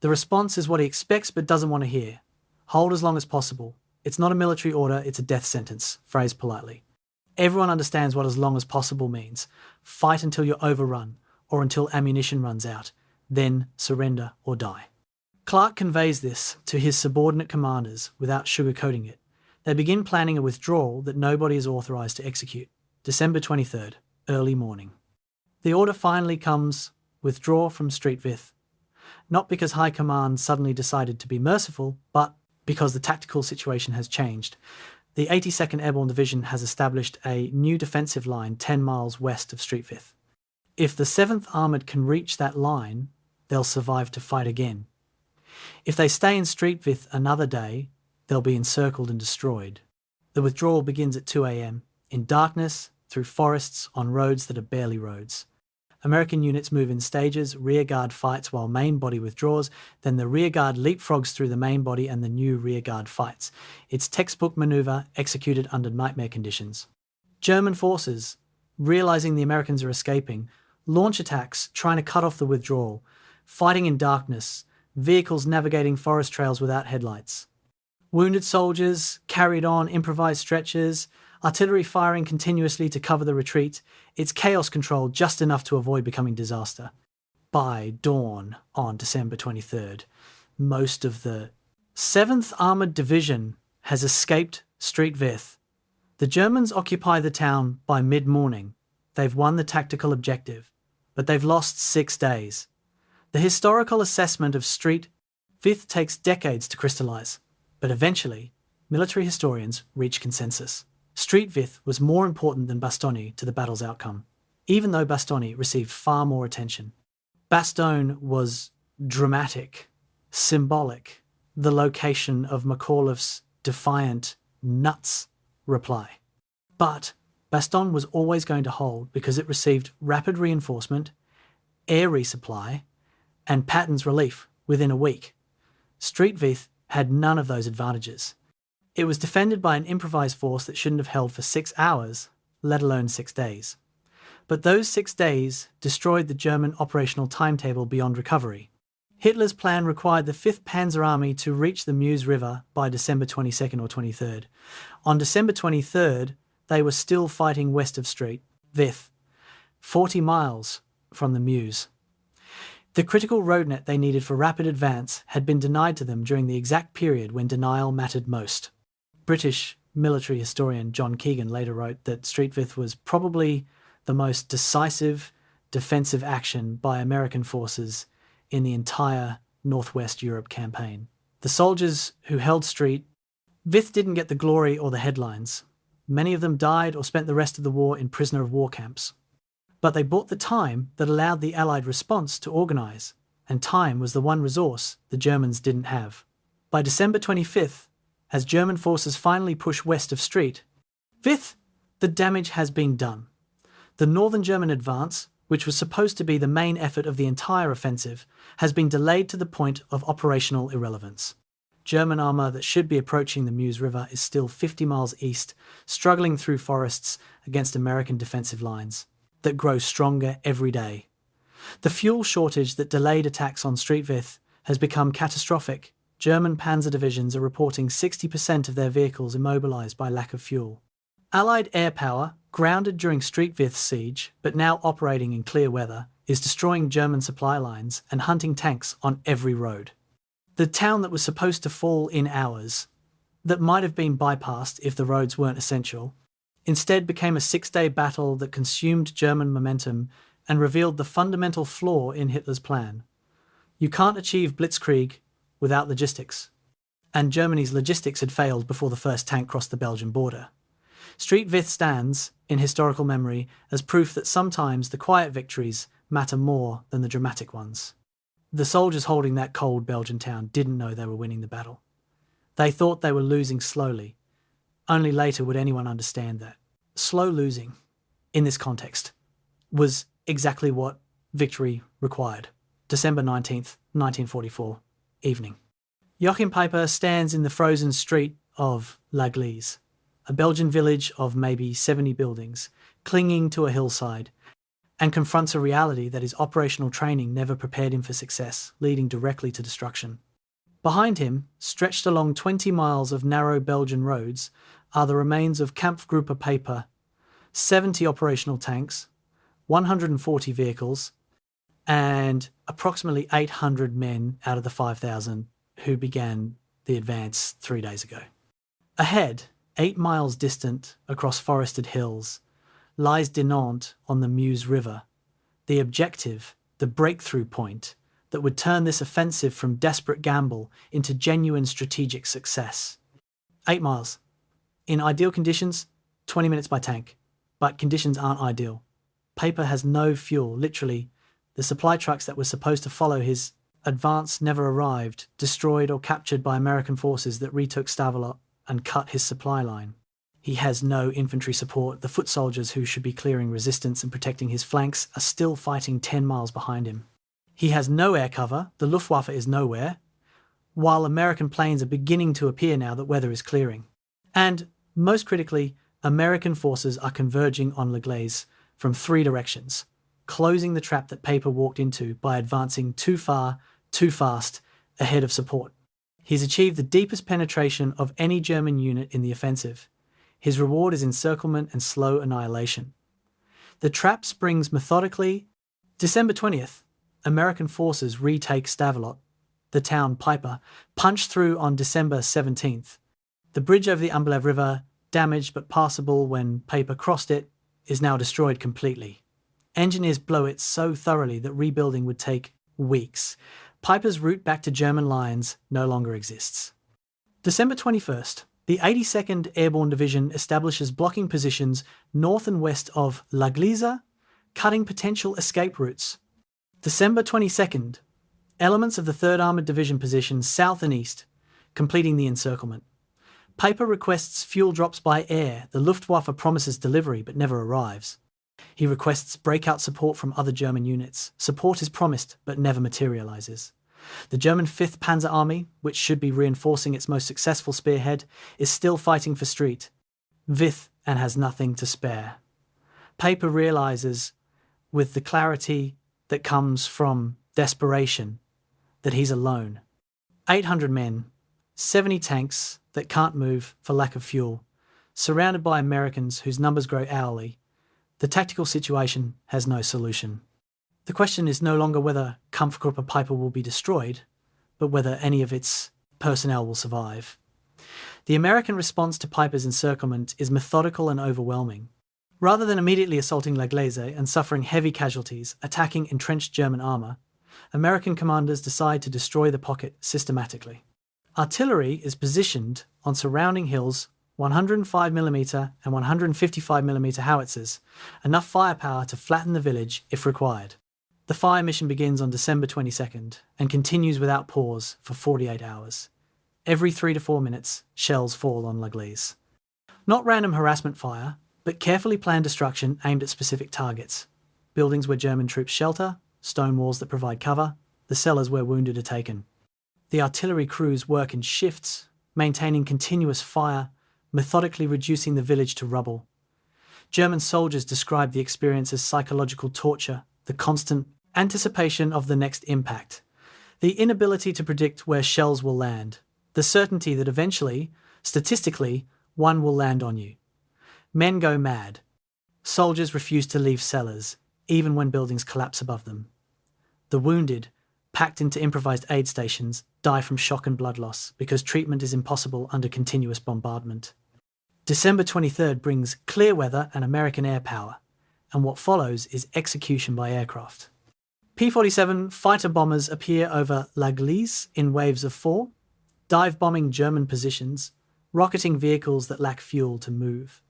The response is what he expects but doesn't want to hear. Hold as long as possible. It's not a military order, it's a death sentence, phrased politely. Everyone understands what as long as possible means. Fight until you're overrun, or until ammunition runs out. Then surrender or die. Clark conveys this to his subordinate commanders without sugarcoating it. They begin planning a withdrawal that nobody is authorised to execute. December 23rd, early morning. The order finally comes: withdraw from Streetveth. Not because High Command suddenly decided to be merciful, but because the tactical situation has changed. The 82nd Airborne Division has established a new defensive line 10 miles west of Streetveth. If the 7th Armoured can reach that line, they'll survive to fight again. If they stay in Streetveth another day, they'll be encircled and destroyed. The withdrawal begins at 2 a.m, in darkness, through forests, on roads that are barely roads. American units move in stages, rearguard fights while main body withdraws, then the rearguard leapfrogs through the main body and the new rearguard fights. It's textbook manoeuvre executed under nightmare conditions. German forces, realising the Americans are escaping, launch attacks trying to cut off the withdrawal, fighting in darkness, vehicles navigating forest trails without headlights. Wounded soldiers carried on improvised stretchers, artillery firing continuously to cover the retreat. It's chaos controlled just enough to avoid becoming disaster. By dawn on December 23rd, most of the 7th Armoured Division has escaped Streetveth. The Germans occupy the town by mid-morning. They've won the tactical objective, but they've lost 6 days. The historical assessment of Streetveth takes decades to crystallise, but eventually, military historians reach consensus. Streetveth was more important than Bastogne to the battle's outcome, even though Bastogne received far more attention. Bastogne was dramatic, symbolic, the location of McAuliffe's defiant nuts reply. But Bastogne was always going to hold because it received rapid reinforcement, air resupply, and Patton's relief within a week. Streetveth had none of those advantages. It was defended by an improvised force that shouldn't have held for 6 hours, let alone 6 days. But those 6 days destroyed the German operational timetable beyond recovery. Hitler's plan required the 5th Panzer Army to reach the Meuse River by December 22nd or 23rd. On December 23rd, they were still fighting west of Streetveth, 40 miles from the Meuse. The critical roadnet they needed for rapid advance had been denied to them during the exact period when denial mattered most. British military historian John Keegan later wrote that Streetveth was probably the most decisive defensive action by American forces in the entire Northwest Europe campaign. The soldiers who held Streetveth didn't get the glory or the headlines. Many of them died or spent the rest of the war in prisoner of war camps. But they bought the time that allowed the Allied response to organise, and time was the one resource the Germans didn't have. By December 25th, as German forces finally push west of Streetveth, the damage has been done. The northern German advance, which was supposed to be the main effort of the entire offensive, has been delayed to the point of operational irrelevance. German armour that should be approaching the Meuse River is still 50 miles east, struggling through forests against American defensive lines that grow stronger every day. The fuel shortage that delayed attacks on Streetveth has become catastrophic. German panzer divisions are reporting 60% of their vehicles immobilised by lack of fuel. Allied air power, grounded during Streetveth's siege, but now operating in clear weather, is destroying German supply lines and hunting tanks on every road. The town that was supposed to fall in hours, that might have been bypassed if the roads weren't essential, instead became a 6-day battle that consumed German momentum and revealed the fundamental flaw in Hitler's plan. You can't achieve blitzkrieg without logistics, and Germany's logistics had failed before the first tank crossed the Belgian border. Streetveth stands, in historical memory, as proof that sometimes the quiet victories matter more than the dramatic ones. The soldiers holding that cold Belgian town didn't know they were winning the battle. They thought they were losing slowly. Only later would anyone understand that. Slow losing, in this context, was exactly what victory required. December 19th, 1944, evening. Joachim Peiper stands in the frozen street of L'Église. a Belgian village of maybe 70 buildings, clinging to a hillside, and confronts a reality that his operational training never prepared him for success, leading directly to destruction. Behind him, stretched along 20 miles of narrow Belgian roads, are the remains of Kampfgruppe Paper, 70 operational tanks, 140 vehicles, and approximately 800 men out of the 5,000 who began the advance 3 days ago. Ahead, 8 miles distant across forested hills, lies Dinant on the Meuse River, the objective, the breakthrough point that would turn this offensive from desperate gamble into genuine strategic success. 8 miles. In ideal conditions, 20 minutes by tank, but conditions aren't ideal. Paper has no fuel, literally. The supply trucks that were supposed to follow his advance never arrived, destroyed or captured by American forces that retook Stavelot and cut his supply line. He has no infantry support. The foot soldiers who should be clearing resistance and protecting his flanks are still fighting 10 miles behind him. He has no air cover. The Luftwaffe is nowhere, while American planes are beginning to appear now that weather is clearing. And, most critically, American forces are converging on Le Glaise from 3 directions, closing the trap that Paper walked into by advancing too far, too fast, ahead of support. He's achieved the deepest penetration of any German unit in the offensive. His reward is encirclement and slow annihilation. The trap springs methodically. December 20th, American forces retake Stavelot. The town, Paper, punched through on December 17th. The bridge over the Umblev River, damaged but passable when Paper crossed it, is now destroyed completely. Engineers blow it so thoroughly that rebuilding would take weeks. Piper's route back to German lines no longer exists. December 21st, the 82nd Airborne Division establishes blocking positions north and west of La Glaise, cutting potential escape routes. December 22nd, elements of the 3rd Armoured Division position south and east, completing the encirclement. Paper requests fuel drops by air. The Luftwaffe promises delivery but never arrives. He requests breakout support from other German units. Support is promised but never materializes. The German 5th Panzer Army, which should be reinforcing its most successful spearhead, is still fighting for street, Vith, and has nothing to spare. Paper realizes, with the clarity that comes from desperation, that he's alone. 800 men, 70 tanks that can't move for lack of fuel, surrounded by Americans whose numbers grow hourly. The tactical situation has no solution. The question is no longer whether Kampfgruppe Paper will be destroyed, but whether any of its personnel will survive. The American response to Piper's encirclement is methodical and overwhelming. Rather than immediately assaulting La Glaise and suffering heavy casualties, attacking entrenched German armour, American commanders decide to destroy the pocket systematically. Artillery is positioned on surrounding hills, 105mm and 155mm howitzers, enough firepower to flatten the village if required. The fire mission begins on December 22nd and continues without pause for 48 hours. Every 3 to 4 minutes, shells fall on La Glaise. Not random harassment fire, but carefully planned destruction aimed at specific targets. Buildings where German troops shelter, stone walls that provide cover, the cellars where wounded are taken. The artillery crews work in shifts, maintaining continuous fire, methodically reducing the village to rubble. German soldiers describe the experience as psychological torture, the constant anticipation of the next impact, the inability to predict where shells will land, the certainty that eventually, statistically, one will land on you. Men go mad. Soldiers refuse to leave cellars, even when buildings collapse above them. The wounded, packed into improvised aid stations, die from shock and blood loss because treatment is impossible under continuous bombardment. December 23rd brings clear weather and American air power, and what follows is execution by aircraft. P-47 fighter bombers appear over La Glaise in waves of 4, dive-bombing German positions, rocketing vehicles that lack fuel to move.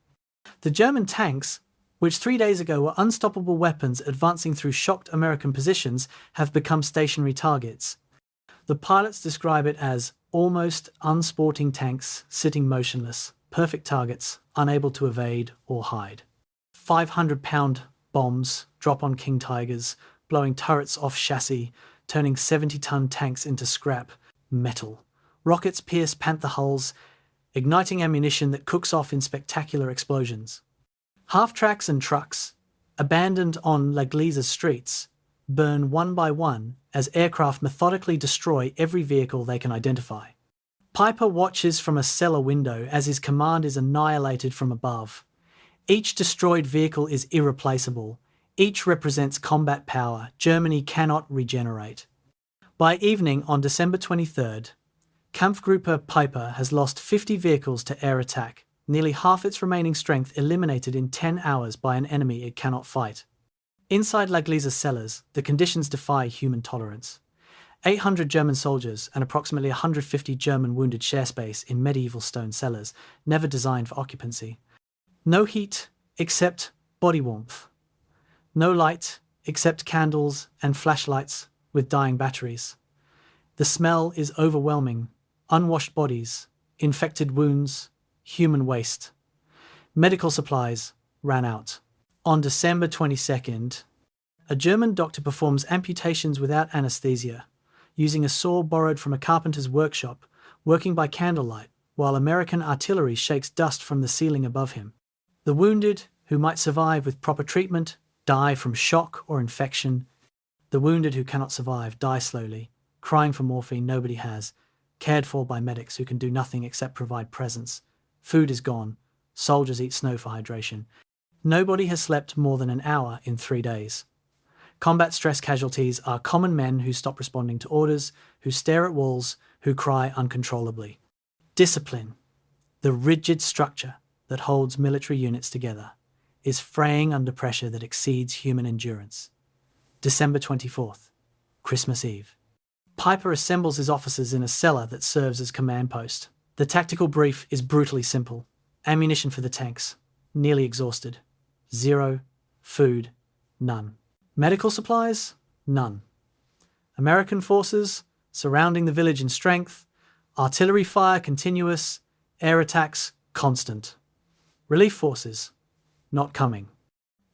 The German tanks, which 3 days ago were unstoppable weapons advancing through shocked American positions, have become stationary targets. The pilots describe it as almost unsporting tanks sitting motionless, perfect targets, unable to evade or hide. 500-pound bombs drop on King Tigers, blowing turrets off chassis, turning 70-ton tanks into scrap metal. Rockets pierce Panther hulls, igniting ammunition that cooks off in spectacular explosions. Half-tracks and trucks, abandoned on L'Eglis's streets, burn one by one as aircraft methodically destroy every vehicle they can identify. Piper watches from a cellar window as his command is annihilated from above. Each destroyed vehicle is irreplaceable. Each represents combat power Germany cannot regenerate. By evening on December 23rd, Kampfgruppe Piper has lost 50 vehicles to air attack, nearly half its remaining strength eliminated in 10 hours by an enemy it cannot fight. Inside L'Eglis's cellars, the conditions defy human tolerance. 800 German soldiers and approximately 150 German wounded share space in medieval stone cellars, never designed for occupancy. No heat except body warmth. No light except candles and flashlights with dying batteries. The smell is overwhelming. Unwashed bodies, infected wounds, human waste. Medical supplies ran out. On December 22nd, a German doctor performs amputations without anesthesia, using a saw borrowed from a carpenter's workshop, working by candlelight, while American artillery shakes dust from the ceiling above him. The wounded, who might survive with proper treatment, die from shock or infection. The wounded who cannot survive die slowly, crying for morphine nobody has, cared for by medics who can do nothing except provide presents. Food is gone. Soldiers eat snow for hydration. Nobody has slept more than an hour in 3 days. Combat stress casualties are common men who stop responding to orders, who stare at walls, who cry uncontrollably. Discipline, the rigid structure that holds military units together, is fraying under pressure that exceeds human endurance. December 24th, Christmas Eve. Piper assembles his officers in a cellar that serves as command post. The tactical brief is brutally simple. Ammunition for the tanks, nearly exhausted. 0. Food, none. Medical supplies, none. American forces surrounding the village in strength. Artillery fire continuous. Air attacks constant. Relief forces, not coming.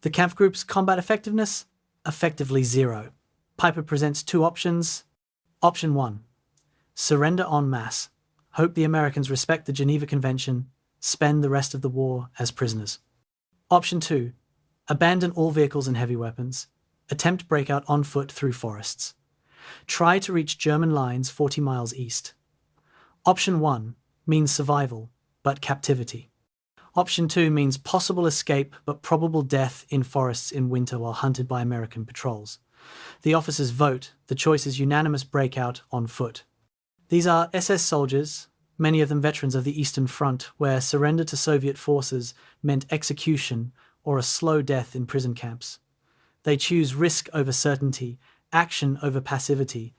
The Kampfgruppe's combat effectiveness, effectively 0. Piper presents 2 options. Option 1. Surrender en masse. Hope the Americans respect the Geneva Convention. Spend the rest of the war as prisoners. Option 2. Abandon all vehicles and heavy weapons. Attempt breakout on foot through forests. Try to reach German lines 40 miles east. Option 1 means survival, but captivity. Option 2 means possible escape but probable death in forests in winter while hunted by American patrols. The officers vote. The choice is unanimous: breakout on foot. These are SS soldiers, many of them veterans of the Eastern Front, where surrender to Soviet forces meant execution or a slow death in prison camps. They choose risk over certainty, action over passivity.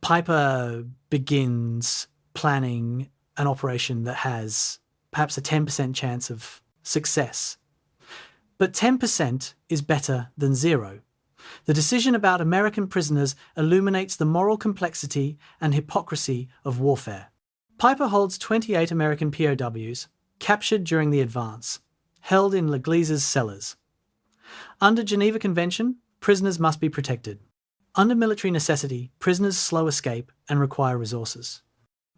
Piper begins planning an operation that has perhaps a 10% chance of success. But 10% is better than 0. The decision about American prisoners illuminates the moral complexity and hypocrisy of warfare. Piper holds 28 American POWs, captured during the advance, held in L'Eglis's cellars. Under Geneva Convention, prisoners must be protected. Under military necessity, prisoners slow escape and require resources.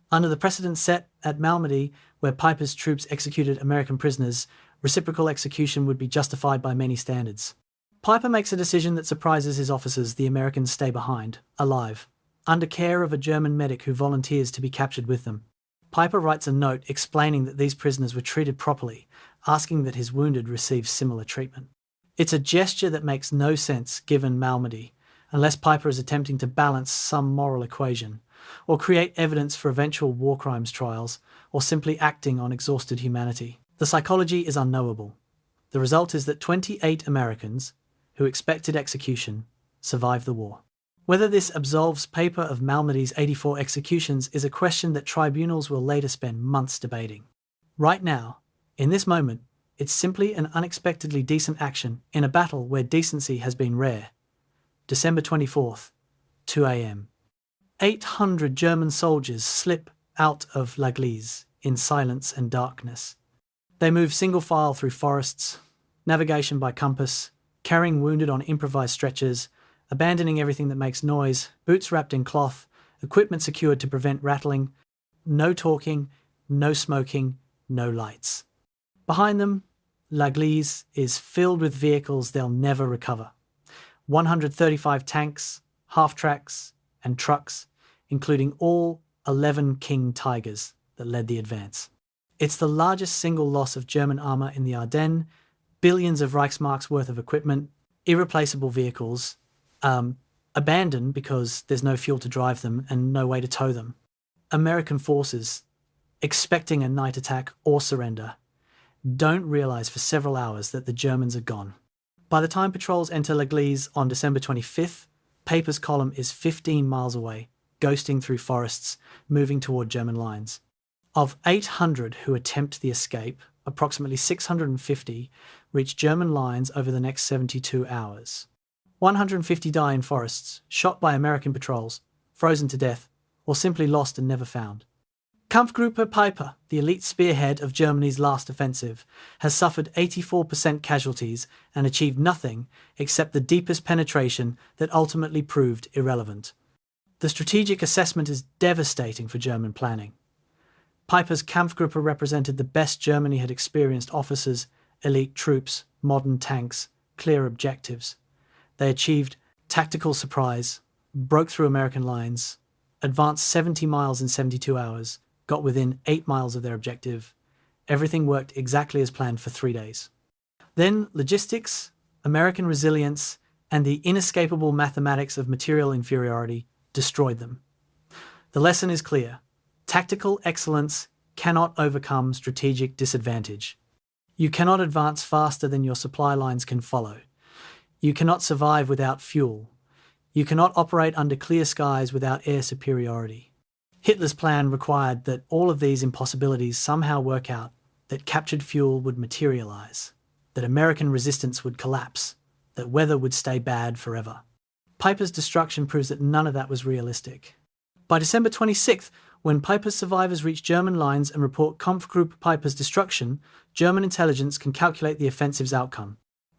Under the precedent set at Normandy, where Piper's troops executed American prisoners, reciprocal execution would be justified by many standards. Piper makes a decision that surprises his officers. The Americans stay behind, alive, under care of a German medic who volunteers to be captured with them. Piper writes a note explaining that these prisoners were treated properly, asking that his wounded receive similar treatment. It's a gesture that makes no sense given Normandy, unless Piper is attempting to balance some moral equation, or create evidence for eventual war crimes trials, or simply acting on exhausted humanity. The psychology is unknowable. The result is that 28 Americans, who expected execution, survive the war. Whether this absolves Piper of Normandy's 84 executions is a question that tribunals will later spend months debating. Right now, in this moment, it's simply an unexpectedly decent action in a battle where decency has been rare. December 24th, 2 a.m. 800 German soldiers slip out of L'Eglis in silence and darkness. They move single file through forests, navigation by compass, carrying wounded on improvised stretchers, abandoning everything that makes noise, boots wrapped in cloth, equipment secured to prevent rattling, no talking, no smoking, no lights. Behind them, L'Église is filled with vehicles they'll never recover. 135 tanks, half-tracks, and trucks, including all 11 King Tigers that led the advance. It's the largest single loss of German armour in the Ardennes, billions of Reichsmarks worth of equipment, irreplaceable vehicles, abandoned because there's no fuel to drive them and no way to tow them. American forces, expecting a night attack or surrender, don't realise for several hours that the Germans are gone. By the time patrols enter L'Église on December 25th, Paper's column is 15 miles away, ghosting through forests, moving toward German lines. Of 800 who attempt the escape, approximately 650 reach German lines over the next 72 hours. 150 die in forests, shot by American patrols, frozen to death, or simply lost and never found. Kampfgruppe Peiper, the elite spearhead of Germany's last offensive, has suffered 84% casualties and achieved nothing except the deepest penetration that ultimately proved irrelevant. The strategic assessment is devastating for German planning. Peiper's Kampfgruppe represented the best Germany had experienced: officers, elite troops, modern tanks, clear objectives. They achieved tactical surprise, broke through American lines, advanced 70 miles in 72 hours, got within 8 miles of their objective. Everything worked exactly as planned for 3 days. Then logistics, American resilience, and the inescapable mathematics of material inferiority destroyed them. The lesson is clear. Tactical excellence cannot overcome strategic disadvantage. You cannot advance faster than your supply lines can follow. You cannot survive without fuel. You cannot operate under clear skies without air superiority. Hitler's plan required that all of these impossibilities somehow work out, that captured fuel would materialize, that American resistance would collapse, that weather would stay bad forever. Peiper's destruction proves that none of that was realistic. By December 26th, when Peiper's survivors reach German lines and report Kampfgruppe Peiper's destruction, German intelligence can calculate the offensive's outcome.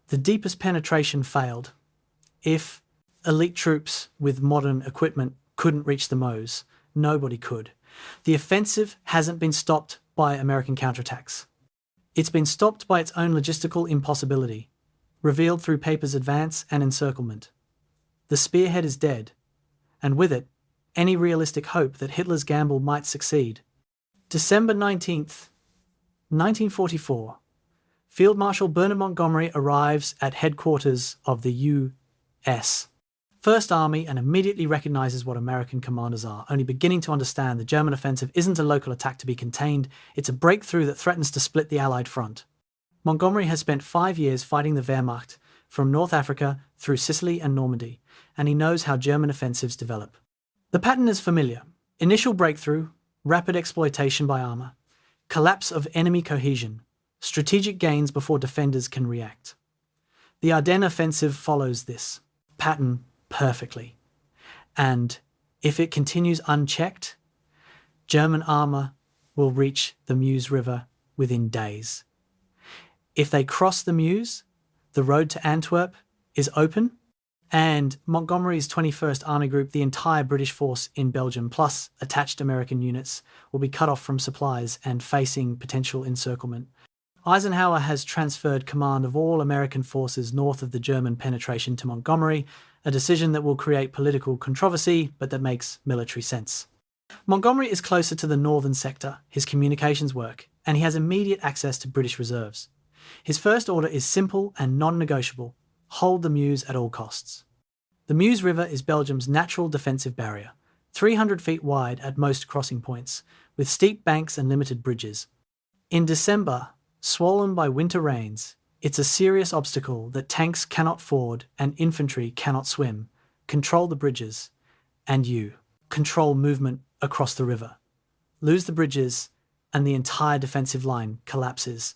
The deepest penetration failed. If elite troops with modern equipment couldn't reach the Meuse, nobody could. The offensive hasn't been stopped by American counterattacks. It's been stopped by its own logistical impossibility, revealed through Peiper's advance and encirclement. The spearhead is dead, and with it, any realistic hope that Hitler's gamble might succeed. December 19th, 1944. Field Marshal Bernard Montgomery arrives at headquarters of the U.S. First Army and immediately recognizes what American commanders are, only beginning to understand the German offensive isn't a local attack to be contained, it's a breakthrough that threatens to split the Allied front. Montgomery has spent 5 years fighting the Wehrmacht from North Africa through Sicily and Normandy, and he knows how German offensives develop. The pattern is familiar: initial breakthrough, rapid exploitation by armour, collapse of enemy cohesion, strategic gains before defenders can react. The Ardennes offensive follows this pattern perfectly, and if it continues unchecked, German armour will reach the Meuse River within days. If they cross the Meuse, the road to Antwerp is open, and Montgomery's 21st Army Group, the entire British force in Belgium, plus attached American units, will be cut off from supplies and facing potential encirclement. Eisenhower has transferred command of all American forces north of the German penetration to Montgomery, a decision that will create political controversy, but that makes military sense. Montgomery is closer to the northern sector, his communications work, and he has immediate access to British reserves. His first order is simple and non-negotiable: hold the Meuse at all costs. The Meuse River is Belgium's natural defensive barrier, 300 feet wide at most crossing points, with steep banks and limited bridges. In December, swollen by winter rains, it's a serious obstacle that tanks cannot ford and infantry cannot swim. Control the bridges, and you control movement across the river. Lose the bridges, and the entire defensive line collapses.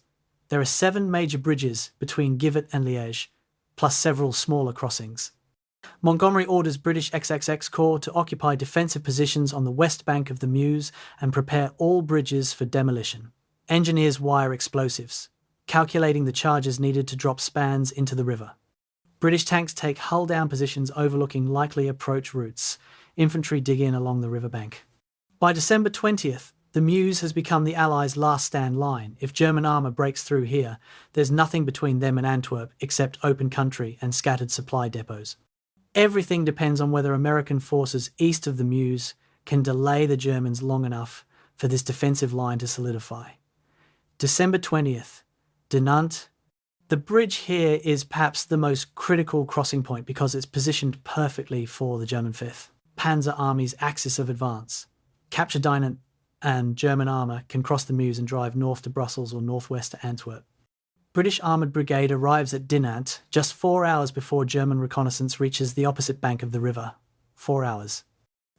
There are 7 major bridges between Givet and Liège, plus several smaller crossings. Montgomery orders British XXX Corps to occupy defensive positions on the west bank of the Meuse and prepare all bridges for demolition. Engineers wire explosives, calculating the charges needed to drop spans into the river. British tanks take hull-down positions overlooking likely approach routes. Infantry dig in along the riverbank. By December 20th, The Meuse has become the Allies' last stand line. If German armour breaks through here, there's nothing between them and Antwerp except open country and scattered supply depots. Everything depends on whether American forces east of the Meuse can delay the Germans long enough for this defensive line to solidify. December 20th, Dinant. The bridge here is perhaps the most critical crossing point because it's positioned perfectly for the German 5th Panzer Army's axis of advance. Capture Dinant and German armour can cross the Meuse and drive north to Brussels or northwest to Antwerp. British Armoured Brigade arrives at Dinant just 4 hours before German reconnaissance reaches the opposite bank of the river. 4 hours.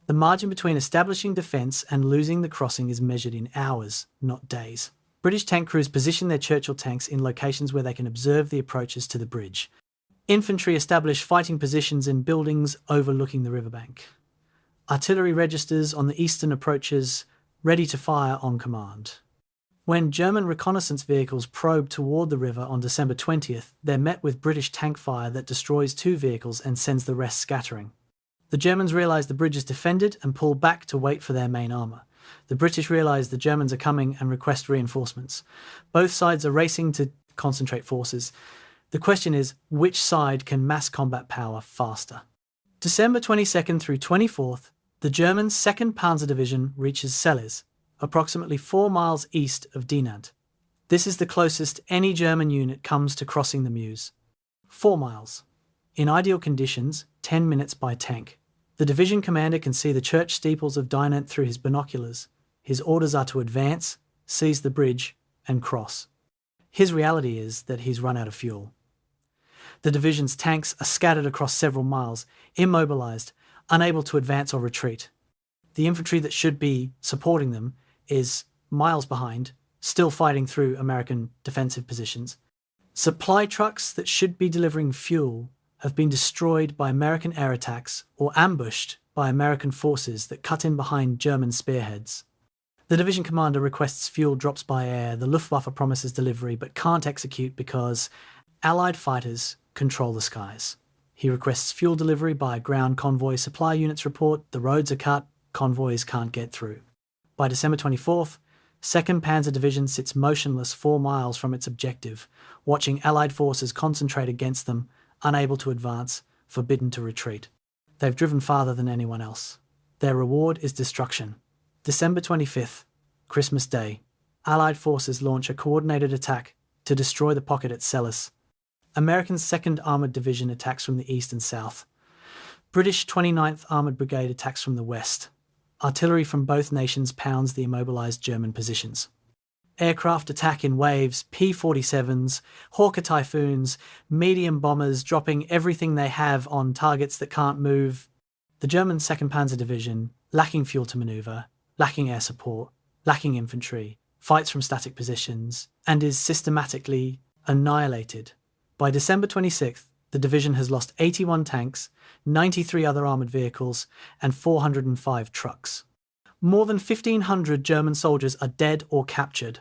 The margin between establishing defence and losing the crossing is measured in hours, not days. British tank crews position their Churchill tanks in locations where they can observe the approaches to the bridge. Infantry establish fighting positions in buildings overlooking the riverbank. Artillery registers on the eastern approaches, ready to fire on command. When German reconnaissance vehicles probe toward the river on December 20th, they're met with British tank fire that destroys 2 vehicles and sends the rest scattering. The Germans realise the bridge is defended and pull back to wait for their main armour. The British realise the Germans are coming and request reinforcements. Both sides are racing to concentrate forces. The question is, which side can mass combat power faster? December 22nd through 24th, the German 2nd Panzer Division reaches Celles, approximately 4 miles east of Dinant. This is the closest any German unit comes to crossing the Meuse. 4 miles. In ideal conditions, 10 minutes by tank. The division commander can see the church steeples of Dinant through his binoculars. His orders are to advance, seize the bridge, and cross. His reality is that he's run out of fuel. The division's tanks are scattered across several miles, immobilised, unable to advance or retreat. The infantry that should be supporting them is miles behind, still fighting through American defensive positions. Supply trucks that should be delivering fuel have been destroyed by American air attacks or ambushed by American forces that cut in behind German spearheads. The division commander requests fuel drops by air. The Luftwaffe promises delivery but can't execute because Allied fighters control the skies. He requests fuel delivery by ground convoy. Supply units report the roads are cut, convoys can't get through. By December 24th, 2nd Panzer Division sits motionless 4 miles from its objective, watching Allied forces concentrate against them, unable to advance, forbidden to retreat. They've driven farther than anyone else. Their reward is destruction. December 25th, Christmas Day, Allied forces launch a coordinated attack to destroy the pocket at Celles. American 2nd Armoured Division attacks from the east and south. British 29th Armoured Brigade attacks from the west. Artillery from both nations pounds the immobilised German positions. Aircraft attack in waves, P-47s, Hawker Typhoons, medium bombers dropping everything they have on targets that can't move. The German 2nd Panzer Division, lacking fuel to manoeuvre, lacking air support, lacking infantry, fights from static positions, and is systematically annihilated. By December 26th, the division has lost 81 tanks, 93 other armoured vehicles, and 405 trucks. More than 1,500 German soldiers are dead or captured.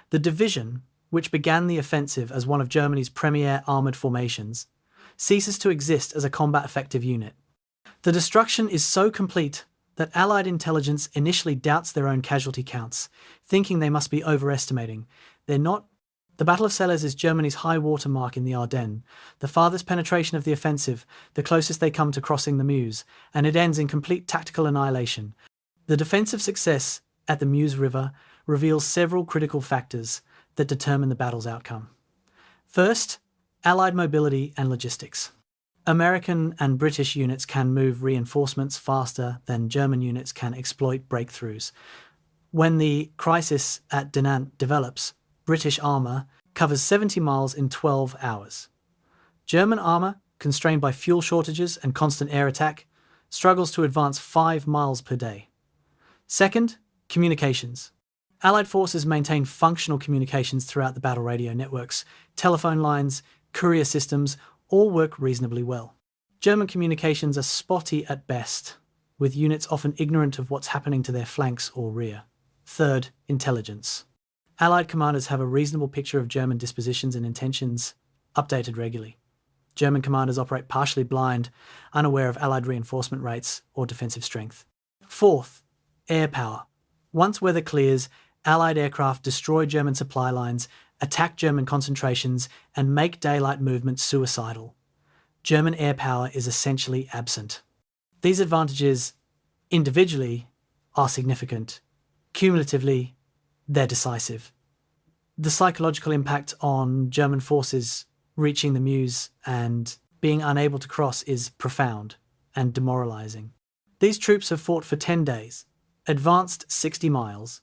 The division, which began the offensive as one of Germany's premier armoured formations, ceases to exist as a combat-effective unit. The destruction is so complete that Allied intelligence initially doubts their own casualty counts, thinking they must be overestimating. They're not. The Battle of Celles is Germany's high water mark in the Ardennes, the farthest penetration of the offensive, the closest they come to crossing the Meuse, and it ends in complete tactical annihilation. The defensive success at the Meuse River reveals several critical factors that determine the battle's outcome. First, Allied mobility and logistics. American and British units can move reinforcements faster than German units can exploit breakthroughs. When the crisis at Dinant develops, British armour covers 70 miles in 12 hours. German armour, constrained by fuel shortages and constant air attack, struggles to advance 5 miles per day. Second, communications. Allied forces maintain functional communications throughout the battle radio networks. Telephone lines, courier systems all work reasonably well. German communications are spotty at best, with units often ignorant of what's happening to their flanks or rear. Third, intelligence. Allied commanders have a reasonable picture of German dispositions and intentions, updated regularly. German commanders operate partially blind, unaware of Allied reinforcement rates or defensive strength. Fourth, air power. Once weather clears, Allied aircraft destroy German supply lines, attack German concentrations, and make daylight movements suicidal. German air power is essentially absent. These advantages, individually, are significant. Cumulatively, they're decisive. The psychological impact on German forces reaching the Meuse and being unable to cross is profound and demoralizing. These troops have fought for 10 days, advanced 60 miles,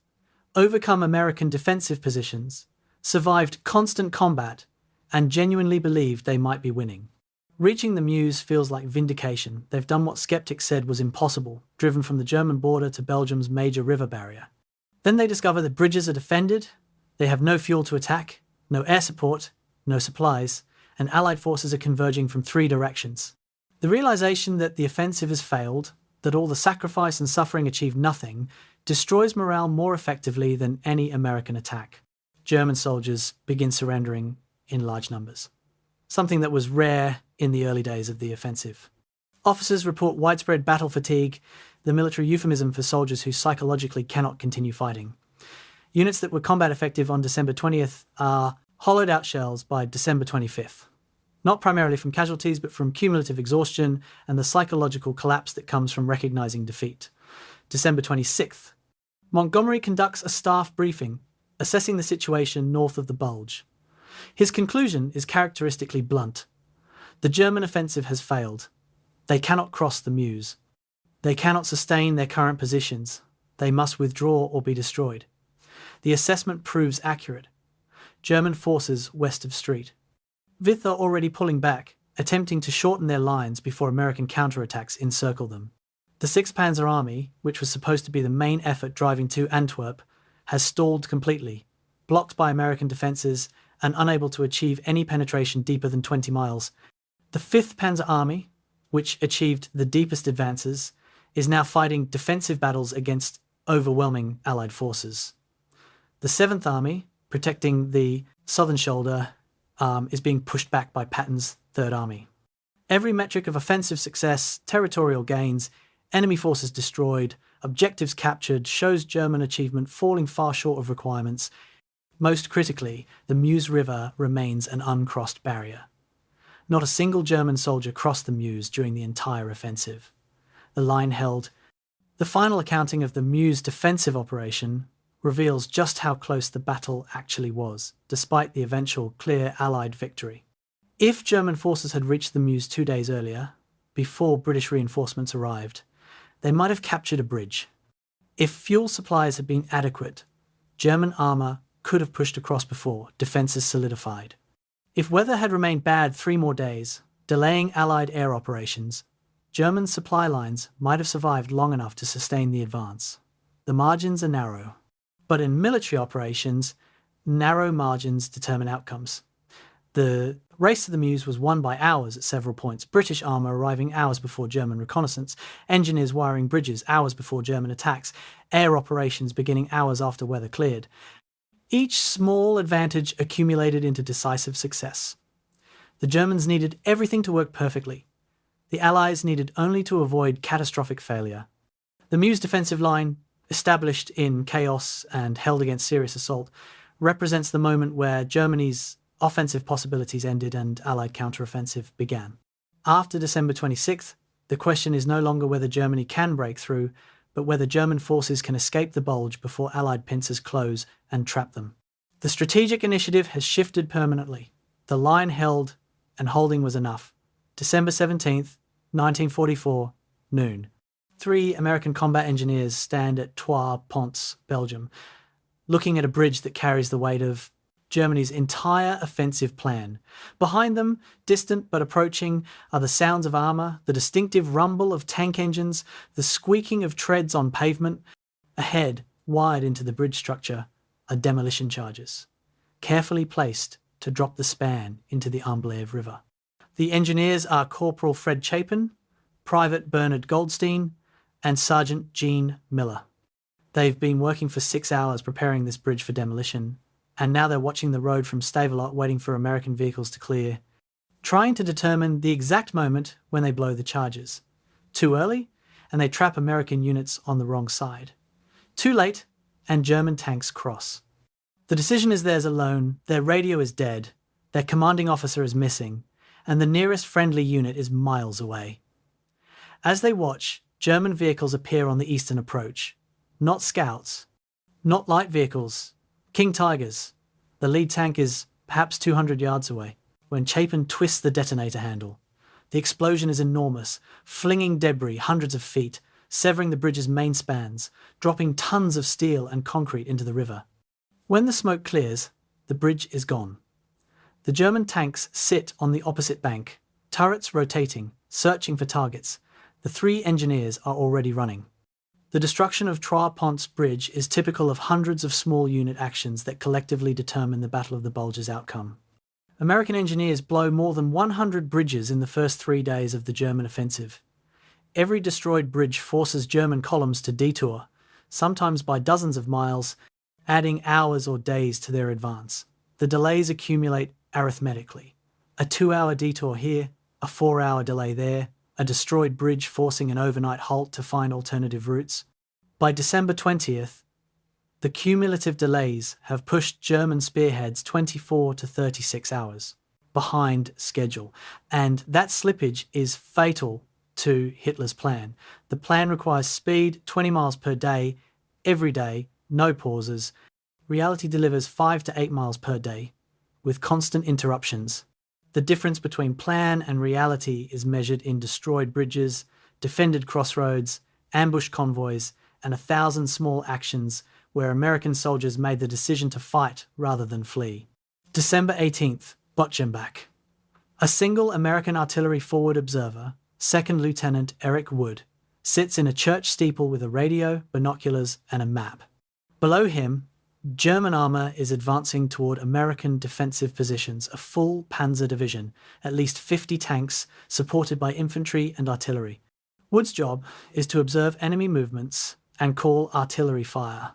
overcome American defensive positions, survived constant combat, and genuinely believed they might be winning. Reaching the Meuse feels like vindication. They've done what skeptics said was impossible, driven from the German border to Belgium's major river barrier. Then they discover the bridges are defended, they have no fuel to attack, no air support, no supplies, and Allied forces are converging from 3 directions. The realization that the offensive has failed, that all the sacrifice and suffering achieved nothing, destroys morale more effectively than any American attack. German soldiers begin surrendering in large numbers, something that was rare in the early days of the offensive. Officers report widespread battle fatigue, the military euphemism for soldiers who psychologically cannot continue fighting. Units that were combat effective on December 20th are hollowed out shells by December 25th. Not primarily from casualties, but from cumulative exhaustion and the psychological collapse that comes from recognizing defeat. December 26th. Montgomery conducts a staff briefing, assessing the situation north of the Bulge. His conclusion is characteristically blunt. The German offensive has failed. They cannot cross the Meuse. They cannot sustain their current positions. They must withdraw or be destroyed. The assessment proves accurate. German forces west of Street. With are already pulling back, attempting to shorten their lines before American counterattacks encircle them. The 6th Panzer Army, which was supposed to be the main effort driving to Antwerp, has stalled completely, blocked by American defences and unable to achieve any penetration deeper than 20 miles. The 5th Panzer Army, which achieved the deepest advances, is now fighting defensive battles against overwhelming Allied forces. The 7th Army, protecting the southern shoulder, is being pushed back by Patton's 3rd Army. Every metric of offensive success, territorial gains, enemy forces destroyed, objectives captured, shows German achievement falling far short of requirements. Most critically, the Meuse River remains an uncrossed barrier. Not a single German soldier crossed the Meuse during the entire offensive. The line held. The final accounting of the Meuse defensive operation reveals just how close the battle actually was, despite the eventual clear Allied victory. If German forces had reached the Meuse 2 days earlier, before British reinforcements arrived, they might have captured a bridge. If fuel supplies had been adequate, German armour could have pushed across before defences solidified. If weather had remained bad 3 more days, delaying Allied air operations, German supply lines might have survived long enough to sustain the advance. The margins are narrow. But in military operations, narrow margins determine outcomes. The race to the Meuse was won by hours at several points. British armour arriving hours before German reconnaissance, engineers wiring bridges hours before German attacks, air operations beginning hours after weather cleared. Each small advantage accumulated into decisive success. The Germans needed everything to work perfectly. The Allies needed only to avoid catastrophic failure. The Meuse defensive line, established in chaos and held against serious assault, represents the moment where Germany's offensive possibilities ended and Allied counteroffensive began. After December 26th, the question is no longer whether Germany can break through, but whether German forces can escape the Bulge before Allied pincers close and trap them. The strategic initiative has shifted permanently. The line held, and holding was enough. December 17th, 1944, noon. 3 American combat engineers stand at Trois Ponts, Belgium, looking at a bridge that carries the weight of Germany's entire offensive plan. Behind them, distant but approaching, are the sounds of armour, the distinctive rumble of tank engines, the squeaking of treads on pavement. Ahead, wired into the bridge structure, are demolition charges, carefully placed to drop the span into the Amblève River. The engineers are Corporal Fred Chapin, Private Bernard Goldstein, and Sergeant Gene Miller. They've been working for 6 hours preparing this bridge for demolition, and now they're watching the road from Stavelot waiting for American vehicles to clear, trying to determine the exact moment when they blow the charges. Too early, and they trap American units on the wrong side. Too late, and German tanks cross. The decision is theirs alone, their radio is dead, their commanding officer is missing, and the nearest friendly unit is miles away. As they watch, German vehicles appear on the eastern approach. Not scouts, not light vehicles, King Tigers. The lead tank is perhaps 200 yards away, when Chapin twists the detonator handle. The explosion is enormous, flinging debris hundreds of feet, severing the bridge's main spans, dropping tons of steel and concrete into the river. When the smoke clears, the bridge is gone. The German tanks sit on the opposite bank, turrets rotating, searching for targets. The 3 engineers are already running. The destruction of Trois-Ponts Bridge is typical of hundreds of small unit actions that collectively determine the Battle of the Bulge's outcome. American engineers blow more than 100 bridges in the first 3 days of the German offensive. Every destroyed bridge forces German columns to detour, sometimes by dozens of miles, adding hours or days to their advance. The delays accumulate arithmetically. A 2-hour detour here, a 4-hour delay there, a destroyed bridge forcing an overnight halt to find alternative routes. By December 20th, the cumulative delays have pushed German spearheads 24 to 36 hours behind schedule, and that slippage is fatal to Hitler's plan. The plan requires speed, 20 miles per day, every day, no pauses. Reality delivers 5 to 8 miles per day, with constant interruptions. The difference between plan and reality is measured in destroyed bridges, defended crossroads, ambushed convoys, and 1,000 small actions where American soldiers made the decision to fight rather than flee. December 18th, Botchenbach. A single American artillery forward observer, 2nd Lieutenant Eric Wood, sits in a church steeple with a radio, binoculars, and a map. Below him, German armour is advancing toward American defensive positions, a full panzer division, at least 50 tanks, supported by infantry and artillery. Wood's job is to observe enemy movements and call artillery fire,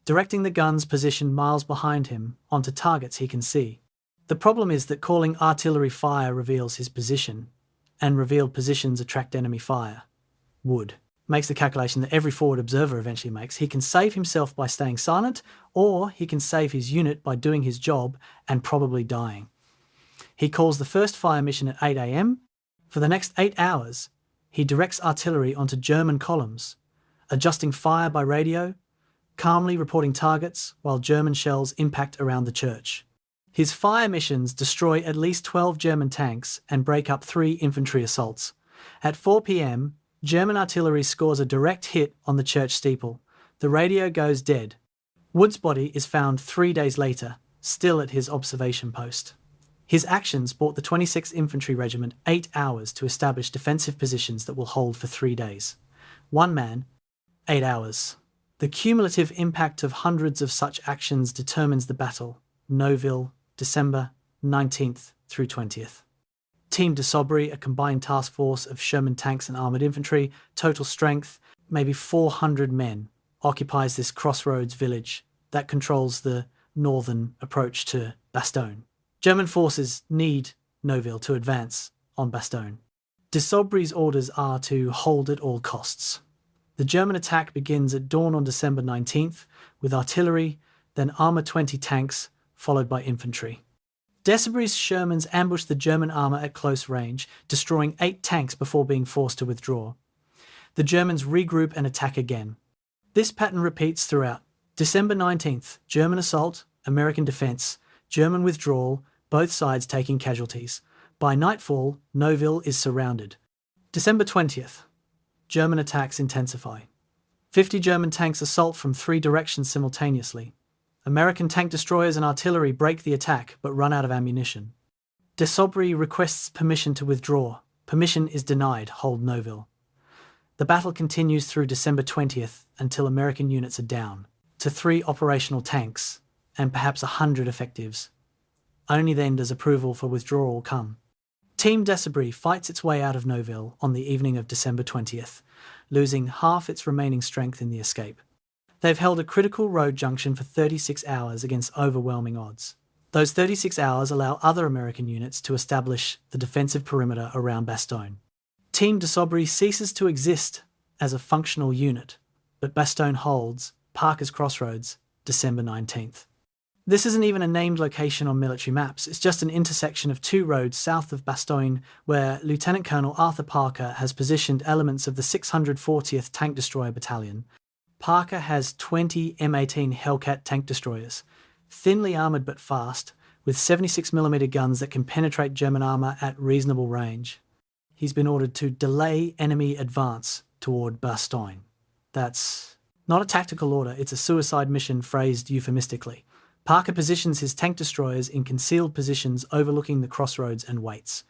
directing the guns positioned miles behind him onto targets he can see. The problem is that calling artillery fire reveals his position, and revealed positions attract enemy fire. Wood makes the calculation that every forward observer eventually makes. He can save himself by staying silent, or he can save his unit by doing his job and probably dying. He calls the first fire mission at 8 a.m. For the next 8 hours, he directs artillery onto German columns, adjusting fire by radio, calmly reporting targets while German shells impact around the church. His fire missions destroy at least 12 German tanks and break up 3 infantry assaults. At 4 p.m., German artillery scores a direct hit on the church steeple. The radio goes dead. Wood's body is found 3 days later, still at his observation post. His actions bought the 26th Infantry Regiment 8 hours to establish defensive positions that will hold for 3 days. 1 man, 8 hours. The cumulative impact of hundreds of such actions determines the battle. Nouville, December 19th through 20th. Team de Sobry, a combined task force of Sherman tanks and armoured infantry, total strength, maybe 400 men, occupies this crossroads village that controls the northern approach to Bastogne. German forces need Nouville to advance on Bastogne. De Sobry's orders are to hold at all costs. The German attack begins at dawn on December 19th, with artillery, then Armour 20 tanks, followed by infantry. De Sobry's Shermans ambush the German armour at close range, destroying 8 tanks before being forced to withdraw. The Germans regroup and attack again. This pattern repeats throughout. December 19th, German assault, American defence, German withdrawal, both sides taking casualties. By nightfall, Nouville is surrounded. December 20th, German attacks intensify. 50 German tanks assault from 3 directions simultaneously. American tank destroyers and artillery break the attack but run out of ammunition. De Sobry requests permission to withdraw. Permission is denied, hold Nouville. The battle continues through December 20th until American units are down to 3 operational tanks and perhaps 100 effectives. Only then does approval for withdrawal come. Team de Sobry fights its way out of Nouville on the evening of December 20th, losing half its remaining strength in the escape. They've held a critical road junction for 36 hours against overwhelming odds. Those 36 hours allow other American units to establish the defensive perimeter around Bastogne. Team de Sobry ceases to exist as a functional unit, but Bastogne holds Parker's Crossroads, December 19th. This isn't even a named location on military maps, it's just an intersection of two roads south of Bastogne where Lieutenant Colonel Arthur Parker has positioned elements of the 640th Tank Destroyer Battalion. Parker has 20 M18 Hellcat tank destroyers, thinly armoured but fast, with 76mm guns that can penetrate German armour at reasonable range. He's been ordered to delay enemy advance toward Bastogne. That's not a tactical order, it's a suicide mission phrased euphemistically. Parker positions his tank destroyers in concealed positions overlooking the crossroads and waits.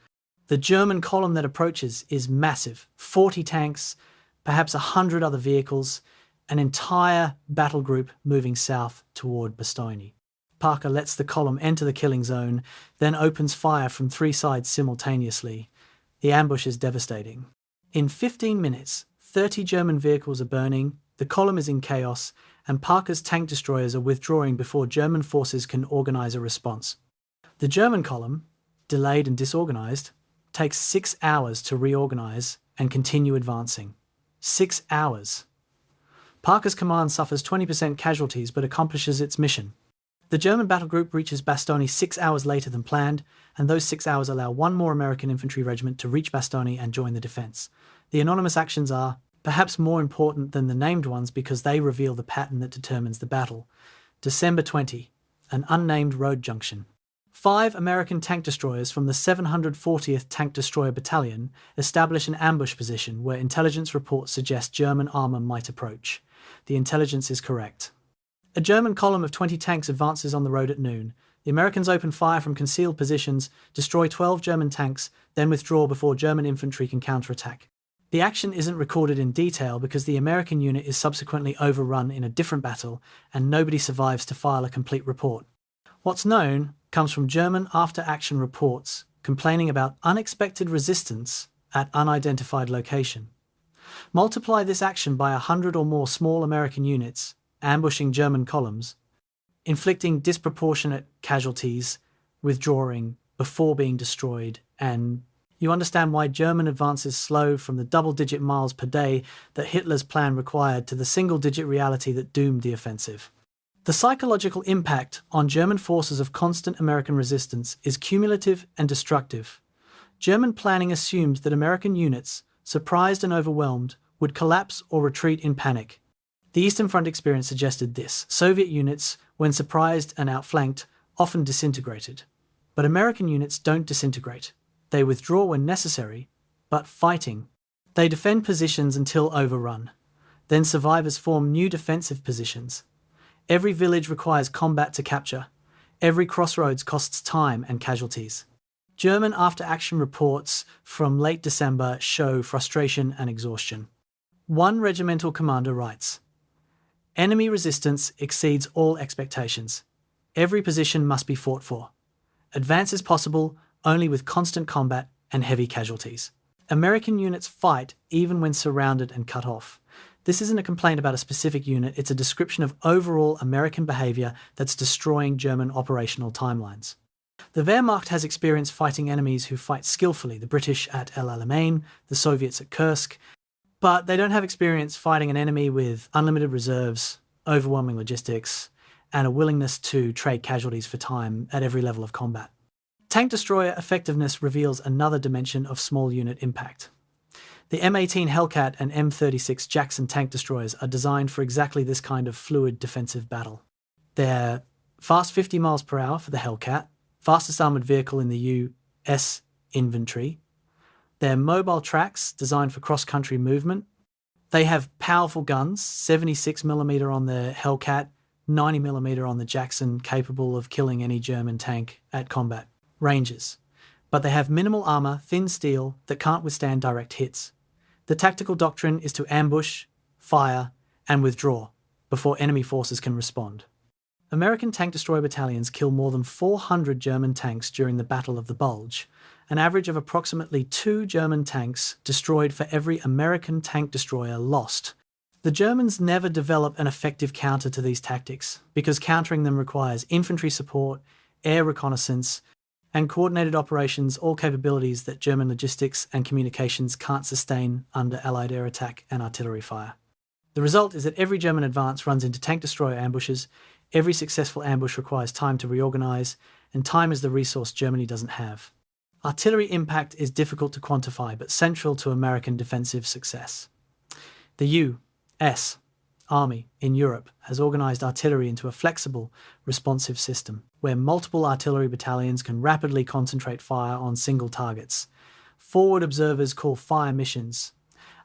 The German column that approaches is massive, 40 tanks, perhaps 100 other vehicles, an entire battle group moving south toward Bastogne. Parker lets the column enter the killing zone, then opens fire from three sides simultaneously. The ambush is devastating. In 15 minutes, 30 German vehicles are burning, the column is in chaos, and Parker's tank destroyers are withdrawing before German forces can organise a response. The German column, delayed and disorganised, takes 6 hours to reorganise and continue advancing. 6 hours. Parker's command suffers 20% casualties but accomplishes its mission. The German battle group reaches Bastogne 6 hours later than planned, and those 6 hours allow one more American infantry regiment to reach Bastogne and join the defence. The anonymous actions are perhaps more important than the named ones because they reveal the pattern that determines the battle. December 20, an unnamed road junction. 5 American tank destroyers from the 740th Tank Destroyer Battalion establish an ambush position where intelligence reports suggest German armour might approach. The intelligence is correct. A German column of 20 tanks advances on the road at noon. The Americans open fire from concealed positions, destroy 12 German tanks, then withdraw before German infantry can counterattack. The action isn't recorded in detail because the American unit is subsequently overrun in a different battle and nobody survives to file a complete report. What's known comes from German after-action reports complaining about unexpected resistance at unidentified location. Multiply this action by 100 or more small American units, ambushing German columns, inflicting disproportionate casualties, withdrawing before being destroyed, and you understand why German advances slow from the double-digit miles per day that Hitler's plan required to the single-digit reality that doomed the offensive. The psychological impact on German forces of constant American resistance is cumulative and destructive. German planning assumed that American units, surprised and overwhelmed, would collapse or retreat in panic. The Eastern Front experience suggested this. Soviet units, when surprised and outflanked, often disintegrated. But American units don't disintegrate. They withdraw when necessary, but fighting. They defend positions until overrun. Then survivors form new defensive positions. Every village requires combat to capture. Every crossroads costs time and casualties. German after-action reports from late December show frustration and exhaustion. One regimental commander writes, "Enemy resistance exceeds all expectations. Every position must be fought for. Advance is possible only with constant combat and heavy casualties. American units fight even when surrounded and cut off." This isn't a complaint about a specific unit, it's a description of overall American behaviour that's destroying German operational timelines. The Wehrmacht has experience fighting enemies who fight skillfully, the British at El Alamein, the Soviets at Kursk, but they don't have experience fighting an enemy with unlimited reserves, overwhelming logistics, and a willingness to trade casualties for time at every level of combat. Tank destroyer effectiveness reveals another dimension of small unit impact. The M18 Hellcat and M36 Jackson tank destroyers are designed for exactly this kind of fluid defensive battle. They're fast 50 miles per hour for the Hellcat, fastest armoured vehicle in the US inventory. They're mobile tracks designed for cross-country movement. They have powerful guns, 76mm on the Hellcat, 90mm on the Jackson, capable of killing any German tank at combat ranges. But they have minimal armour, thin steel that can't withstand direct hits. The tactical doctrine is to ambush, fire, and withdraw before enemy forces can respond. American tank destroyer battalions kill more than 400 German tanks during the Battle of the Bulge, an average of approximately 2 German tanks destroyed for every American tank destroyer lost. The Germans never develop an effective counter to these tactics because countering them requires infantry support, air reconnaissance, and coordinated operations, all capabilities that German logistics and communications can't sustain under Allied air attack and artillery fire. The result is that every German advance runs into tank destroyer ambushes, every successful ambush requires time to reorganize, and time is the resource Germany doesn't have. Artillery impact is difficult to quantify, but central to American defensive success. The U.S. Army in Europe has organized artillery into a flexible, responsive system, where multiple artillery battalions can rapidly concentrate fire on single targets. Forward observers call fire missions.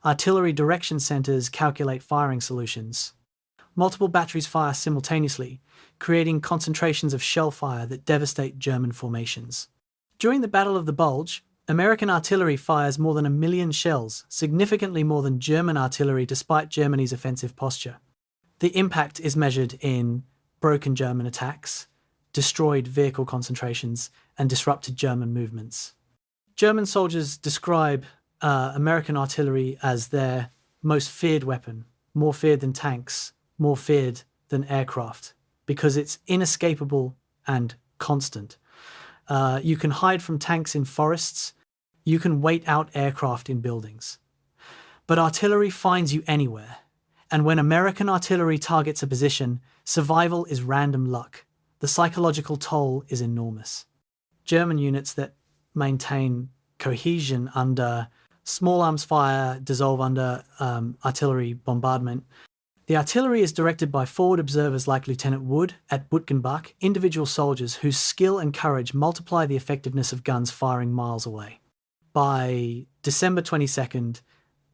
Artillery direction centers calculate firing solutions. Multiple batteries fire simultaneously, creating concentrations of shell fire that devastate German formations. During the Battle of the Bulge, American artillery fires more than 1 million shells, significantly more than German artillery despite Germany's offensive posture. The impact is measured in broken German attacks, destroyed vehicle concentrations, and disrupted German movements. German soldiers describe American artillery as their most feared weapon, more feared than tanks, more feared than aircraft, because it's inescapable and constant. You can hide from tanks in forests. You can wait out aircraft in buildings. But artillery finds you anywhere. And when American artillery targets a position, survival is random luck. The psychological toll is enormous. German units that maintain cohesion under small arms fire dissolve under artillery bombardment. The artillery is directed by forward observers like Lieutenant Wood at Butgenbach, individual soldiers whose skill and courage multiply the effectiveness of guns firing miles away. By December 22nd,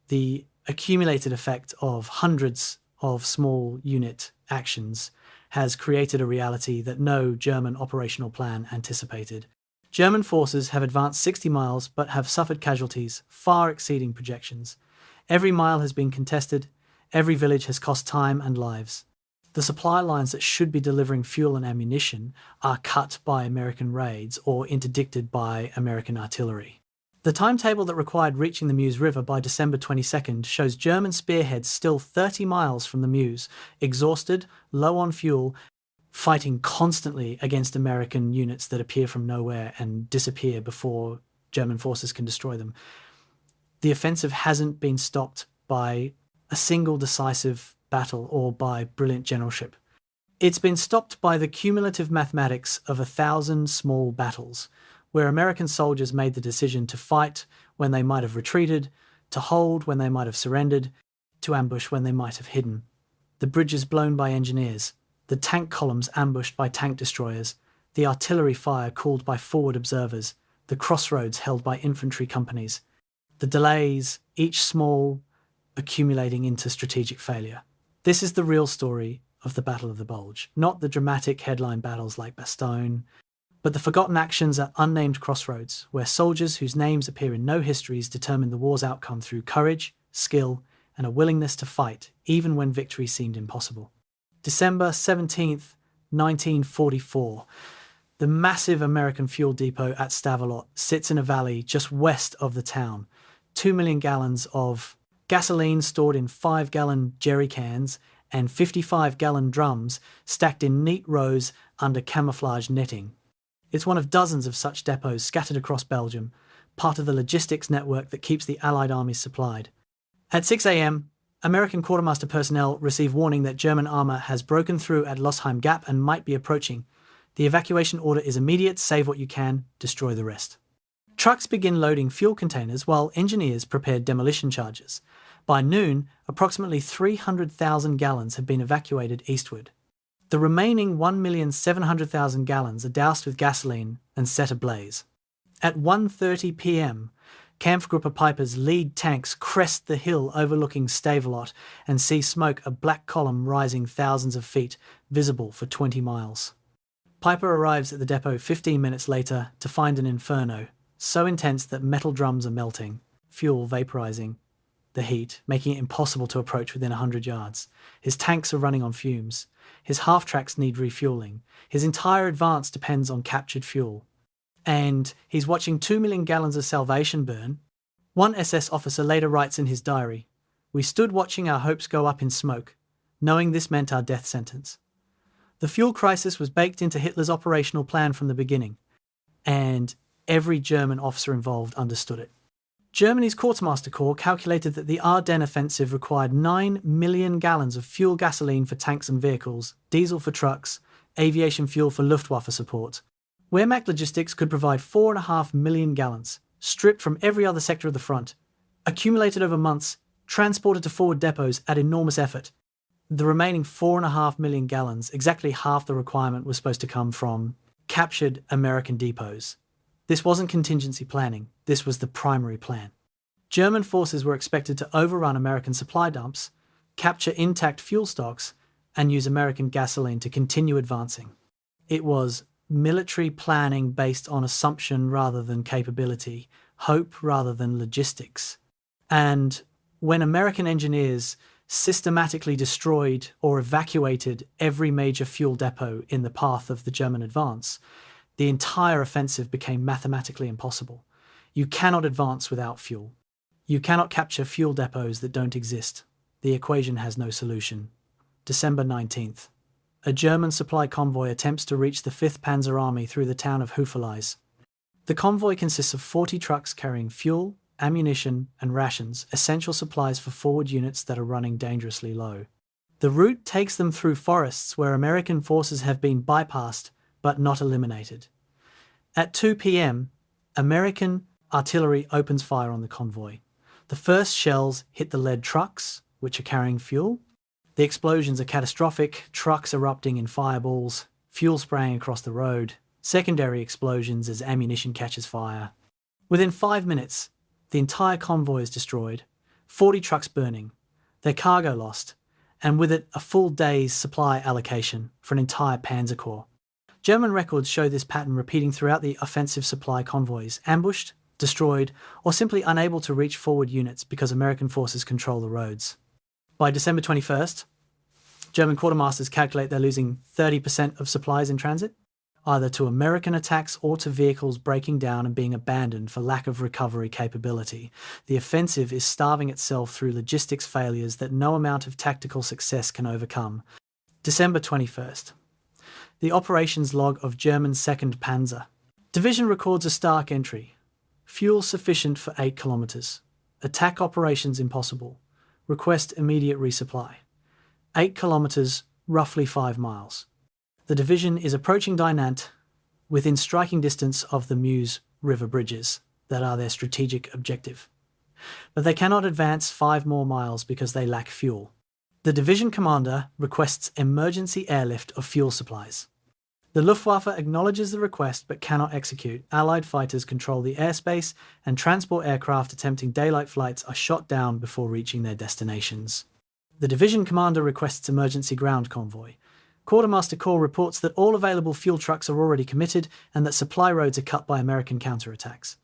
the accumulated effect of hundreds of small unit actions has created a reality that no German operational plan anticipated. German forces have advanced 60 miles but have suffered casualties far exceeding projections. Every mile has been contested. Every village has cost time and lives. The supply lines that should be delivering fuel and ammunition are cut by American raids or interdicted by American artillery. The timetable that required reaching the Meuse River by December 22nd shows German spearheads still 30 miles from the Meuse, exhausted, low on fuel, fighting constantly against American units that appear from nowhere and disappear before German forces can destroy them. The offensive hasn't been stopped by a single decisive battle or by brilliant generalship. It's been stopped by the cumulative mathematics of 1,000 small battles, where American soldiers made the decision to fight when they might have retreated, to hold when they might have surrendered, to ambush when they might have hidden. The bridges blown by engineers, the tank columns ambushed by tank destroyers, the artillery fire called by forward observers, the crossroads held by infantry companies, the delays, each small, accumulating into strategic failure. This is the real story of the Battle of the Bulge, not the dramatic headline battles like Bastogne, but the forgotten actions at unnamed crossroads, where soldiers whose names appear in no histories determined the war's outcome through courage, skill, and a willingness to fight, even when victory seemed impossible. December 17th, 1944. The massive American fuel depot at Stavelot sits in a valley just west of the town. 2 million gallons of gasoline stored in 5-gallon jerry cans and 55-gallon drums stacked in neat rows under camouflage netting. It's one of dozens of such depots scattered across Belgium, part of the logistics network that keeps the Allied armies supplied. At 6 a.m., American quartermaster personnel receive warning that German armour has broken through at Losheim Gap and might be approaching. The evacuation order is immediate: save what you can, destroy the rest. Trucks begin loading fuel containers while engineers prepare demolition charges. By noon, approximately 300,000 gallons have been evacuated eastward. The remaining 1,700,000 gallons are doused with gasoline and set ablaze. At 1:30 p.m, Kampfgruppe Piper's lead tanks crest the hill overlooking Stavelot and see smoke, a black column rising thousands of feet, visible for 20 miles. Piper arrives at the depot 15 minutes later to find an inferno, so intense that metal drums are melting, fuel vaporizing the heat, making it impossible to approach within 100 yards. His tanks are running on fumes. His half-tracks need refueling. His entire advance depends on captured fuel. And he's watching 2 million gallons of salvation burn. One SS officer later writes in his diary, "We stood watching our hopes go up in smoke, knowing this meant our death sentence." The fuel crisis was baked into Hitler's operational plan from the beginning, and every German officer involved understood it. Germany's Quartermaster Corps calculated that the Ardennes offensive required 9 million gallons of fuel gasoline for tanks and vehicles, diesel for trucks, aviation fuel for Luftwaffe support. Wehrmacht logistics could provide 4.5 million gallons, stripped from every other sector of the front, accumulated over months, transported to forward depots at enormous effort. The remaining 4.5 million gallons, exactly half the requirement, was supposed to come from captured American depots. This wasn't contingency planning, this was the primary plan. German forces were expected to overrun American supply dumps, capture intact fuel stocks, and use American gasoline to continue advancing. It was military planning based on assumption rather than capability, hope rather than logistics. And when American engineers systematically destroyed or evacuated every major fuel depot in the path of the German advance, the entire offensive became mathematically impossible. You cannot advance without fuel. You cannot capture fuel depots that don't exist. The equation has no solution. December 19th. A German supply convoy attempts to reach the 5th Panzer Army through the town of Hufeleis. The convoy consists of 40 trucks carrying fuel, ammunition, and rations, essential supplies for forward units that are running dangerously low. The route takes them through forests where American forces have been bypassed but not eliminated. At 2 p.m., American artillery opens fire on the convoy. The first shells hit the lead trucks, which are carrying fuel. The explosions are catastrophic, trucks erupting in fireballs, fuel spraying across the road, secondary explosions as ammunition catches fire. Within 5 minutes, the entire convoy is destroyed, 40 trucks burning, their cargo lost, and with it a full day's supply allocation for an entire Panzer Corps. German records show this pattern repeating throughout the offensive supply convoys, ambushed, destroyed, or simply unable to reach forward units because American forces control the roads. By December 21st, German quartermasters calculate they're losing 30% of supplies in transit, either to American attacks or to vehicles breaking down and being abandoned for lack of recovery capability. The offensive is starving itself through logistics failures that no amount of tactical success can overcome. December 21st. The operations log of German 2nd Panzer. Division records a stark entry. Fuel sufficient for 8 kilometers. Attack operations impossible. Request immediate resupply. 8 kilometers, roughly 5 miles. The division is approaching Dinant within striking distance of the Meuse River bridges that are their strategic objective. But they cannot advance 5 more miles because they lack fuel. The division commander requests emergency airlift of fuel supplies. The Luftwaffe acknowledges the request but cannot execute. Allied fighters control the airspace, and transport aircraft attempting daylight flights are shot down before reaching their destinations. The division commander requests emergency ground convoy. Quartermaster Corps reports that all available fuel trucks are already committed and that supply roads are cut by American counterattacks.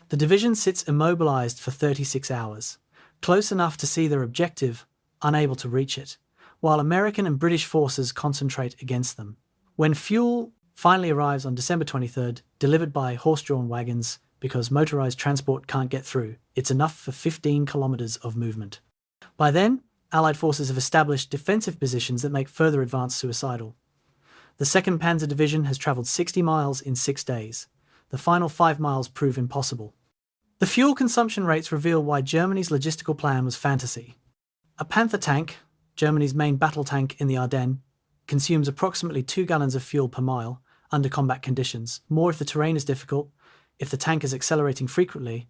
The division sits immobilized for 36 hours, close enough to see their objective, unable to reach it, while American and British forces concentrate against them. When fuel finally arrives on December 23rd, delivered by horse-drawn wagons because motorized transport can't get through, it's enough for 15 kilometers of movement. By then, Allied forces have established defensive positions that make further advance suicidal. The 2nd Panzer Division has travelled 60 miles in 6 days. The final 5 miles prove impossible. The fuel consumption rates reveal why Germany's logistical plan was fantasy. A Panther tank, Germany's main battle tank in the Ardennes, consumes approximately 2 gallons of fuel per mile under combat conditions, more if the terrain is difficult, if the tank is accelerating frequently,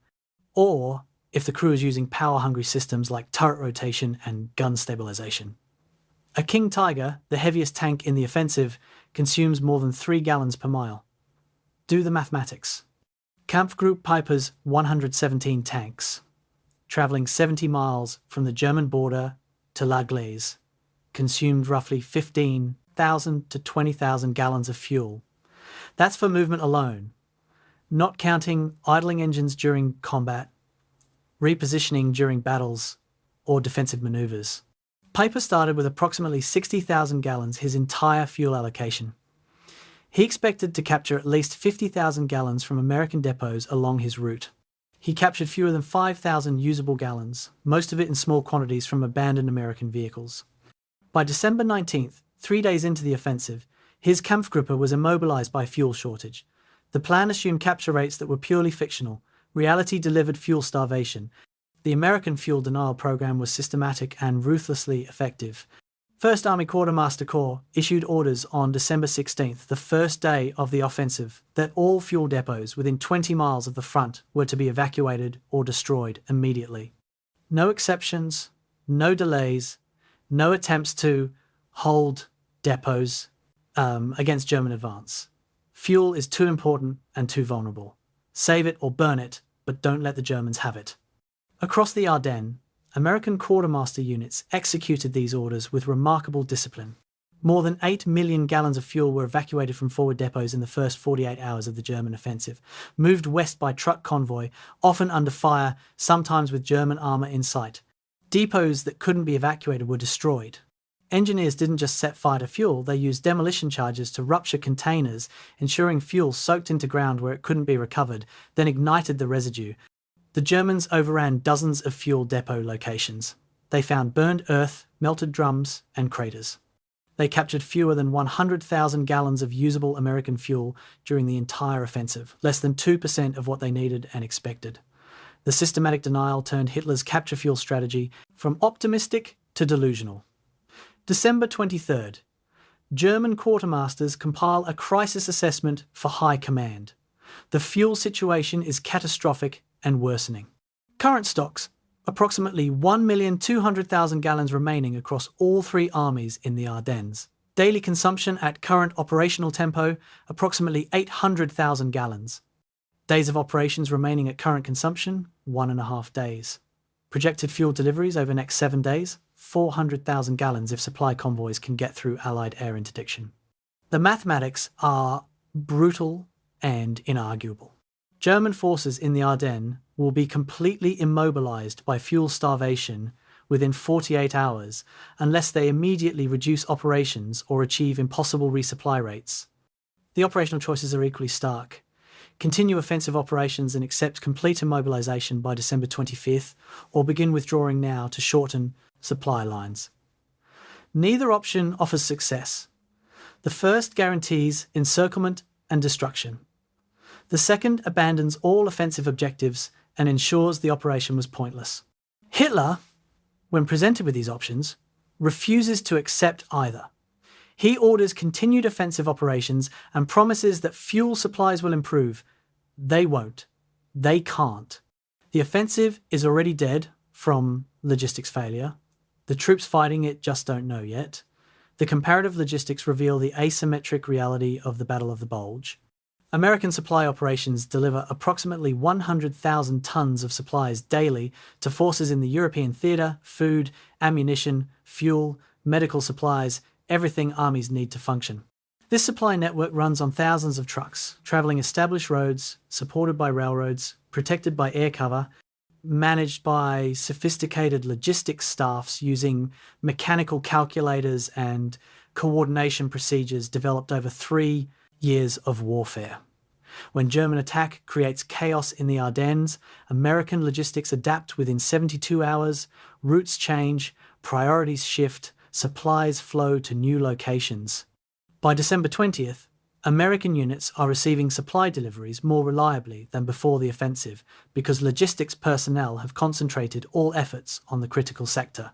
or if the crew is using power-hungry systems like turret rotation and gun stabilization. A King Tiger, the heaviest tank in the offensive, consumes more than 3 gallons per mile. Do the mathematics. Kampfgruppe Piper's 117 tanks, travelling 70 miles from the German border to La Glaise, consumed roughly 15,000 to 20,000 gallons of fuel. That's for movement alone, not counting idling engines during combat, repositioning during battles, or defensive maneuvers. Piper started with approximately 60,000 gallons, his entire fuel allocation. He expected to capture at least 50,000 gallons from American depots along his route. He captured fewer than 5,000 usable gallons, most of it in small quantities from abandoned American vehicles. By December 19th, 3 days into the offensive, his Kampfgruppe was immobilized by fuel shortage. The plan assumed capture rates that were purely fictional, Reality delivered fuel starvation. The American fuel denial program was systematic and ruthlessly effective. First Army Quartermaster Corps issued orders on December 16th, the first day of the offensive, that all fuel depots within 20 miles of the front were to be evacuated or destroyed immediately. No exceptions, no delays, no attempts to hold depots against German advance. Fuel is too important and too vulnerable. Save it or burn it, but don't let the Germans have it. Across the Ardennes, American quartermaster units executed these orders with remarkable discipline. More than 8 million gallons of fuel were evacuated from forward depots in the first 48 hours of the German offensive, moved west by truck convoy, often under fire, sometimes with German armour in sight. Depots that couldn't be evacuated were destroyed. Engineers didn't just set fire to fuel, they used demolition charges to rupture containers, ensuring fuel soaked into ground where it couldn't be recovered, then ignited the residue. The Germans overran dozens of fuel depot locations. They found burned earth, melted drums, and craters. They captured fewer than 100,000 gallons of usable American fuel during the entire offensive, less than 2% of what they needed and expected. The systematic denial turned Hitler's capture fuel strategy from optimistic to delusional. December 23rd. German quartermasters compile a crisis assessment for high command. The fuel situation is catastrophic and worsening. Current stocks, approximately 1,200,000 gallons remaining across all three armies in the Ardennes. Daily consumption at current operational tempo, approximately 800,000 gallons. Days of operations remaining at current consumption, 1.5 days. Projected fuel deliveries over the next 7 days, 400,000 gallons if supply convoys can get through Allied air interdiction. The mathematics are brutal and inarguable. German forces in the Ardennes will be completely immobilized by fuel starvation within 48 hours unless they immediately reduce operations or achieve impossible resupply rates. The operational choices are equally stark. Continue offensive operations and accept complete immobilization by December 25th, or begin withdrawing now to shorten supply lines. Neither option offers success. The first guarantees encirclement and destruction. The second abandons all offensive objectives and ensures the operation was pointless. Hitler, when presented with these options, refuses to accept either. He orders continued offensive operations and promises that fuel supplies will improve. They won't. They can't. The offensive is already dead from logistics failure. The troops fighting it just don't know yet. The comparative logistics reveal the asymmetric reality of the Battle of the Bulge. American supply operations deliver approximately 100,000 tons of supplies daily to forces in the European theatre, food, ammunition, fuel, medical supplies, everything armies need to function. This supply network runs on thousands of trucks, travelling established roads, supported by railroads, protected by air cover, managed by sophisticated logistics staffs using mechanical calculators and coordination procedures developed over 3 years of warfare. When German attack creates chaos in the Ardennes, American logistics adapt within 72 hours, routes change, priorities shift, supplies flow to new locations. By December 20th, American units are receiving supply deliveries more reliably than before the offensive because logistics personnel have concentrated all efforts on the critical sector.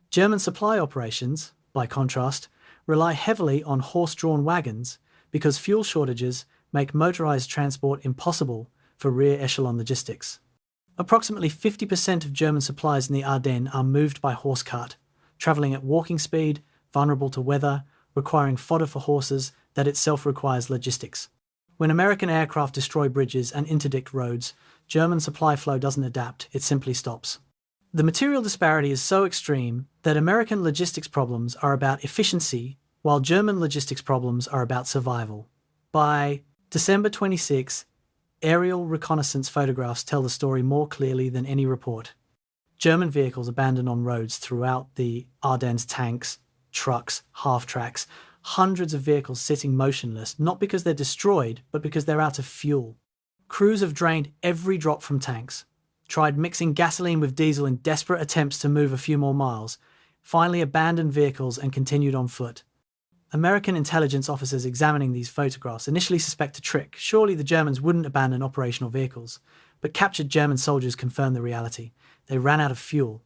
German supply operations, by contrast, rely heavily on horse-drawn wagons because fuel shortages make motorized transport impossible for rear echelon logistics. Approximately 50% of German supplies in the Ardennes are moved by horse cart, travelling at walking speed, vulnerable to weather, requiring fodder for horses that itself requires logistics. When American aircraft destroy bridges and interdict roads, German supply flow doesn't adapt, it simply stops. The material disparity is so extreme that American logistics problems are about efficiency, while German logistics problems are about survival. By December 26, aerial reconnaissance photographs tell the story more clearly than any report. German vehicles abandoned on roads throughout the Ardennes, tanks, trucks, half-tracks, hundreds of vehicles sitting motionless, not because they're destroyed, but because they're out of fuel. Crews have drained every drop from tanks, tried mixing gasoline with diesel in desperate attempts to move a few more miles, finally abandoned vehicles and continued on foot. American intelligence officers examining these photographs initially suspect a trick. Surely the Germans wouldn't abandon operational vehicles. But captured German soldiers confirmed the reality. They ran out of fuel.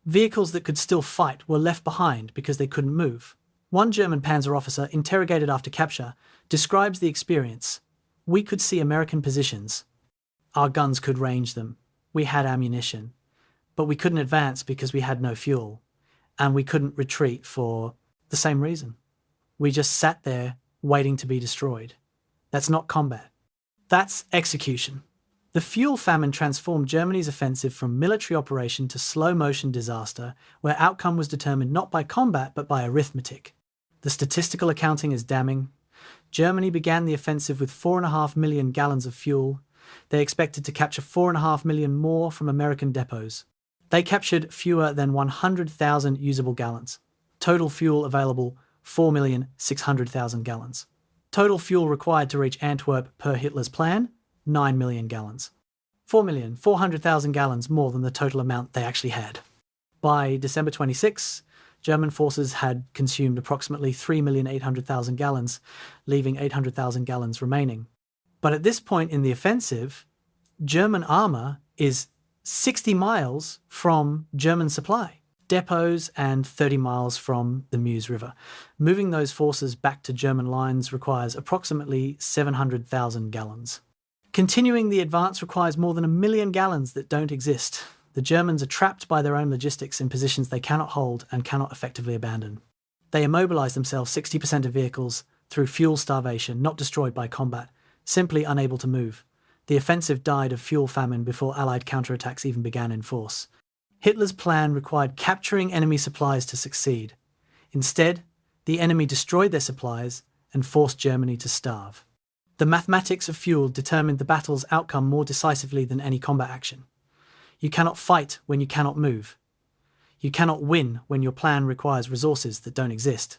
Vehicles that could still fight were left behind because they couldn't move. One German panzer officer, interrogated after capture, describes the experience. "We could see American positions. Our guns could range them. We had ammunition. But we couldn't advance because we had no fuel. And we couldn't retreat for the same reason. We just sat there waiting to be destroyed. That's not combat. That's execution." The fuel famine transformed Germany's offensive from military operation to slow-motion disaster, where outcome was determined not by combat but by arithmetic. The statistical accounting is damning. Germany began the offensive with 4.5 million gallons of fuel. They expected to capture 4.5 million more from American depots. They captured fewer than 100,000 usable gallons. Total fuel available, 4,600,000 gallons. Total fuel required to reach Antwerp per Hitler's plan, 9 million gallons. 4,400,000 gallons more than the total amount they actually had. By December 26, German forces had consumed approximately 3,800,000 gallons, leaving 800,000 gallons remaining. But at this point in the offensive, German armour is 60 miles from German supply depots and 30 miles from the Meuse River. Moving those forces back to German lines requires approximately 700,000 gallons. Continuing the advance requires more than 1 million gallons that don't exist. The Germans are trapped by their own logistics in positions they cannot hold and cannot effectively abandon. They immobilise themselves 60% of vehicles through fuel starvation, not destroyed by combat, simply unable to move. The offensive died of fuel famine before Allied counterattacks even began in force. Hitler's plan required capturing enemy supplies to succeed. Instead, the enemy destroyed their supplies and forced Germany to starve. The mathematics of fuel determined the battle's outcome more decisively than any combat action. You cannot fight when you cannot move. You cannot win when your plan requires resources that don't exist.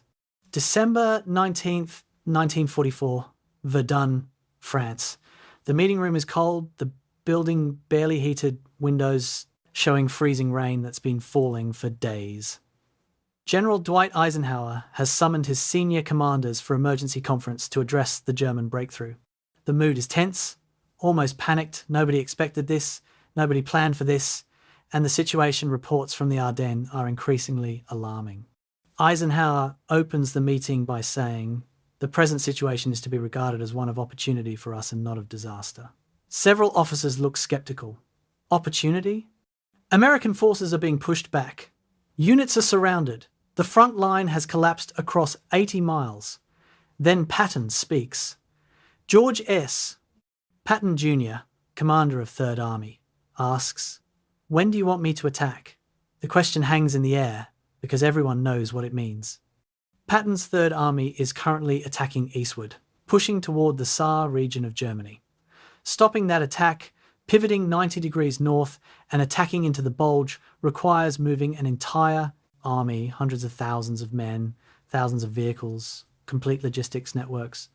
December 19th, 1944, Verdun, France. The meeting room is cold, the building barely heated, windows showing freezing rain that's been falling for days. General Dwight Eisenhower has summoned his senior commanders for emergency conference to address the German breakthrough. The mood is tense, almost panicked. Nobody expected this, nobody planned for this, and the situation reports from the Ardennes are increasingly alarming. Eisenhower opens the meeting by saying, "The present situation is to be regarded as one of opportunity for us and not of disaster." Several officers look skeptical. Opportunity? American forces are being pushed back. Units are surrounded. The front line has collapsed across 80 miles. Then Patton speaks. George S. Patton Jr., commander of 3rd Army, asks, "When do you want me to attack?" The question hangs in the air because everyone knows what it means. Patton's 3rd Army is currently attacking eastward, pushing toward the Saar region of Germany. Stopping that attack, pivoting 90 degrees north, and attacking into the Bulge requires moving an entire army, hundreds of thousands of men, thousands of vehicles, complete logistics networks.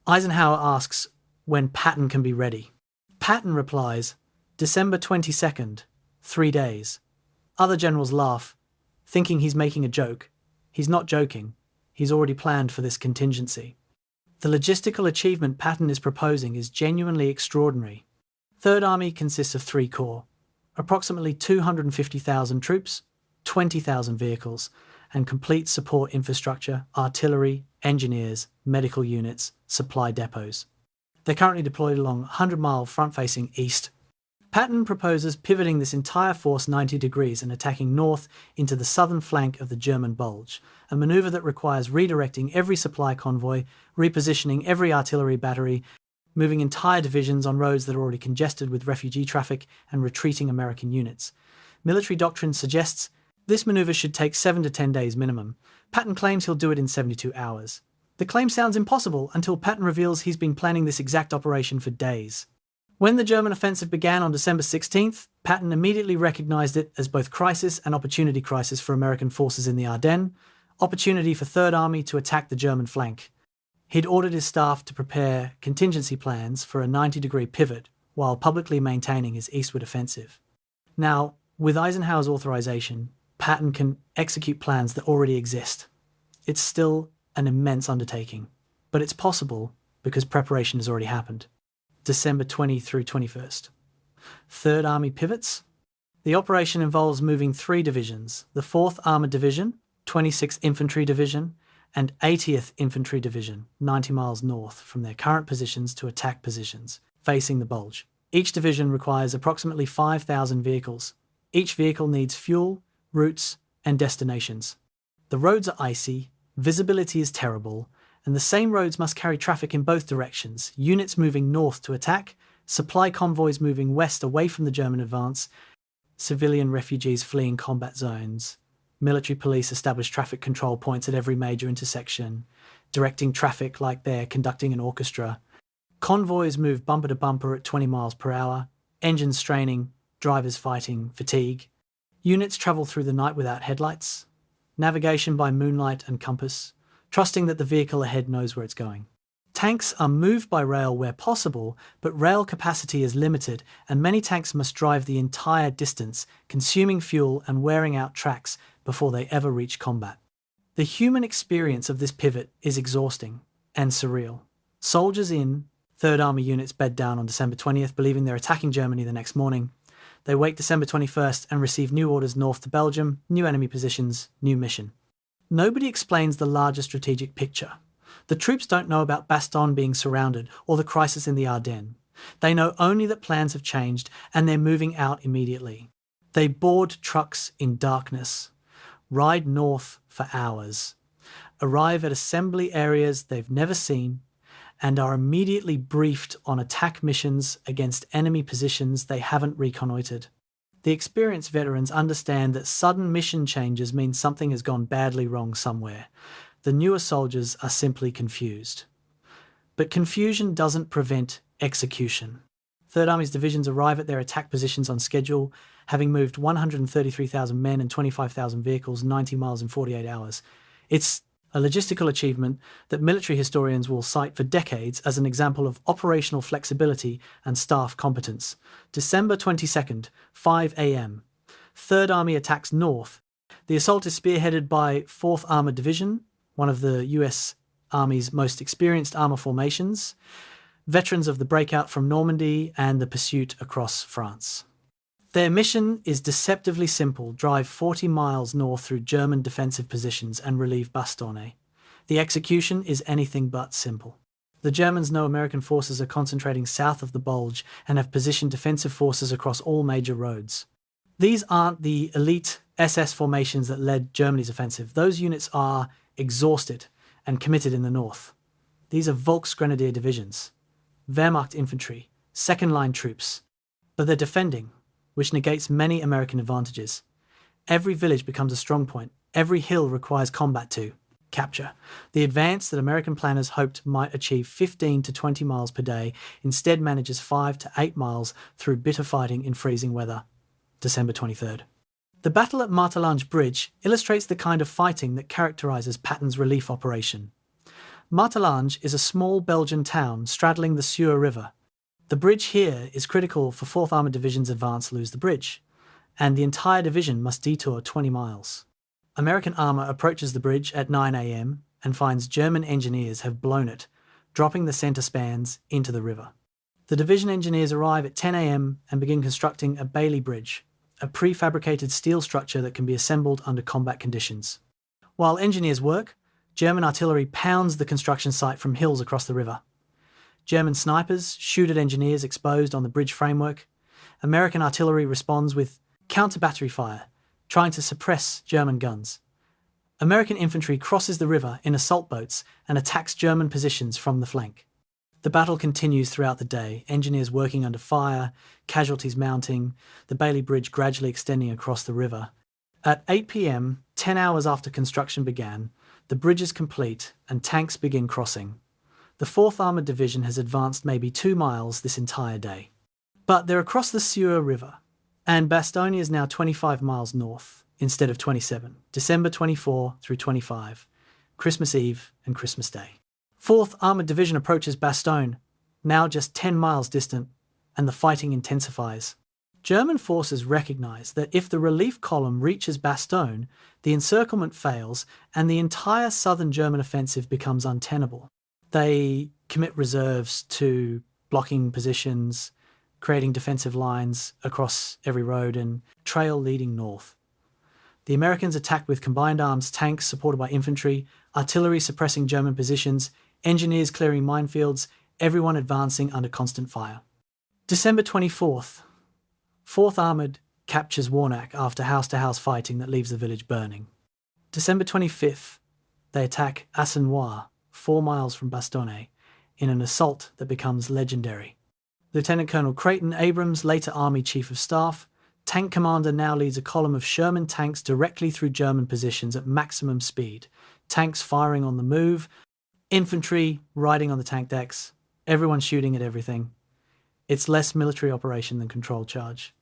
Eisenhower asks when Patton can be ready. Patton replies, December 22nd, 3 days. Other generals laugh, thinking he's making a joke. He's not joking. He's already planned for this contingency. The logistical achievement Patton is proposing is genuinely extraordinary. 3rd Army consists of 3 corps, approximately 250,000 troops, 20,000 vehicles, and complete support infrastructure, artillery, engineers, medical units, supply depots. They're currently deployed along a 100-mile front-facing east. Patton proposes pivoting this entire force 90 degrees and attacking north into the southern flank of the German Bulge, a maneuver that requires redirecting every supply convoy, repositioning every artillery battery, moving entire divisions on roads that are already congested with refugee traffic, and retreating American units. Military doctrine suggests this maneuver should take 7 to 10 days minimum. Patton claims he'll do it in 72 hours. The claim sounds impossible until Patton reveals he's been planning this exact operation for days. When the German offensive began on December 16th, Patton immediately recognized it as both crisis and opportunity crisis for American forces in the Ardennes, opportunity for 3rd Army to attack the German flank. He'd ordered his staff to prepare contingency plans for a 90-degree pivot while publicly maintaining his eastward offensive. Now, with Eisenhower's authorization, Patton can execute plans that already exist. It's still an immense undertaking, but it's possible because preparation has already happened. December 20 through 21st. Third Army pivots. The operation involves moving 3 divisions, the 4th Armoured Division, 26th Infantry Division, and 80th Infantry Division, 90 miles north from their current positions to attack positions facing the Bulge. Each division requires approximately 5,000 vehicles. Each vehicle needs fuel, routes, and destinations. The roads are icy, visibility is terrible, and the same roads must carry traffic in both directions, units moving north to attack, supply convoys moving west away from the German advance, civilian refugees fleeing combat zones, military police establish traffic control points at every major intersection, directing traffic like they're conducting an orchestra. Convoys move bumper to bumper at 20 miles per hour, engines straining, drivers fighting fatigue. Units travel through the night without headlights, navigation by moonlight and compass, trusting that the vehicle ahead knows where it's going. Tanks are moved by rail where possible, but rail capacity is limited and many tanks must drive the entire distance, consuming fuel and wearing out tracks before they ever reach combat. The human experience of this pivot is exhausting and surreal. Soldiers in 3rd Army units bed down on December 20th, believing they're attacking Germany the next morning. They wake December 21st and receive new orders north to Belgium, new enemy positions, new mission. Nobody explains the larger strategic picture. The troops don't know about Bastogne being surrounded or the crisis in the Ardennes. They know only that plans have changed and they're moving out immediately. They board trucks in darkness, ride north for hours, arrive at assembly areas they've never seen, and are immediately briefed on attack missions against enemy positions they haven't reconnoitred. The experienced veterans understand that sudden mission changes mean something has gone badly wrong somewhere. The newer soldiers are simply confused. But confusion doesn't prevent execution. 3rd Army's divisions arrive at their attack positions on schedule, having moved 133,000 men and 25,000 vehicles 90 miles in 48 hours. It's a logistical achievement that military historians will cite for decades as an example of operational flexibility and staff competence. December 22nd, 5 a.m. 3rd Army attacks north. The assault is spearheaded by 4th Armoured Division, one of the US Army's most experienced armour formations, veterans of the breakout from Normandy and the pursuit across France. Their mission is deceptively simple: drive 40 miles north through German defensive positions and relieve Bastogne. The execution is anything but simple. The Germans know American forces are concentrating south of the Bulge and have positioned defensive forces across all major roads. These aren't the elite SS formations that led Germany's offensive. Those units are exhausted and committed in the north. These are Volksgrenadier divisions, Wehrmacht infantry, second-line troops. But they're defending, which negates many American advantages. Every village becomes a strong point. Every hill requires combat to capture. The advance that American planners hoped might achieve 15 to 20 miles per day instead manages 5 to 8 miles through bitter fighting in freezing weather. December 23rd. The battle at Martelange Bridge illustrates the kind of fighting that characterises Patton's relief operation. Martelange is a small Belgian town straddling the Sûre River. The bridge here is critical for 4th Armoured Division's advance to lose the bridge, and the entire division must detour 20 miles. American armour approaches the bridge at 9 a.m. and finds German engineers have blown it, dropping the centre spans into the river. The division engineers arrive at 10 a.m. and begin constructing a Bailey Bridge, a prefabricated steel structure that can be assembled under combat conditions. While engineers work, German artillery pounds the construction site from hills across the river. German snipers shoot at engineers exposed on the bridge framework. American artillery responds with counter-battery fire, trying to suppress German guns. American infantry crosses the river in assault boats and attacks German positions from the flank. The battle continues throughout the day, engineers working under fire, casualties mounting, the Bailey Bridge gradually extending across the river. At 8 p.m, 10 hours after construction began, the bridge is complete and tanks begin crossing. The 4th Armoured Division has advanced maybe 2 miles this entire day. But they're across the Sûre River, and Bastogne is now 25 miles north instead of 27, December 24 through 25, Christmas Eve and Christmas Day. 4th Armoured Division approaches Bastogne, now just 10 miles distant, and the fighting intensifies. German forces recognise that if the relief column reaches Bastogne, the encirclement fails and the entire southern German offensive becomes untenable. They commit reserves to blocking positions, creating defensive lines across every road and trail leading north. The Americans attacked with combined arms, tanks supported by infantry, artillery suppressing German positions, engineers clearing minefields, everyone advancing under constant fire. December 24th. 4th Armoured captures Warnack after house-to-house fighting that leaves the village burning. December 25th. They attack Assenois, 4 miles from Bastogne, in an assault that becomes legendary. Lieutenant Colonel Creighton Abrams, later Army Chief of Staff, tank commander, now leads a column of Sherman tanks directly through German positions at maximum speed. Tanks firing on the move, infantry riding on the tank decks, everyone shooting at everything. It's less military operation than controlled charge.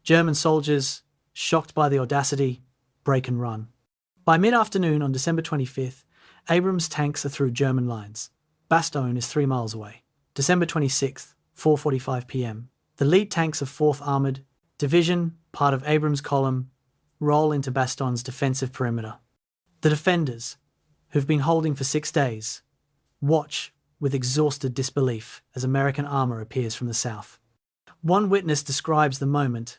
German soldiers, shocked by the audacity, break and run. By mid-afternoon on December 25th, Abrams' tanks are through German lines. Bastogne is 3 miles away. December 26th, 4:45 p.m. The lead tanks of 4th Armoured Division, part of Abrams' column, roll into Bastogne's defensive perimeter. The defenders, who've been holding for 6 days, watch with exhausted disbelief as American armour appears from the south. One witness describes the moment.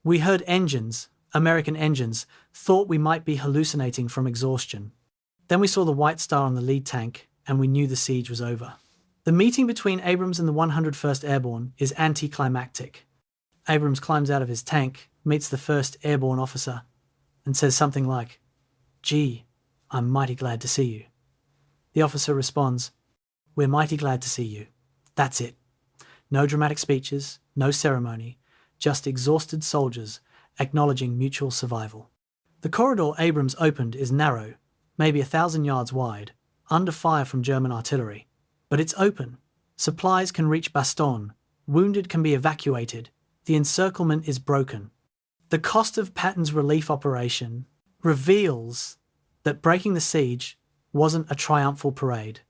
"We heard engines, American engines, thought we might be hallucinating from exhaustion. Then we saw the white star on the lead tank, and we knew the siege was over." The meeting between Abrams and the 101st Airborne is anticlimactic. Abrams climbs out of his tank, meets the 1st Airborne officer, and says something like, "Gee, I'm mighty glad to see you." The officer responds, "We're mighty glad to see you. That's it." No dramatic speeches, no ceremony, just exhausted soldiers acknowledging mutual survival. The corridor Abrams opened is narrow, maybe 1,000 yards wide, under fire from German artillery. But it's open. Supplies can reach Bastogne. Wounded can be evacuated. The encirclement is broken. The cost of Patton's relief operation reveals that breaking the siege wasn't a triumphal parade.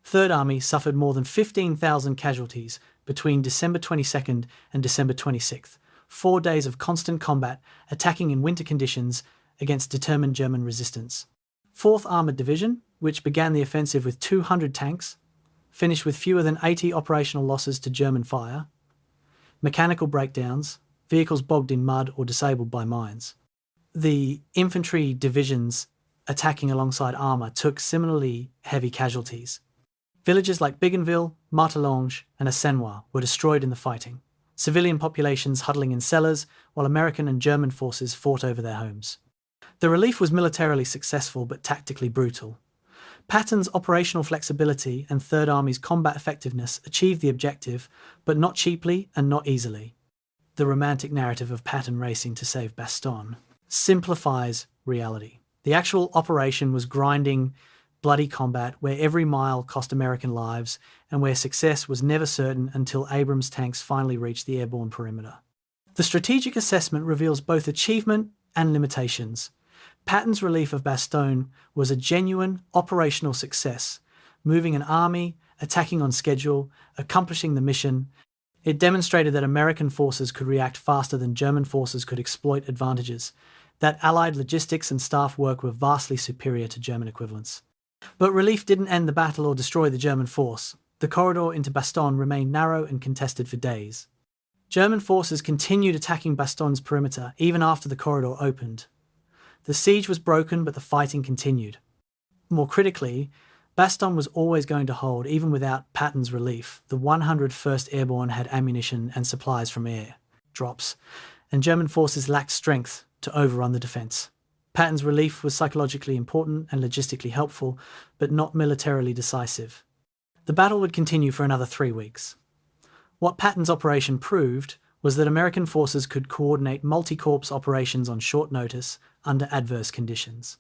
Third Army suffered more than 15,000 casualties between December 22nd and December 26th, 4 days of constant combat, attacking in winter conditions against determined German resistance. 4th Armoured Division, which began the offensive with 200 tanks, finished with fewer than 80 operational losses to German fire, mechanical breakdowns, vehicles bogged in mud or disabled by mines. The infantry divisions attacking alongside armour took similarly heavy casualties. Villages like Bougainville, Martelange and Assenois were destroyed in the fighting, civilian populations huddling in cellars while American and German forces fought over their homes. The relief was militarily successful but tactically brutal. Patton's operational flexibility and Third Army's combat effectiveness achieved the objective, but not cheaply and not easily. The romantic narrative of Patton racing to save Bastogne simplifies reality. The actual operation was grinding, bloody combat where every mile cost American lives and where success was never certain until Abrams' tanks finally reached the airborne perimeter. The strategic assessment reveals both achievement and limitations. Patton's relief of Bastogne was a genuine operational success, moving an army, attacking on schedule, accomplishing the mission. It demonstrated that American forces could react faster than German forces could exploit advantages, that Allied logistics and staff work were vastly superior to German equivalents. But relief didn't end the battle or destroy the German force. The corridor into Bastogne remained narrow and contested for days. German forces continued attacking Bastogne's perimeter even after the corridor opened. The siege was broken, but the fighting continued. More critically, Bastogne was always going to hold even without Patton's relief. The 101st Airborne had ammunition and supplies from air drops, and German forces lacked strength to overrun the defence. Patton's relief was psychologically important and logistically helpful, but not militarily decisive. The battle would continue for another 3 weeks. What Patton's operation proved was that American forces could coordinate multi-corps operations on short notice under adverse conditions.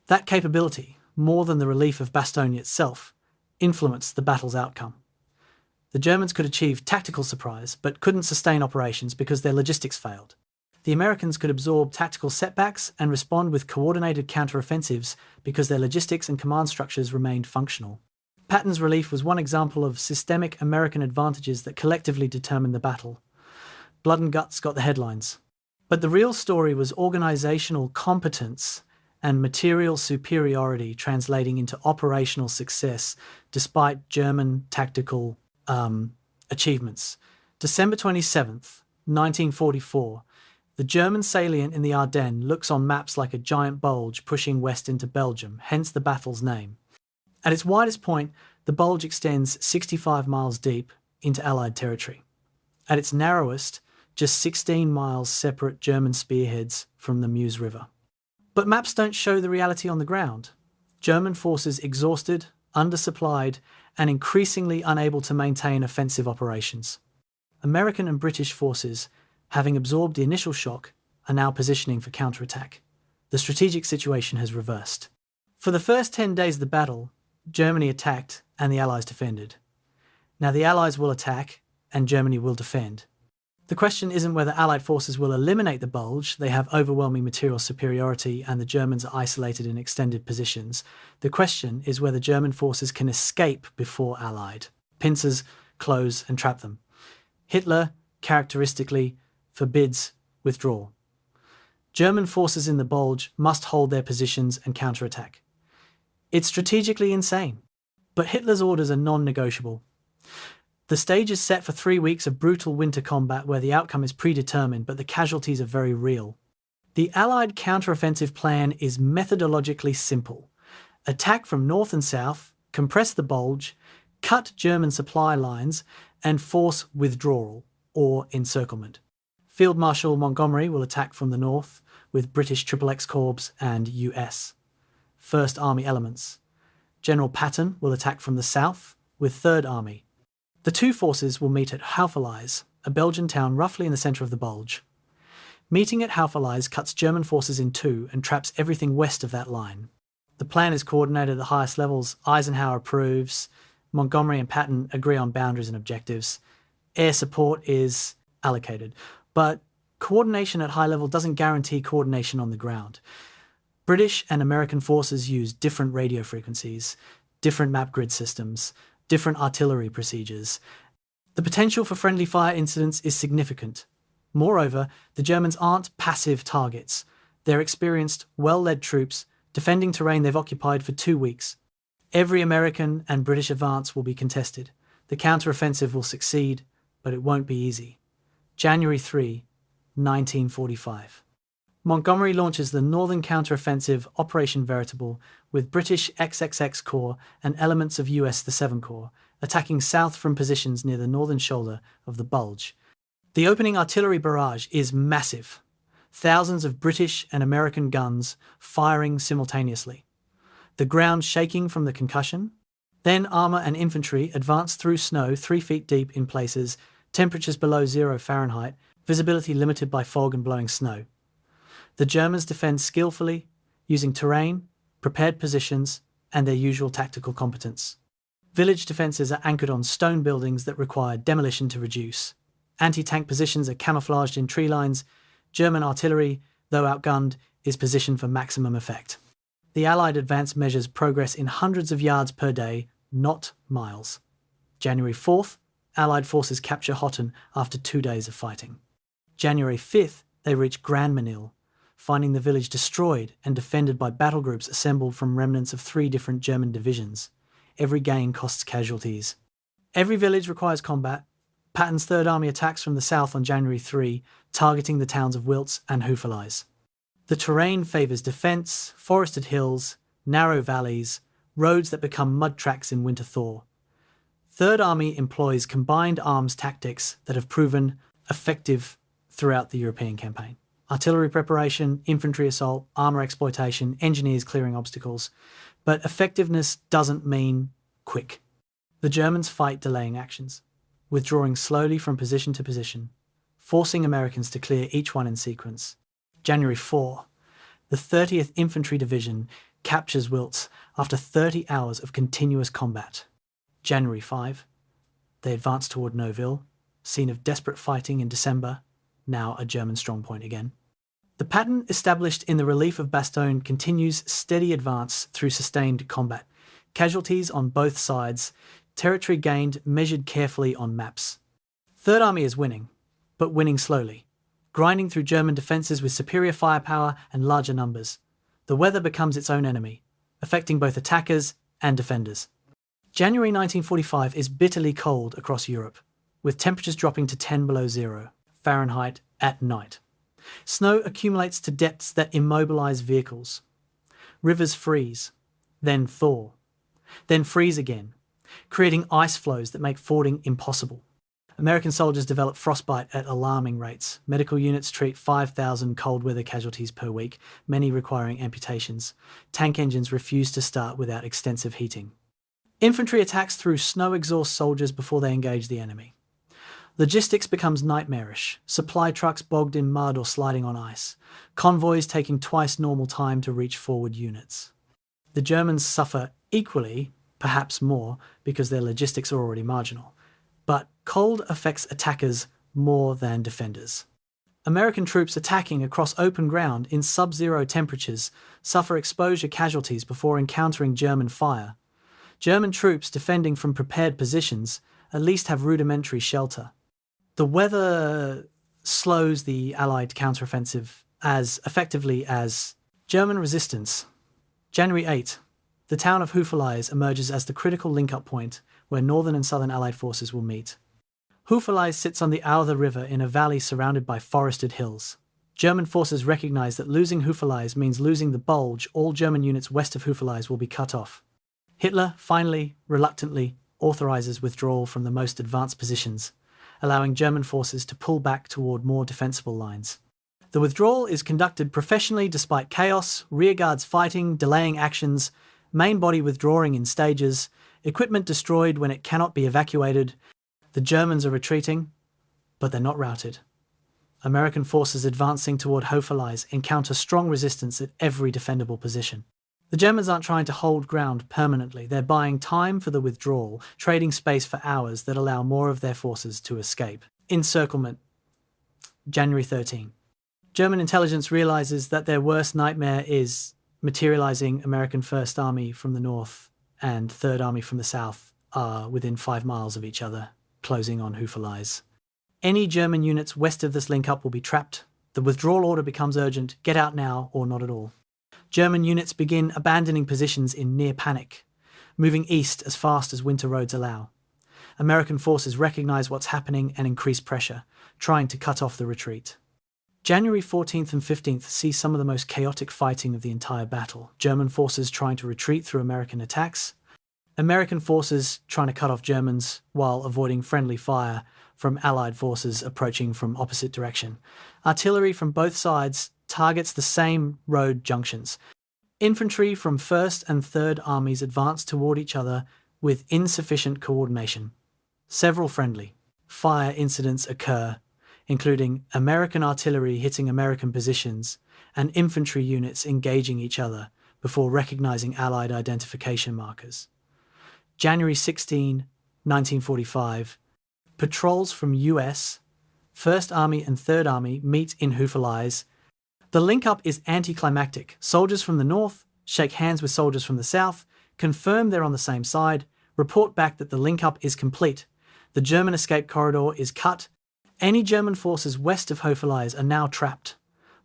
That capability, more than the relief of Bastogne itself, influenced the battle's outcome. The Germans could achieve tactical surprise, but couldn't sustain operations because their logistics failed. The Americans could absorb tactical setbacks and respond with coordinated counteroffensives because their logistics and command structures remained functional. Patton's relief was one example of systemic American advantages that collectively determined the battle. Blood and guts got the headlines. But the real story was organizational competence and material superiority translating into operational success despite German tactical achievements. December 27th, 1944. The German salient in the Ardennes looks on maps like a giant bulge pushing west into Belgium, hence the battle's name. At its widest point, the bulge extends 65 miles deep into Allied territory. At its narrowest, just 16 miles separate German spearheads from the Meuse River. But maps don't show the reality on the ground. German forces exhausted, undersupplied, and increasingly unable to maintain offensive operations. American and British forces, having absorbed the initial shock, are now positioning for counterattack. The strategic situation has reversed. For the first 10 days of the battle, Germany attacked and the Allies defended. Now the Allies will attack and Germany will defend. The question isn't whether Allied forces will eliminate the bulge. They have overwhelming material superiority and the Germans are isolated in extended positions. The question is whether German forces can escape before Allied. Pincers, close and trap them. Hitler, characteristically, forbids withdrawal. German forces in the bulge must hold their positions and counterattack. It's strategically insane, but Hitler's orders are non-negotiable. The stage is set for 3 weeks of brutal winter combat where the outcome is predetermined, but the casualties are very real. The Allied counteroffensive plan is methodologically simple. Attack from north and south, compress the bulge, cut German supply lines, and force withdrawal, or encirclement. Field Marshal Montgomery will attack from the north, with British XXX Corps and US. First Army elements. General Patton will attack from the south, with Third Army. The two forces will meet at Houffalize, a Belgian town roughly in the centre of the bulge. Meeting at Houffalize cuts German forces in two and traps everything west of that line. The plan is coordinated at the highest levels. Eisenhower approves. Montgomery and Patton agree on boundaries and objectives. Air support is allocated. But coordination at high level doesn't guarantee coordination on the ground. British and American forces use different radio frequencies, different map grid systems, different artillery procedures. The potential for friendly fire incidents is significant. Moreover, the Germans aren't passive targets. They're experienced, well-led troops defending terrain they've occupied for 2 weeks. Every American and British advance will be contested. The counteroffensive will succeed, but it won't be easy. January 3, 1945. Montgomery launches the Northern Counteroffensive Operation Veritable with British XXX Corps and elements of US the 7 Corps, attacking south from positions near the northern shoulder of the Bulge. The opening artillery barrage is massive. Thousands of British and American guns firing simultaneously. The ground shaking from the concussion. Then armour and infantry advance through snow 3 feet deep in places, temperatures below 0 Fahrenheit, visibility limited by fog and blowing snow. The Germans defend skillfully, using terrain, prepared positions, and their usual tactical competence. Village defences are anchored on stone buildings that require demolition to reduce. Anti-tank positions are camouflaged in tree lines. German artillery, though outgunned, is positioned for maximum effect. The Allied advance measures progress in hundreds of yards per day, not miles. January 4th, Allied forces capture Hotten after 2 days of fighting. January 5th, they reach Grandmesnil, finding the village destroyed and defended by battle groups assembled from remnants of 3 different German divisions. Every gain costs casualties. Every village requires combat. Patton's Third Army attacks from the south on January 3, targeting the towns of Wiltz and Houffalize. The terrain favours defence, forested hills, narrow valleys, roads that become mud tracks in winter thaw. Third Army employs combined arms tactics that have proven effective throughout the European campaign. Artillery preparation, infantry assault, armour exploitation, engineers clearing obstacles. But effectiveness doesn't mean quick. The Germans fight delaying actions, withdrawing slowly from position to position, forcing Americans to clear each one in sequence. January 4, the 30th Infantry Division captures Wiltz after 30 hours of continuous combat. January 5, they advance toward Neuville, scene of desperate fighting in December, now a German strongpoint again. The pattern established in the relief of Bastogne continues steady advance through sustained combat. Casualties on both sides, territory gained measured carefully on maps. Third Army is winning, but winning slowly, grinding through German defences with superior firepower and larger numbers. The weather becomes its own enemy, affecting both attackers and defenders. January 1945 is bitterly cold across Europe. with temperatures dropping to 10 below zero Fahrenheit at night. Snow accumulates to depths that immobilize vehicles. Rivers freeze, then thaw, then freeze again, creating ice flows that make fording impossible. American soldiers develop frostbite at alarming rates. Medical units treat 5,000 cold weather casualties per week, many requiring amputations. Tank engines refuse to start without extensive heating. Infantry attacks through snow exhaust soldiers before they engage the enemy. Logistics becomes nightmarish. Supply trucks bogged in mud or sliding on ice. Convoys taking twice normal time to reach forward units. The Germans suffer equally, perhaps more, because their logistics are already marginal. But cold affects attackers more than defenders. American troops attacking across open ground in sub-zero temperatures suffer exposure casualties before encountering German fire. German troops defending from prepared positions at least have rudimentary shelter. The weather slows the Allied counteroffensive as effectively as German resistance. January 8. The town of Houffalize emerges as the critical link-up point where northern and southern Allied forces will meet. Houffalize sits on the Authe River in a valley surrounded by forested hills. German forces recognize that losing Houffalize means losing the Bulge. All German units west of Houffalize will be cut off. Hitler, finally, reluctantly, authorizes withdrawal from the most advanced positions, allowing German forces to pull back toward more defensible lines. The withdrawal is conducted professionally despite chaos, rearguards fighting, delaying actions, main body withdrawing in stages, equipment destroyed when it cannot be evacuated. The Germans are retreating, but they're not routed. American forces advancing toward Houffalize encounter strong resistance at every defendable position. The Germans aren't trying to hold ground permanently. They're buying time for the withdrawal, trading space for hours that allow more of their forces to escape. Encirclement. January 13. German intelligence realizes that their worst nightmare is materializing. American First Army from the north and Third Army from the south are within 5 miles of each other, closing on Houffalize. Any German units west of this link-up will be trapped. The withdrawal order becomes urgent. Get out now or not at all. German units begin abandoning positions in near panic, moving east as fast as winter roads allow. American forces recognize what's happening and increase pressure, trying to cut off the retreat. January 14th and 15th see some of the most chaotic fighting of the entire battle. German forces trying to retreat through American attacks. American forces trying to cut off Germans while avoiding friendly fire from Allied forces approaching from opposite direction. Artillery from both sides targets the same road junctions. Infantry from 1st and 3rd Armies advance toward each other with insufficient coordination. Several friendly fire incidents occur, including American artillery hitting American positions and infantry units engaging each other before recognizing Allied identification markers. January 16, 1945, patrols from US, 1st Army and 3rd Army meet in Houffalize. The link-up is anticlimactic. Soldiers from the north shake hands with soldiers from the south, confirm they're on the same side, report back that the link-up is complete. The German escape corridor is cut. Any German forces west of Houffalize are now trapped,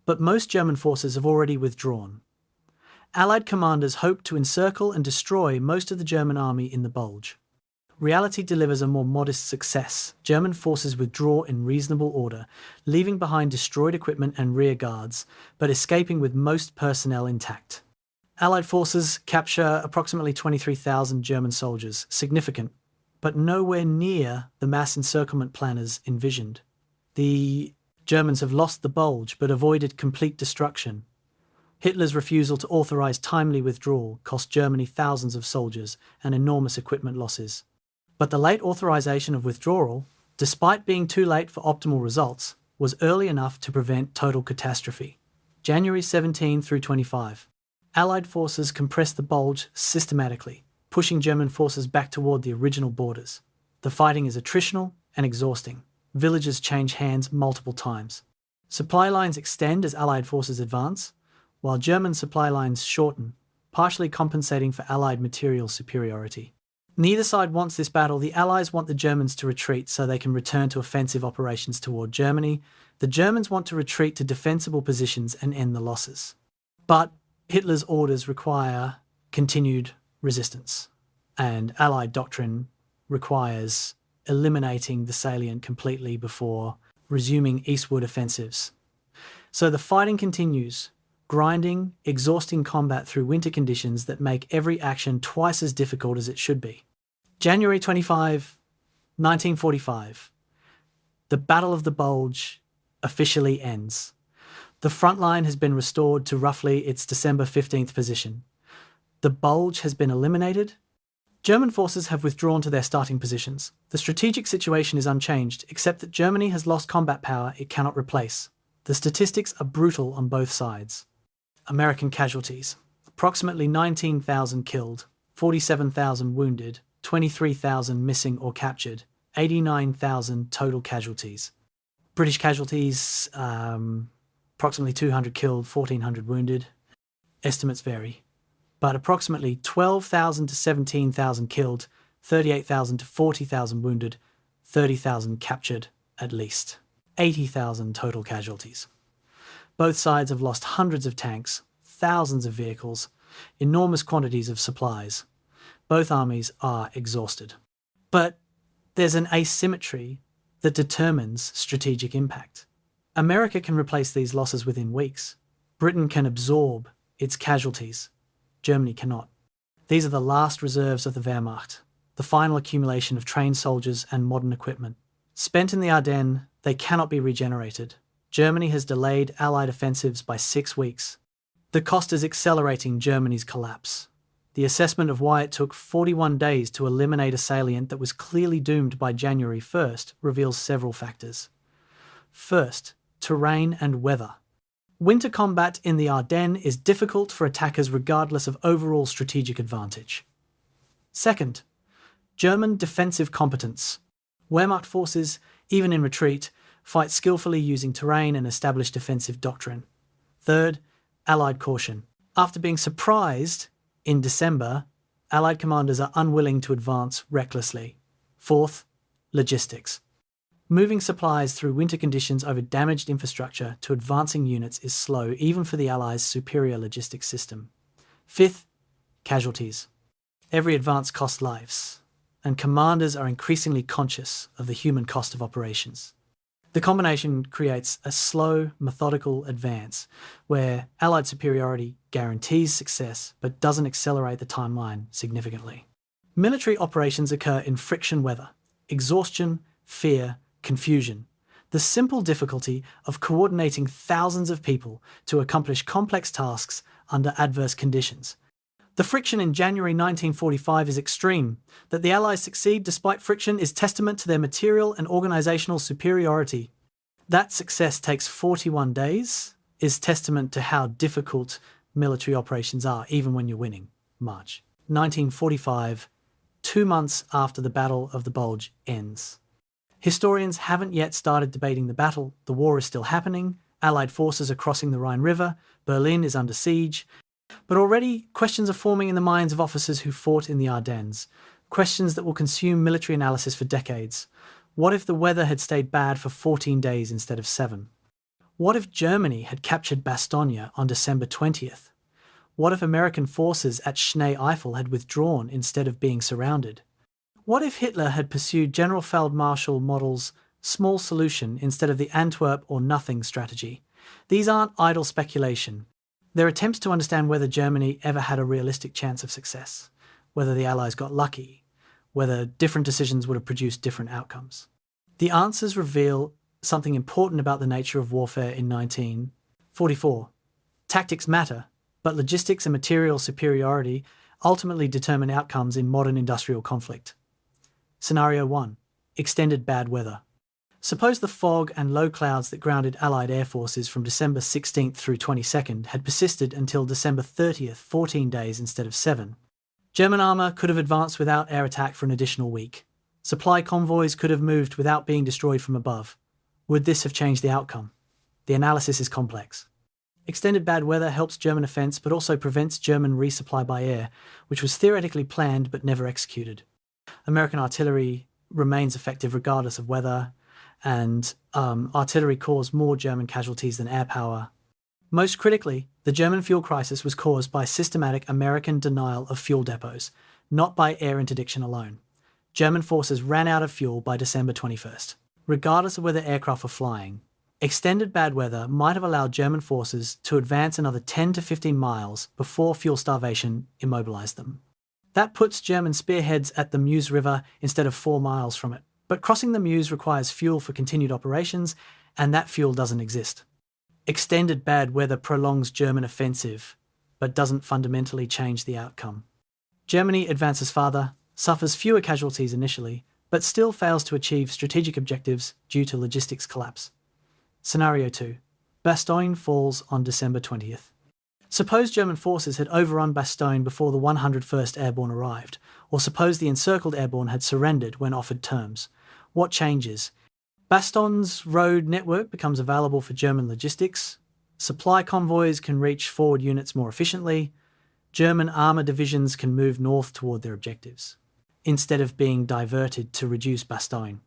but most German forces have already withdrawn. Allied commanders hope to encircle and destroy most of the German army in the Bulge. Reality delivers a more modest success. German forces withdraw in reasonable order, leaving behind destroyed equipment and rear guards, but escaping with most personnel intact. Allied forces capture approximately 23,000 German soldiers, significant, but nowhere near the mass encirclement planners envisioned. The Germans have lost the Bulge, but avoided complete destruction. Hitler's refusal to authorize timely withdrawal cost Germany thousands of soldiers and enormous equipment losses. But the late authorization of withdrawal, despite being too late for optimal results, was early enough to prevent total catastrophe. January 17 through 25. Allied forces compress the Bulge systematically, pushing German forces back toward the original borders. The fighting is attritional and exhausting. Villages change hands multiple times. Supply lines extend as Allied forces advance, while German supply lines shorten, partially compensating for Allied material superiority. Neither side wants this battle. The Allies want the Germans to retreat so they can return to offensive operations toward Germany. The Germans want to retreat to defensible positions and end the losses. But Hitler's orders require continued resistance, and Allied doctrine requires eliminating the salient completely before resuming eastward offensives. So the fighting continues, grinding, exhausting combat through winter conditions that make every action twice as difficult as it should be. January 25, 1945. The Battle of the Bulge officially ends. The front line has been restored to roughly its December 15th position. The Bulge has been eliminated. German forces have withdrawn to their starting positions. The strategic situation is unchanged, except that Germany has lost combat power it cannot replace. The statistics are brutal on both sides. American casualties: approximately 19,000 killed, 47,000 wounded, 23,000 missing or captured, 89,000 total casualties. British casualties, approximately 200 killed, 1,400 wounded. Estimates vary, but approximately 12,000 to 17,000 killed, 38,000 to 40,000 wounded, 30,000 captured at least. 80,000 total casualties. Both sides have lost hundreds of tanks, thousands of vehicles, enormous quantities of supplies. Both armies are exhausted. But there's an asymmetry that determines strategic impact. America can replace these losses within weeks. Britain can absorb its casualties. Germany cannot. These are the last reserves of the Wehrmacht, the final accumulation of trained soldiers and modern equipment. Spent in the Ardennes, they cannot be regenerated. Germany has delayed Allied offensives by 6 weeks. The cost is accelerating Germany's collapse. The assessment of why it took 41 days to eliminate a salient that was clearly doomed by January 1st reveals several factors. First, terrain and weather. Winter combat in the Ardennes is difficult for attackers regardless of overall strategic advantage. Second, German defensive competence. Wehrmacht forces, even in retreat, fight skillfully using terrain and established defensive doctrine. Third, Allied caution. After being surprised in December, Allied commanders are unwilling to advance recklessly. Fourth, logistics. Moving supplies through winter conditions over damaged infrastructure to advancing units is slow, even for the Allies' superior logistics system. Fifth, casualties. Every advance costs lives, and commanders are increasingly conscious of the human cost of operations. The combination creates a slow, methodical advance where Allied superiority guarantees success but doesn't accelerate the timeline significantly. Military operations occur in friction weather, exhaustion, fear, confusion. The simple difficulty of coordinating thousands of people to accomplish complex tasks under adverse conditions. The friction in January 1945 is extreme. That the Allies succeed despite friction is testament to their material and organisational superiority. That success takes 41 days is testament to how difficult military operations are, even when you're winning. March 1945, 2 months after the Battle of the Bulge ends. Historians haven't yet started debating the battle. The war is still happening. Allied forces are crossing the Rhine River. Berlin is under siege. But already questions are forming in the minds of officers who fought in the Ardennes, questions that will consume military analysis for decades. What if the weather had stayed bad for 14 days instead of 7? What if Germany had captured Bastogne on December 20th? What if American forces at Schnee-Eifel had withdrawn instead of being surrounded? What if Hitler had pursued General Feldmarschall Model's small solution instead of the Antwerp or nothing strategy? These aren't idle speculation. They're attempts to understand whether Germany ever had a realistic chance of success, whether the Allies got lucky, whether different decisions would have produced different outcomes. The answers reveal something important about the nature of warfare in 1944. Tactics matter, but logistics and material superiority ultimately determine outcomes in modern industrial conflict. Scenario 1. Extended bad weather. Suppose the fog and low clouds that grounded Allied air forces from December 16th through 22nd had persisted until December 30th, 14 days instead of 7. German armour could have advanced without air attack for an additional week. Supply convoys could have moved without being destroyed from above. Would this have changed the outcome? The analysis is complex. Extended bad weather helps German offence but also prevents German resupply by air, which was theoretically planned but never executed. American artillery remains effective regardless of weather, and artillery caused more German casualties than air power. Most critically, the German fuel crisis was caused by systematic American denial of fuel depots, not by air interdiction alone. German forces ran out of fuel by December 21st. Regardless of whether aircraft were flying, extended bad weather might have allowed German forces to advance another 10 to 15 miles before fuel starvation immobilized them. That puts German spearheads at the Meuse River instead of 4 miles from it. But crossing the Meuse requires fuel for continued operations, and that fuel doesn't exist. Extended bad weather prolongs German offensive, but doesn't fundamentally change the outcome. Germany advances farther, suffers fewer casualties initially, but still fails to achieve strategic objectives due to logistics collapse. Scenario 2. Bastogne falls on December 20th. Suppose German forces had overrun Bastogne before the 101st Airborne arrived, or suppose the encircled airborne had surrendered when offered terms. What changes? Bastogne's road network becomes available for German logistics, supply convoys can reach forward units more efficiently, German armour divisions can move north toward their objectives, instead of being diverted to reduce Bastogne.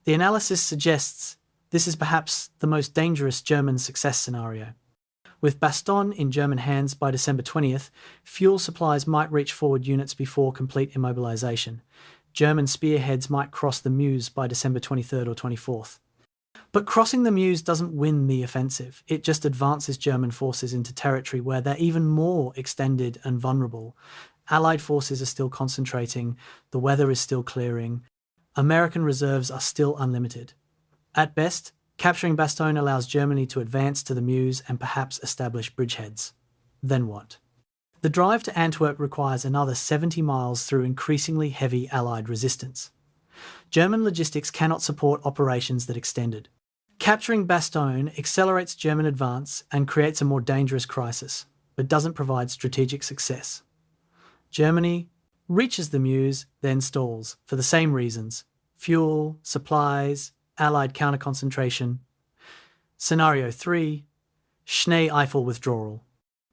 The analysis suggests this is perhaps the most dangerous German success scenario. With Bastogne in German hands by December 20th, fuel supplies might reach forward units before complete immobilization. German spearheads might cross the Meuse by December 23rd or 24th. But crossing the Meuse doesn't win the offensive. It just advances German forces into territory where they're even more extended and vulnerable. Allied forces are still concentrating, the weather is still clearing, American reserves are still unlimited. At best, capturing Bastogne allows Germany to advance to the Meuse and perhaps establish bridgeheads. Then what? The drive to Antwerp requires another 70 miles through increasingly heavy Allied resistance. German logistics cannot support operations that extended. Capturing Bastogne accelerates German advance and creates a more dangerous crisis, but doesn't provide strategic success. Germany reaches the Meuse, then stalls, for the same reasons: fuel, supplies, Allied counter-concentration. Scenario 3. Schnee-Eifel withdrawal.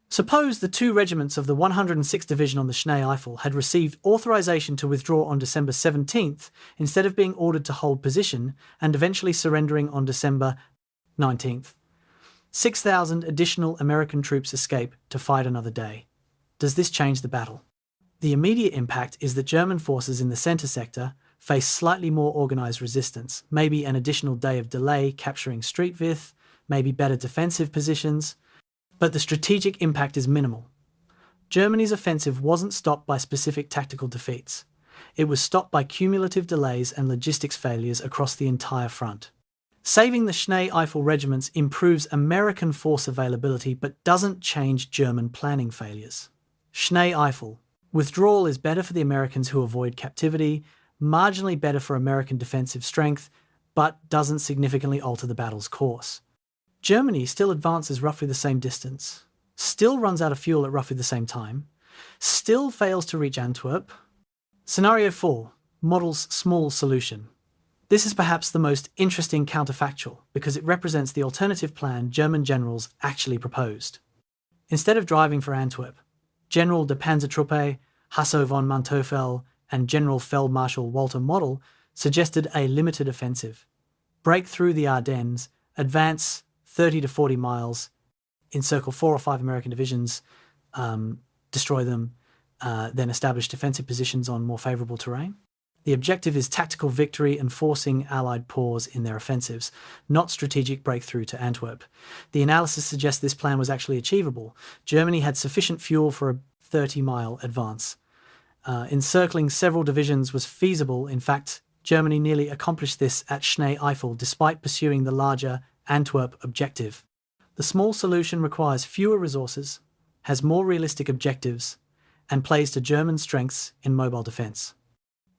Suppose the 2 regiments of the 106th Division on the Schnee-Eifel had received authorization to withdraw on December 17th instead of being ordered to hold position and eventually surrendering on December 19th. 6,000 additional American troops escape to fight another day. Does this change the battle? The immediate impact is that German forces in the centre sector face slightly more organised resistance, maybe an additional day of delay capturing Streetvith, maybe better defensive positions, but the strategic impact is minimal. Germany's offensive wasn't stopped by specific tactical defeats. It was stopped by cumulative delays and logistics failures across the entire front. Saving the Schnee-Eifel regiments improves American force availability but doesn't change German planning failures. Schnee-Eifel. Withdrawal is better for the Americans who avoid captivity, marginally better for American defensive strength, but doesn't significantly alter the battle's course. Germany still advances roughly the same distance, still runs out of fuel at roughly the same time, still fails to reach Antwerp. Scenario 4 models small solution. This is perhaps the most interesting counterfactual because it represents the alternative plan German generals actually proposed. Instead of driving for Antwerp, General de Panzertruppe, Hasso von Manteuffel, and General Feldmarschall Walter Model suggested a limited offensive. Break through the Ardennes, advance 30 to 40 miles, encircle 4 or 5 American divisions, destroy them, then establish defensive positions on more favourable terrain. The objective is tactical victory and forcing Allied pause in their offensives, not strategic breakthrough to Antwerp. The analysis suggests this plan was actually achievable. Germany had sufficient fuel for a 30-mile advance. Encircling several divisions was feasible. In fact, Germany nearly accomplished this at Schnee-Eifel despite pursuing the larger Antwerp objective. The small solution requires fewer resources, has more realistic objectives, and plays to German strengths in mobile defence.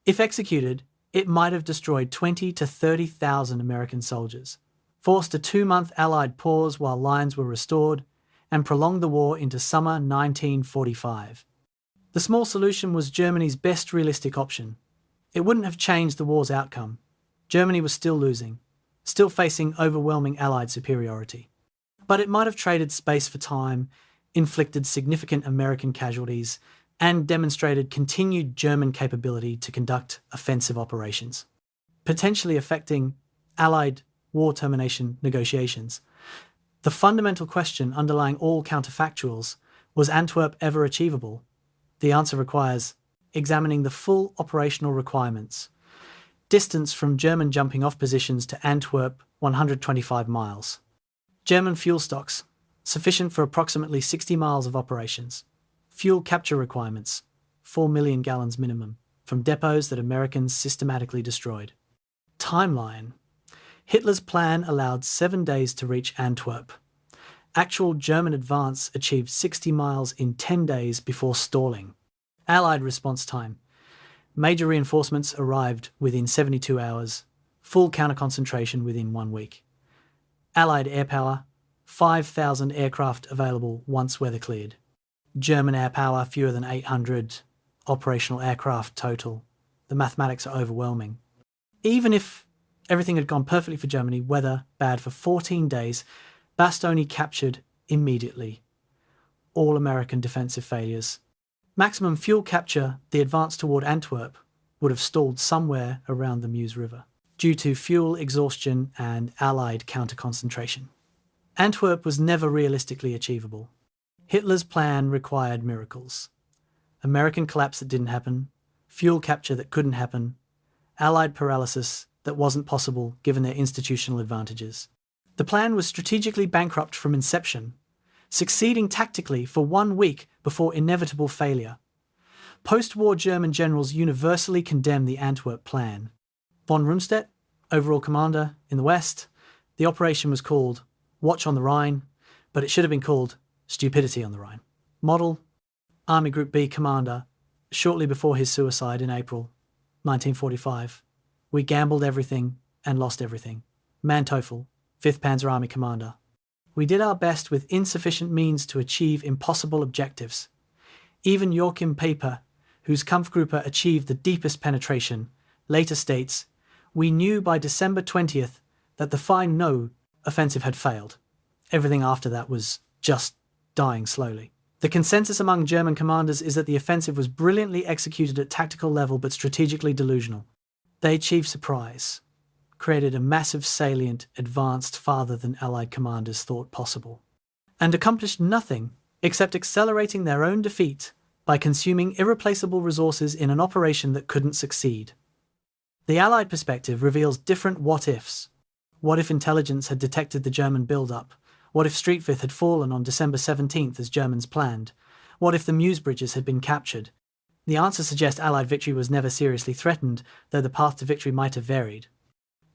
If executed, it might have destroyed 20 to 30,000 American soldiers, forced a 2-month Allied pause while lines were restored, and prolonged the war into summer 1945. The small solution was Germany's best realistic option. It wouldn't have changed the war's outcome. Germany was still losing, still facing overwhelming Allied superiority. But it might have traded space for time, inflicted significant American casualties, and demonstrated continued German capability to conduct offensive operations, potentially affecting Allied war termination negotiations. The fundamental question underlying all counterfactuals: was Antwerp ever achievable? The answer requires examining the full operational requirements. Distance from German jumping-off positions to Antwerp, 125 miles. German fuel stocks, sufficient for approximately 60 miles of operations. Fuel capture requirements, 4 million gallons minimum, from depots that Americans systematically destroyed. Timeline. Hitler's plan allowed 7 days to reach Antwerp. Actual German advance achieved 60 miles in 10 days before stalling. Allied response time. Major reinforcements arrived within 72 hours, full counter-concentration within 1 week. Allied air power, 5,000 aircraft available once weather cleared. German air power, fewer than 800 operational aircraft total. The mathematics are overwhelming. Even if everything had gone perfectly for Germany, weather bad for 14 days, Bastogne captured immediately. All American defensive failures. Maximum fuel capture, the advance toward Antwerp, would have stalled somewhere around the Meuse River, due to fuel exhaustion and Allied counter-concentration. Antwerp was never realistically achievable. Hitler's plan required miracles. American collapse that didn't happen, fuel capture that couldn't happen, Allied paralysis that wasn't possible given their institutional advantages. The plan was strategically bankrupt from inception, succeeding tactically for 1 week before inevitable failure. Post-war German generals universally condemned the Antwerp plan. Von Rundstedt, overall commander in the West, the operation was called Watch on the Rhine, but it should have been called Stupidity on the Rhine. Model, Army Group B commander, shortly before his suicide in April 1945. We gambled everything and lost everything. Manteuffel, 5th Panzer Army commander. We did our best with insufficient means to achieve impossible objectives. Even Joachim Paper, whose Kampfgruppe achieved the deepest penetration, later states, "We knew by December 20th that the Fine No offensive had failed. Everything after that was just dying slowly." The consensus among German commanders is that the offensive was brilliantly executed at tactical level but strategically delusional. They achieved surprise, created a massive salient advanced farther than Allied commanders thought possible, and accomplished nothing except accelerating their own defeat by consuming irreplaceable resources in an operation that couldn't succeed. The Allied perspective reveals different what-ifs. What if intelligence had detected the German build-up? What if Streetfifth had fallen on December 17th as Germans planned? What if the Meuse bridges had been captured? The answers suggest Allied victory was never seriously threatened, though the path to victory might have varied.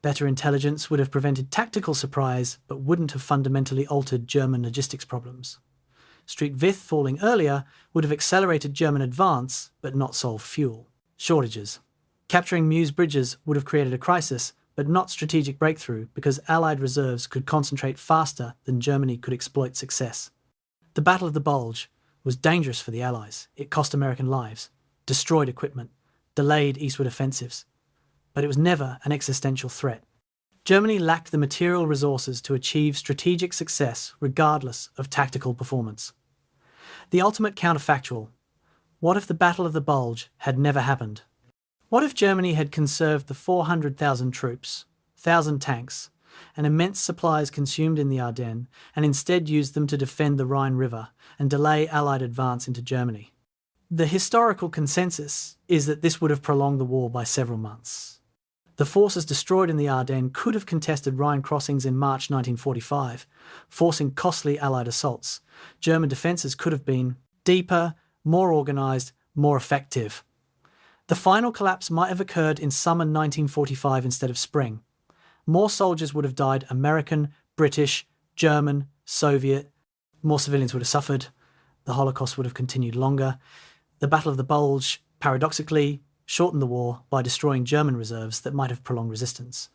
Better intelligence would have prevented tactical surprise, but wouldn't have fundamentally altered German logistics problems. Streetfifth falling earlier would have accelerated German advance, but not solved fuel shortages. Capturing Meuse bridges would have created a crisis, but not strategic breakthrough, because Allied reserves could concentrate faster than Germany could exploit success. The Battle of the Bulge was dangerous for the Allies. It cost American lives, destroyed equipment, delayed eastward offensives. But it was never an existential threat. Germany lacked the material resources to achieve strategic success regardless of tactical performance. The ultimate counterfactual. What if the Battle of the Bulge had never happened? What if Germany had conserved the 400,000 troops, 1,000 tanks, and immense supplies consumed in the Ardennes, and instead used them to defend the Rhine River and delay Allied advance into Germany? The historical consensus is that this would have prolonged the war by several months. The forces destroyed in the Ardennes could have contested Rhine crossings in March 1945, forcing costly Allied assaults. German defences could have been deeper, more organised, more effective. The final collapse might have occurred in summer 1945 instead of spring. More soldiers would have died American, British, German, Soviet. More civilians would have suffered. The Holocaust would have continued longer. The Battle of the Bulge, paradoxically, shortened the war by destroying German reserves that might have prolonged resistance.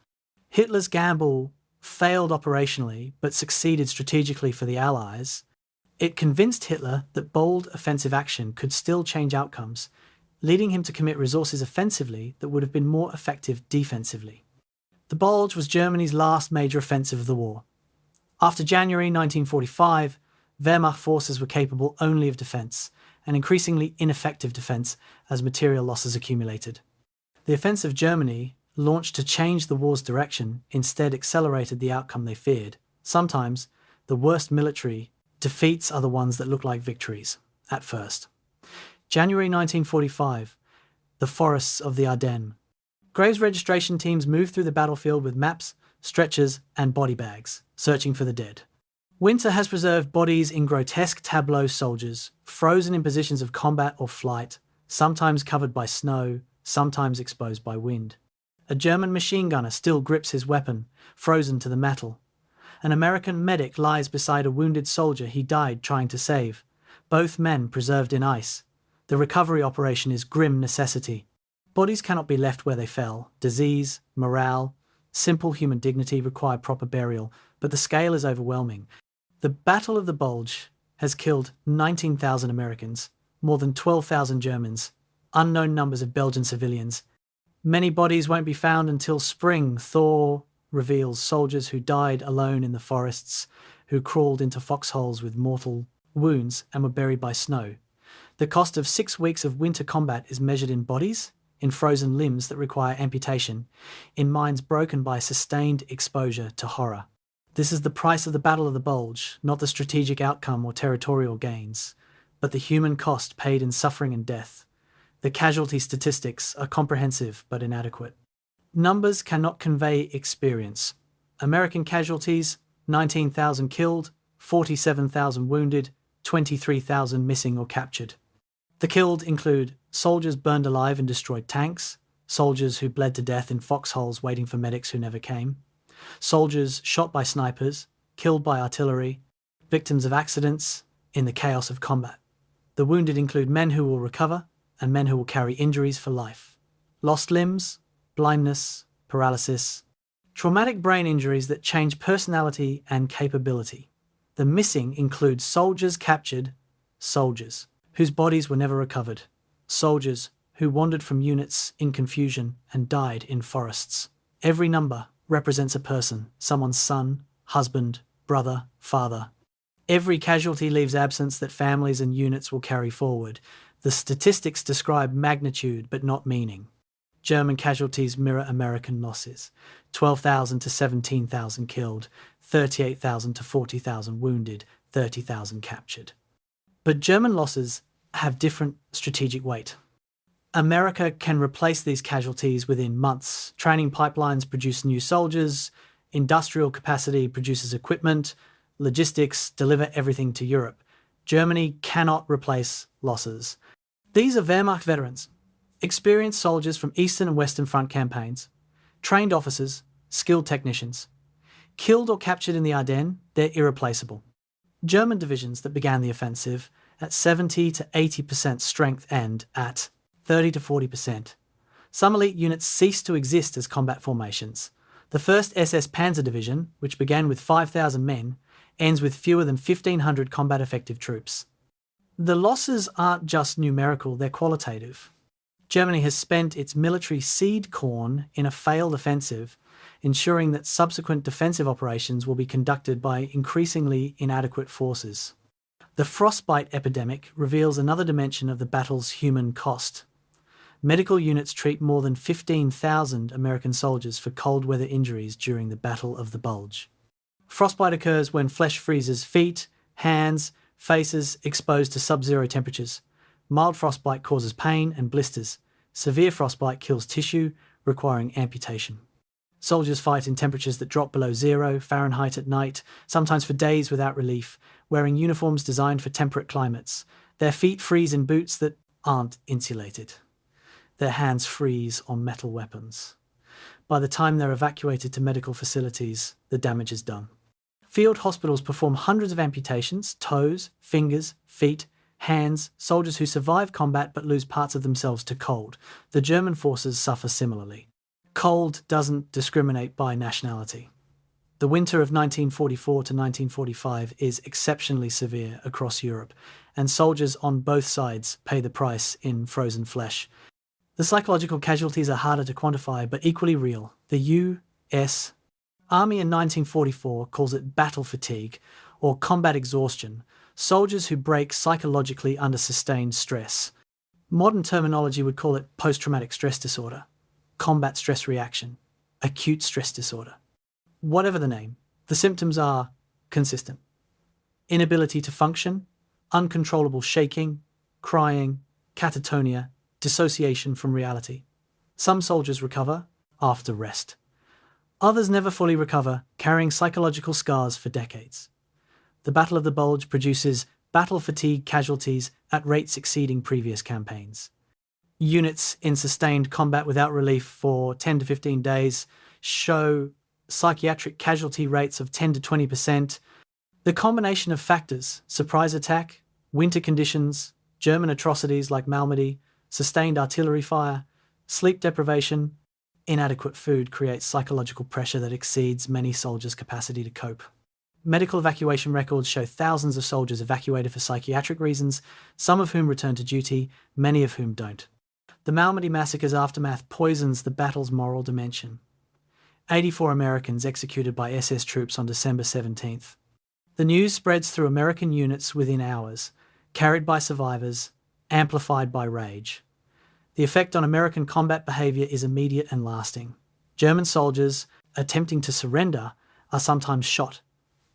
Hitler's gamble failed operationally but succeeded strategically for the Allies. It convinced Hitler that bold offensive action could still change outcomes, leading him to commit resources offensively that would have been more effective defensively. The Bulge was Germany's last major offensive of the war. After January 1945, Wehrmacht forces were capable only of defence, and increasingly ineffective defence as material losses accumulated. The offence of Germany, launched to change the war's direction, instead accelerated the outcome they feared. Sometimes, the worst military defeats are the ones that look like victories, at first. January 1945, the forests of the Ardennes. Graves registration teams move through the battlefield with maps, stretchers, and body bags, searching for the dead. Winter has preserved bodies in grotesque tableau soldiers, frozen in positions of combat or flight, sometimes covered by snow, sometimes exposed by wind. A German machine gunner still grips his weapon, frozen to the metal. An American medic lies beside a wounded soldier he died trying to save, both men preserved in ice. The recovery operation is grim necessity. Bodies cannot be left where they fell. Disease, morale, simple human dignity require proper burial, but the scale is overwhelming. The Battle of the Bulge has killed 19,000 Americans, more than 12,000 Germans, unknown numbers of Belgian civilians. Many bodies won't be found until spring. Thor reveals soldiers who died alone in the forests, who crawled into foxholes with mortal wounds and were buried by snow. The cost of 6 weeks of winter combat is measured in bodies, in frozen limbs that require amputation, in minds broken by sustained exposure to horror. This is the price of the Battle of the Bulge, not the strategic outcome or territorial gains, but the human cost paid in suffering and death. The casualty statistics are comprehensive but inadequate. Numbers cannot convey experience. American casualties, 19,000 killed, 47,000 wounded, 23,000 missing or captured. The killed include soldiers burned alive in destroyed tanks, soldiers who bled to death in foxholes waiting for medics who never came, soldiers shot by snipers, killed by artillery, victims of accidents in the chaos of combat. The wounded include men who will recover and men who will carry injuries for life. Lost limbs, blindness, paralysis, traumatic brain injuries that change personality and capability. The missing include soldiers captured, soldiers whose bodies were never recovered, soldiers who wandered from units in confusion and died in forests. Every number represents a person, someone's son, husband, brother, father. Every casualty leaves absence that families and units will carry forward. The statistics describe magnitude but not meaning. German casualties mirror American losses: 12,000 to 17,000 killed, 38,000 to 40,000 wounded, 30,000 captured. But German losses have different strategic weight. America can replace these casualties within months. Training pipelines produce new soldiers, industrial capacity produces equipment, logistics deliver everything to Europe. Germany cannot replace losses. These are Wehrmacht veterans, experienced soldiers from Eastern and Western Front campaigns, trained officers, skilled technicians. Killed or captured in the Ardennes, they're irreplaceable. German divisions that began the offensive at 70 to 80% strength end at 30 to 40%. Some elite units ceased to exist as combat formations. The 1st SS Panzer Division, which began with 5,000 men, ends with fewer than 1,500 combat-effective troops. The losses aren't just numerical, they're qualitative. Germany has spent its military seed corn in a failed offensive, ensuring that subsequent defensive operations will be conducted by increasingly inadequate forces. The frostbite epidemic reveals another dimension of the battle's human cost. Medical units treat more than 15,000 American soldiers for cold weather injuries during the Battle of the Bulge. Frostbite occurs when flesh freezes feet, hands, faces exposed to sub-zero temperatures. Mild frostbite causes pain and blisters. Severe frostbite kills tissue, requiring amputation. Soldiers fight in temperatures that drop below 0 Fahrenheit at night, sometimes for days without relief, wearing uniforms designed for temperate climates. Their feet freeze in boots that aren't insulated. Their hands freeze on metal weapons. By the time they're evacuated to medical facilities, the damage is done. Field hospitals perform hundreds of amputations: toes, fingers, feet, hands, soldiers who survive combat but lose parts of themselves to cold. The German forces suffer similarly. Cold doesn't discriminate by nationality. The winter of 1944 to 1945 is exceptionally severe across Europe, and soldiers on both sides pay the price in frozen flesh. The psychological casualties are harder to quantify but equally real. The U.S. Army in 1944 calls it battle fatigue or combat exhaustion, soldiers who break psychologically under sustained stress. Modern terminology would call it post-traumatic stress disorder, combat stress reaction, acute stress disorder. Whatever the name, the symptoms are consistent: inability to function, uncontrollable shaking, crying, catatonia, dissociation from reality. Some soldiers recover after rest. Others never fully recover, carrying psychological scars for decades. The Battle of the Bulge produces battle fatigue casualties at rates exceeding previous campaigns. Units in sustained combat without relief for 10 to 15 days show psychiatric casualty rates of 10 to 20%. The combination of factors, surprise attack, winter conditions, German atrocities like Normandy, sustained artillery fire, sleep deprivation, inadequate food creates psychological pressure that exceeds many soldiers' capacity to cope. Medical evacuation records show thousands of soldiers evacuated for psychiatric reasons, some of whom return to duty, many of whom don't. The Normandy massacre's aftermath poisons the battle's moral dimension. 84 Americans executed by SS troops on December 17th. The news spreads through American units within hours, carried by survivors, amplified by rage. The effect on American combat behaviour is immediate and lasting. German soldiers attempting to surrender are sometimes shot.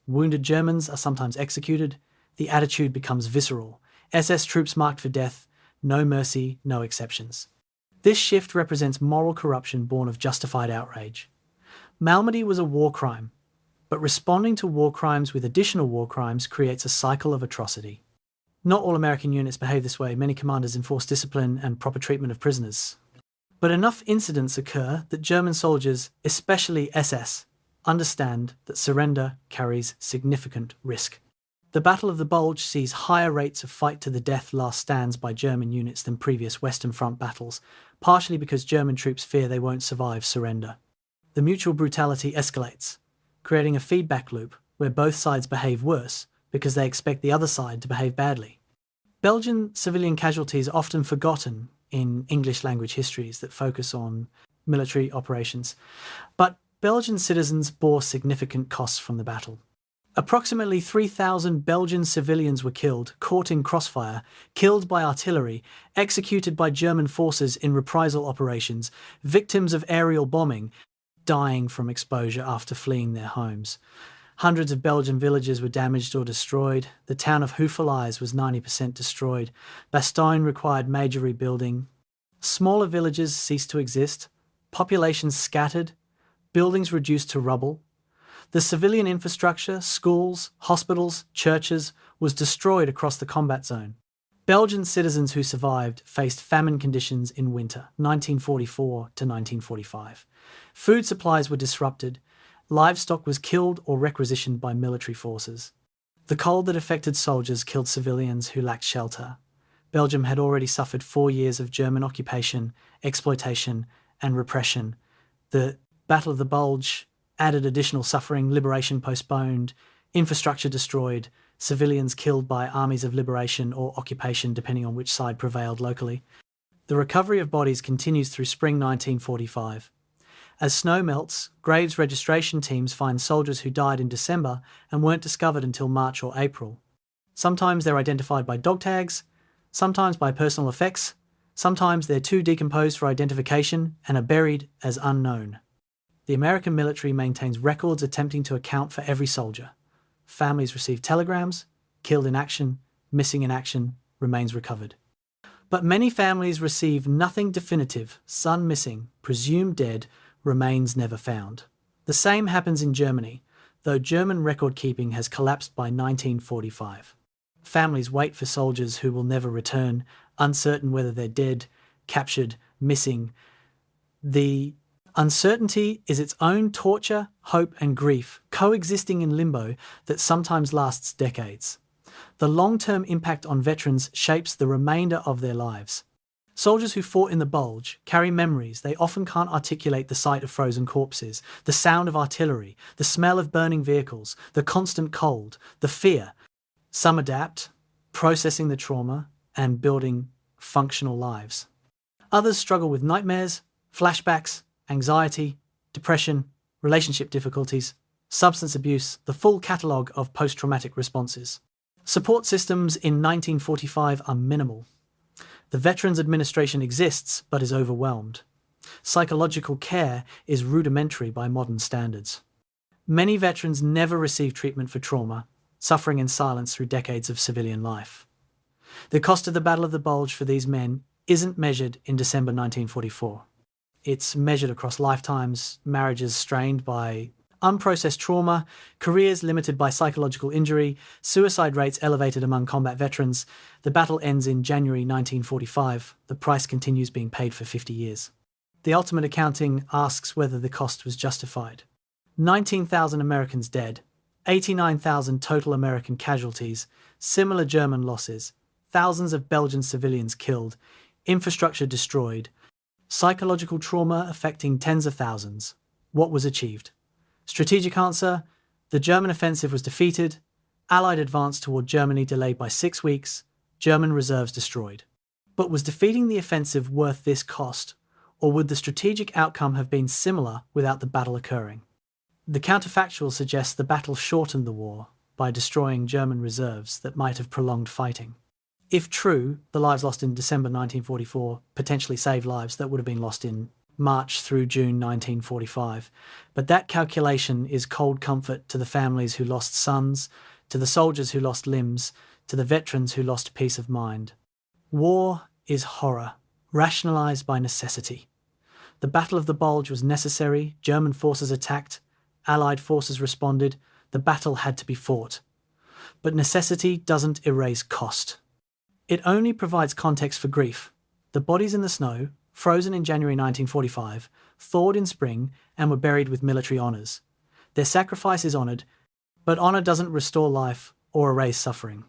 Wounded Germans are sometimes executed. The attitude becomes visceral. SS troops marked for death, no mercy, no exceptions. This shift represents moral corruption born of justified outrage. Normandy was a war crime, but responding to war crimes with additional war crimes creates a cycle of atrocity. Not all American units behave this way. Many commanders enforce discipline and proper treatment of prisoners. But enough incidents occur that German soldiers, especially SS, understand that surrender carries significant risk. The Battle of the Bulge sees higher rates of fight-to-the-death last stands by German units than previous Western Front battles, partially because German troops fear they won't survive surrender. The mutual brutality escalates, creating a feedback loop where both sides behave worse because they expect the other side to behave badly. Belgian civilian casualties are often forgotten in English-language histories that focus on military operations, but Belgian citizens bore significant costs from the battle. Approximately 3,000 Belgian civilians were killed, caught in crossfire, killed by artillery, executed by German forces in reprisal operations, victims of aerial bombing, dying from exposure after fleeing their homes. Hundreds of Belgian villages were damaged or destroyed. The town of Houffalize was 90% destroyed. Bastogne required major rebuilding. Smaller villages ceased to exist. Populations scattered. Buildings reduced to rubble. The civilian infrastructure, schools, hospitals, churches, was destroyed across the combat zone. Belgian citizens who survived faced famine conditions in winter, 1944 to 1945. Food supplies were disrupted. Livestock was killed or requisitioned by military forces. The cold that affected soldiers killed civilians who lacked shelter. Belgium had already suffered 4 years of German occupation, exploitation, and repression. The Battle of the Bulge added additional suffering, liberation postponed, infrastructure destroyed, civilians killed by armies of liberation or occupation depending on which side prevailed locally. The recovery of bodies continues through spring 1945. As snow melts, graves registration teams find soldiers who died in December and weren't discovered until March or April. Sometimes they're identified by dog tags, sometimes by personal effects, sometimes they're too decomposed for identification and are buried as unknown. The American military maintains records attempting to account for every soldier. Families receive telegrams, killed in action, missing in action, remains recovered. But many families receive nothing definitive, son missing, presumed dead, remains never found. The same happens in Germany, though German record keeping has collapsed by 1945. Families wait for soldiers who will never return, uncertain whether they're dead, captured, missing. The uncertainty is its own torture, hope, and grief, coexisting in limbo that sometimes lasts decades. The long-term impact on veterans shapes the remainder of their lives. Soldiers who fought in the Bulge carry memories they often can't articulate: the sight of frozen corpses, the sound of artillery, the smell of burning vehicles, the constant cold, the fear. Some adapt, processing the trauma and building functional lives. Others struggle with nightmares, flashbacks, anxiety, depression, relationship difficulties, substance abuse, the full catalogue of post-traumatic responses. Support systems in 1945 are minimal. The Veterans Administration exists but is overwhelmed. Psychological care is rudimentary by modern standards. Many veterans never receive treatment for trauma, suffering in silence through decades of civilian life. The cost of the Battle of the Bulge for these men isn't measured in December 1944. It's measured across lifetimes, marriages strained by unprocessed trauma, careers limited by psychological injury, suicide rates elevated among combat veterans. The battle ends in January 1945. The price continues being paid for 50 years. The ultimate accounting asks whether the cost was justified. 19,000 Americans dead, 89,000 total American casualties, similar German losses, thousands of Belgian civilians killed, infrastructure destroyed, psychological trauma affecting tens of thousands. What was achieved? Strategic answer: the German offensive was defeated, Allied advance toward Germany delayed by 6 weeks, German reserves destroyed. But was defeating the offensive worth this cost, or would the strategic outcome have been similar without the battle occurring? The counterfactual suggests the battle shortened the war by destroying German reserves that might have prolonged fighting. If true, the lives lost in December 1944 potentially saved lives that would have been lost in March through June 1945. But that calculation is cold comfort to the families who lost sons, to the soldiers who lost limbs, to the veterans who lost peace of mind. War is horror, rationalised by necessity. The Battle of the Bulge was necessary, German forces attacked, Allied forces responded, the battle had to be fought. But necessity doesn't erase cost. It only provides context for grief. The bodies in the snow, frozen in January 1945, thawed in spring and were buried with military honours. Their sacrifice is honoured, but honour doesn't restore life or erase suffering.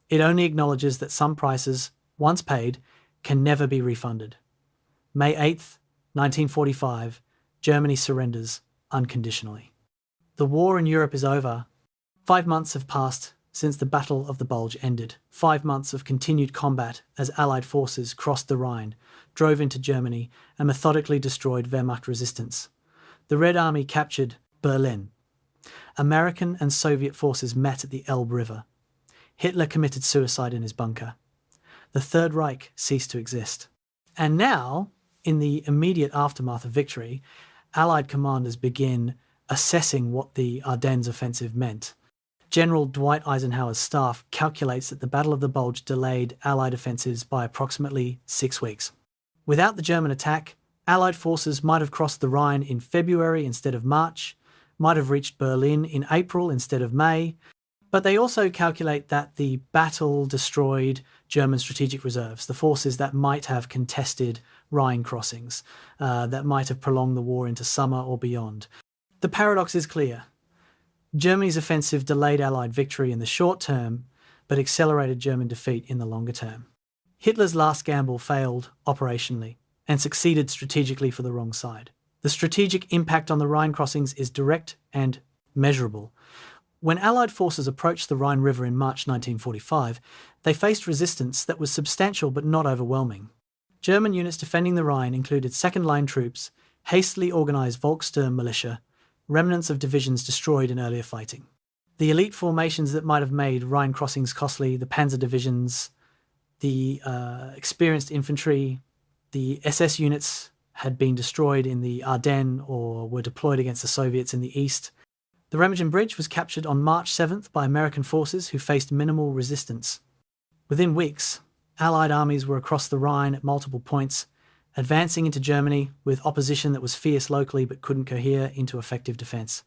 It only acknowledges that some prices, once paid, can never be refunded. May 8th, 1945, Germany surrenders unconditionally. The war in Europe is over. 5 months have passed since the Battle of the Bulge ended. 5 months of continued combat as Allied forces crossed the Rhine, drove into Germany, and methodically destroyed Wehrmacht resistance. The Red Army captured Berlin. American and Soviet forces met at the Elbe River. Hitler committed suicide in his bunker. The Third Reich ceased to exist. And now, in the immediate aftermath of victory, Allied commanders begin assessing what the Ardennes offensive meant. General Dwight Eisenhower's staff calculates that the Battle of the Bulge delayed Allied offensives by approximately 6 weeks. Without the German attack, Allied forces might have crossed the Rhine in February instead of March, might have reached Berlin in April instead of May, but they also calculate that the battle destroyed German strategic reserves, the forces that might have contested Rhine crossings, that might have prolonged the war into summer or beyond. The paradox is clear. Germany's offensive delayed Allied victory in the short term, but accelerated German defeat in the longer term. Hitler's last gamble failed operationally and succeeded strategically for the wrong side. The strategic impact on the Rhine crossings is direct and measurable. When Allied forces approached the Rhine River in March 1945, they faced resistance that was substantial but not overwhelming. German units defending the Rhine included second-line troops, hastily organised Volkssturm militia, remnants of divisions destroyed in earlier fighting. The elite formations that might have made Rhine crossings costly, the panzer divisions, the experienced infantry, the SS units had been destroyed in the Ardennes or were deployed against the Soviets in the east. The Remagen Bridge was captured on March 7th by American forces who faced minimal resistance. Within weeks, Allied armies were across the Rhine at multiple points, advancing into Germany with opposition that was fierce locally but couldn't cohere into effective defence.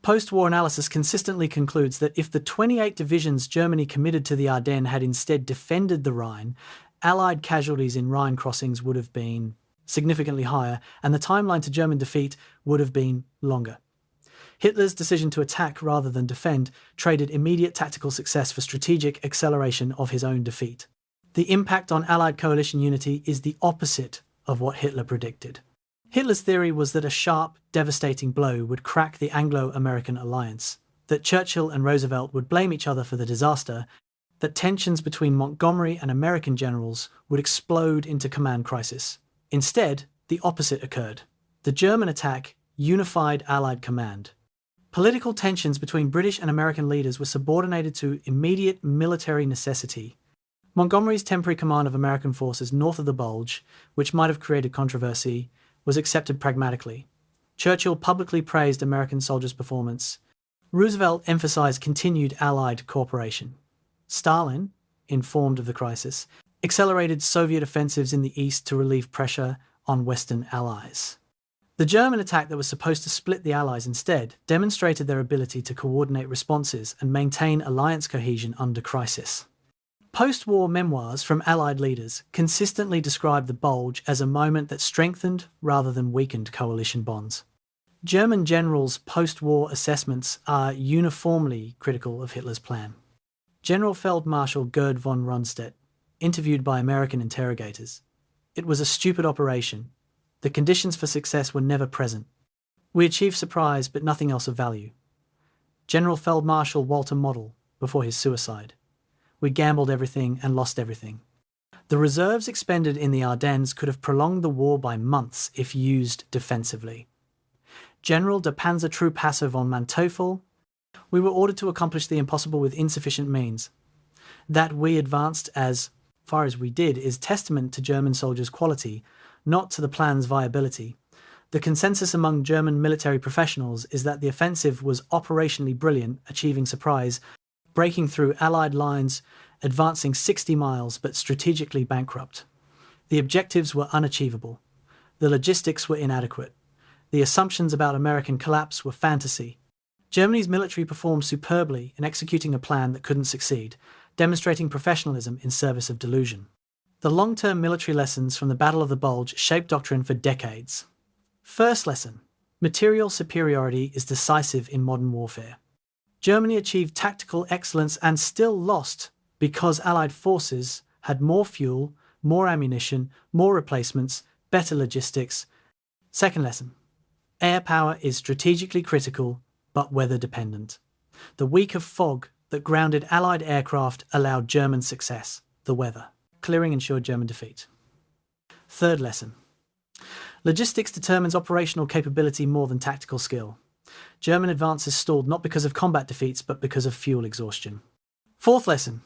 Post-war analysis consistently concludes that if the 28 divisions Germany committed to the Ardennes had instead defended the Rhine, Allied casualties in Rhine crossings would have been significantly higher, and the timeline to German defeat would have been longer. Hitler's decision to attack rather than defend traded immediate tactical success for strategic acceleration of his own defeat. The impact on Allied coalition unity is the opposite of what Hitler predicted. Hitler's theory was that a sharp, devastating blow would crack the Anglo-American alliance, that Churchill and Roosevelt would blame each other for the disaster, that tensions between Montgomery and American generals would explode into command crisis. Instead, the opposite occurred. The German attack unified Allied command. Political tensions between British and American leaders were subordinated to immediate military necessity. Montgomery's temporary command of American forces north of the Bulge, which might have created controversy, was accepted pragmatically. Churchill publicly praised American soldiers' performance. Roosevelt emphasized continued Allied cooperation. Stalin, informed of the crisis, accelerated Soviet offensives in the east to relieve pressure on Western allies. The German attack that was supposed to split the Allies instead demonstrated their ability to coordinate responses and maintain alliance cohesion under crisis. Post-war memoirs from Allied leaders consistently describe the Bulge as a moment that strengthened rather than weakened coalition bonds. German generals' post-war assessments are uniformly critical of Hitler's plan. General Feldmarschall Gerd von Rundstedt, interviewed by American interrogators, "It was a stupid operation. The conditions for success were never present. We achieved surprise, but nothing else of value." General Feldmarschall Walter Model, before his suicide, "We gambled everything and lost everything." The reserves expended in the Ardennes could have prolonged the war by months if used defensively. General de Panzertrupphasse von Manteuffel, "We were ordered to accomplish the impossible with insufficient means. That we advanced as far as we did is testament to German soldiers' quality, not to the plan's viability. The consensus among German military professionals is that the offensive was operationally brilliant, achieving surprise, breaking through Allied lines, advancing 60 miles, but strategically bankrupt. The objectives were unachievable. The logistics were inadequate. The assumptions about American collapse were fantasy. Germany's military performed superbly in executing a plan that couldn't succeed, demonstrating professionalism in service of delusion." The long-term military lessons from the Battle of the Bulge shaped doctrine for decades. First lesson: material superiority is decisive in modern warfare. Germany achieved tactical excellence and still lost because Allied forces had more fuel, more ammunition, more replacements, better logistics. Second lesson: air power is strategically critical but weather-dependent. The week of fog that grounded Allied aircraft allowed German success. The weather. Clearing ensured German defeat. Third lesson: logistics determines operational capability more than tactical skill. German advances stalled not because of combat defeats, but because of fuel exhaustion. Fourth lesson: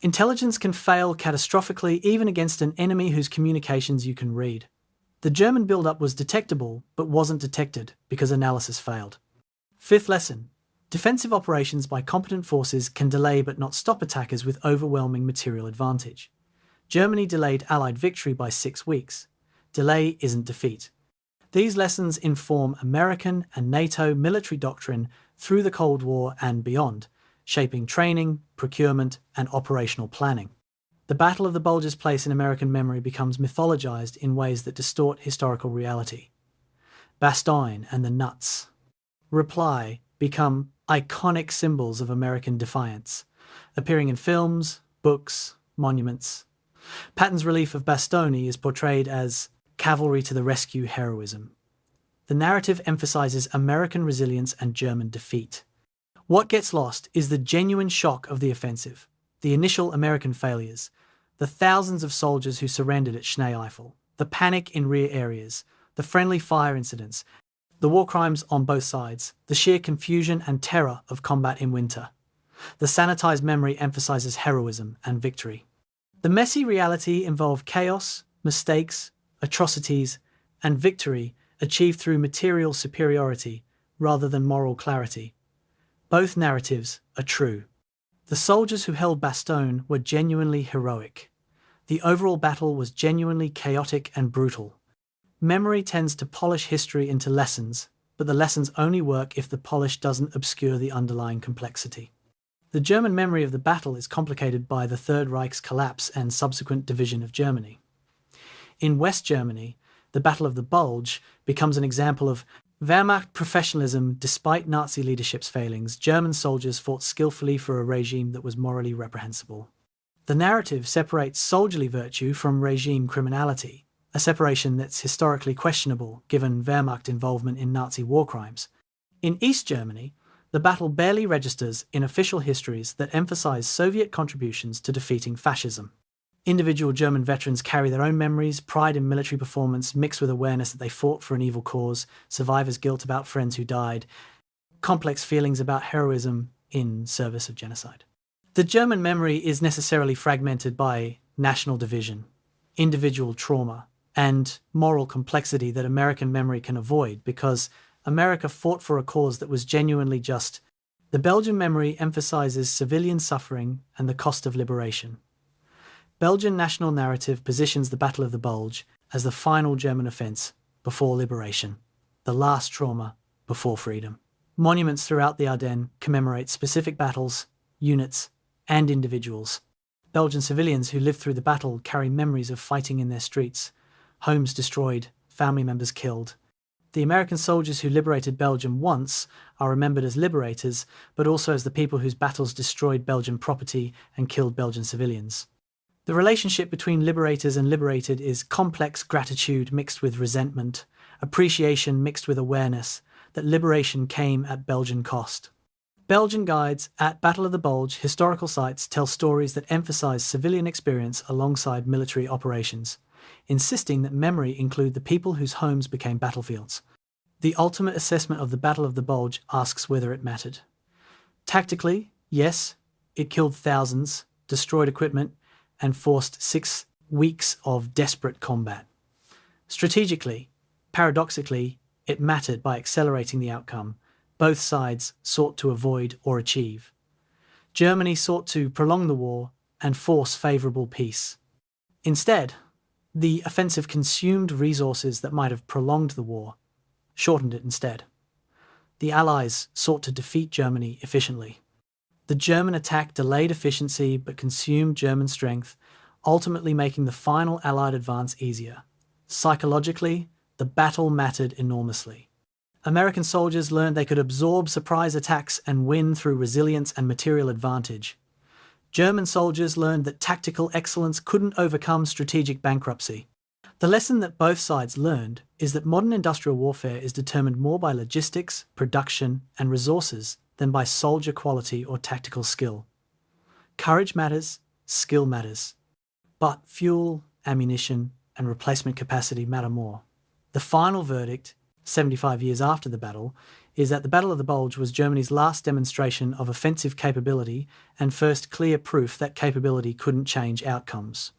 intelligence can fail catastrophically even against an enemy whose communications you can read. The German build-up was detectable, but wasn't detected because analysis failed. Fifth lesson: defensive operations by competent forces can delay but not stop attackers with overwhelming material advantage. Germany delayed Allied victory by 6 weeks. Delay isn't defeat. These lessons inform American and NATO military doctrine through the Cold War and beyond, shaping training, procurement, and operational planning. The Battle of the Bulge's place in American memory becomes mythologized in ways that distort historical reality. Bastogne and the nuts, Reply become iconic symbols of American defiance, appearing in films, books, monuments. Patton's relief of Bastogne is portrayed as cavalry to the rescue heroism. The narrative emphasizes American resilience and German defeat. What gets lost is the genuine shock of the offensive, the initial American failures, the thousands of soldiers who surrendered at Schnee-Eifel, the panic in rear areas, the friendly fire incidents, the war crimes on both sides, the sheer confusion and terror of combat in winter. The sanitized memory emphasizes heroism and victory. The messy reality involved chaos, mistakes, atrocities, and victory achieved through material superiority rather than moral clarity. Both narratives are true. The soldiers who held Bastogne were genuinely heroic. The overall battle was genuinely chaotic and brutal. Memory tends to polish history into lessons, but the lessons only work if the polish doesn't obscure the underlying complexity. The German memory of the battle is complicated by the Third Reich's collapse and subsequent division of Germany. In West Germany, the Battle of the Bulge becomes an example of Wehrmacht professionalism. Despite Nazi leadership's failings, German soldiers fought skillfully for a regime that was morally reprehensible. The narrative separates soldierly virtue from regime criminality, a separation that's historically questionable given Wehrmacht involvement in Nazi war crimes. In East Germany, the battle barely registers in official histories that emphasize Soviet contributions to defeating fascism. Individual German veterans carry their own memories, pride in military performance mixed with awareness that they fought for an evil cause, survivors' guilt about friends who died, complex feelings about heroism in service of genocide. The German memory is necessarily fragmented by national division, individual trauma, and moral complexity that American memory can avoid because America fought for a cause that was genuinely just. The Belgian memory emphasizes civilian suffering and the cost of liberation. Belgian national narrative positions the Battle of the Bulge as the final German offence before liberation, the last trauma before freedom. Monuments throughout the Ardennes commemorate specific battles, units, and individuals. Belgian civilians who lived through the battle carry memories of fighting in their streets, homes destroyed, family members killed. The American soldiers who liberated Belgium once are remembered as liberators, but also as the people whose battles destroyed Belgian property and killed Belgian civilians. The relationship between liberators and liberated is complex gratitude mixed with resentment, appreciation mixed with awareness that liberation came at Belgian cost. Belgian guides at Battle of the Bulge historical sites tell stories that emphasize civilian experience alongside military operations, insisting that memory include the people whose homes became battlefields. The ultimate assessment of the Battle of the Bulge asks whether it mattered. Tactically, yes, it killed thousands, destroyed equipment, and forced 6 weeks of desperate combat. Strategically, paradoxically, it mattered by accelerating the outcome both sides sought to avoid or achieve. Germany sought to prolong the war and force favourable peace. Instead, the offensive consumed resources that might have prolonged the war, shortened it instead. The Allies sought to defeat Germany efficiently. The German attack delayed efficiency but consumed German strength, ultimately making the final Allied advance easier. Psychologically, the battle mattered enormously. American soldiers learned they could absorb surprise attacks and win through resilience and material advantage. German soldiers learned that tactical excellence couldn't overcome strategic bankruptcy. The lesson that both sides learned is that modern industrial warfare is determined more by logistics, production, and resources than by soldier quality or tactical skill. Courage matters, skill matters, but fuel, ammunition, and replacement capacity matter more. The final verdict, 75 years after the battle, is that the Battle of the Bulge was Germany's last demonstration of offensive capability and first clear proof that capability couldn't change outcomes.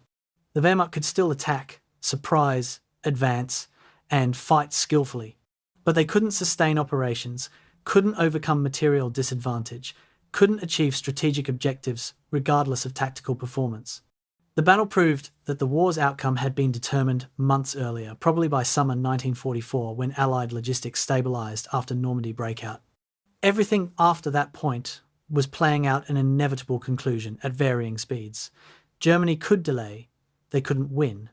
The Wehrmacht could still attack, surprise, advance, and fight skillfully, but they couldn't sustain operations, couldn't overcome material disadvantage, couldn't achieve strategic objectives regardless of tactical performance. The battle proved that the war's outcome had been determined months earlier, probably by summer 1944 when Allied logistics stabilised after Normandy breakout. Everything after that point was playing out an inevitable conclusion at varying speeds. Germany could delay, they couldn't win.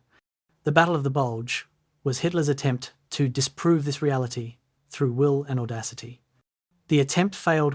The Battle of the Bulge was Hitler's attempt to disprove this reality through will and audacity. The attempt failed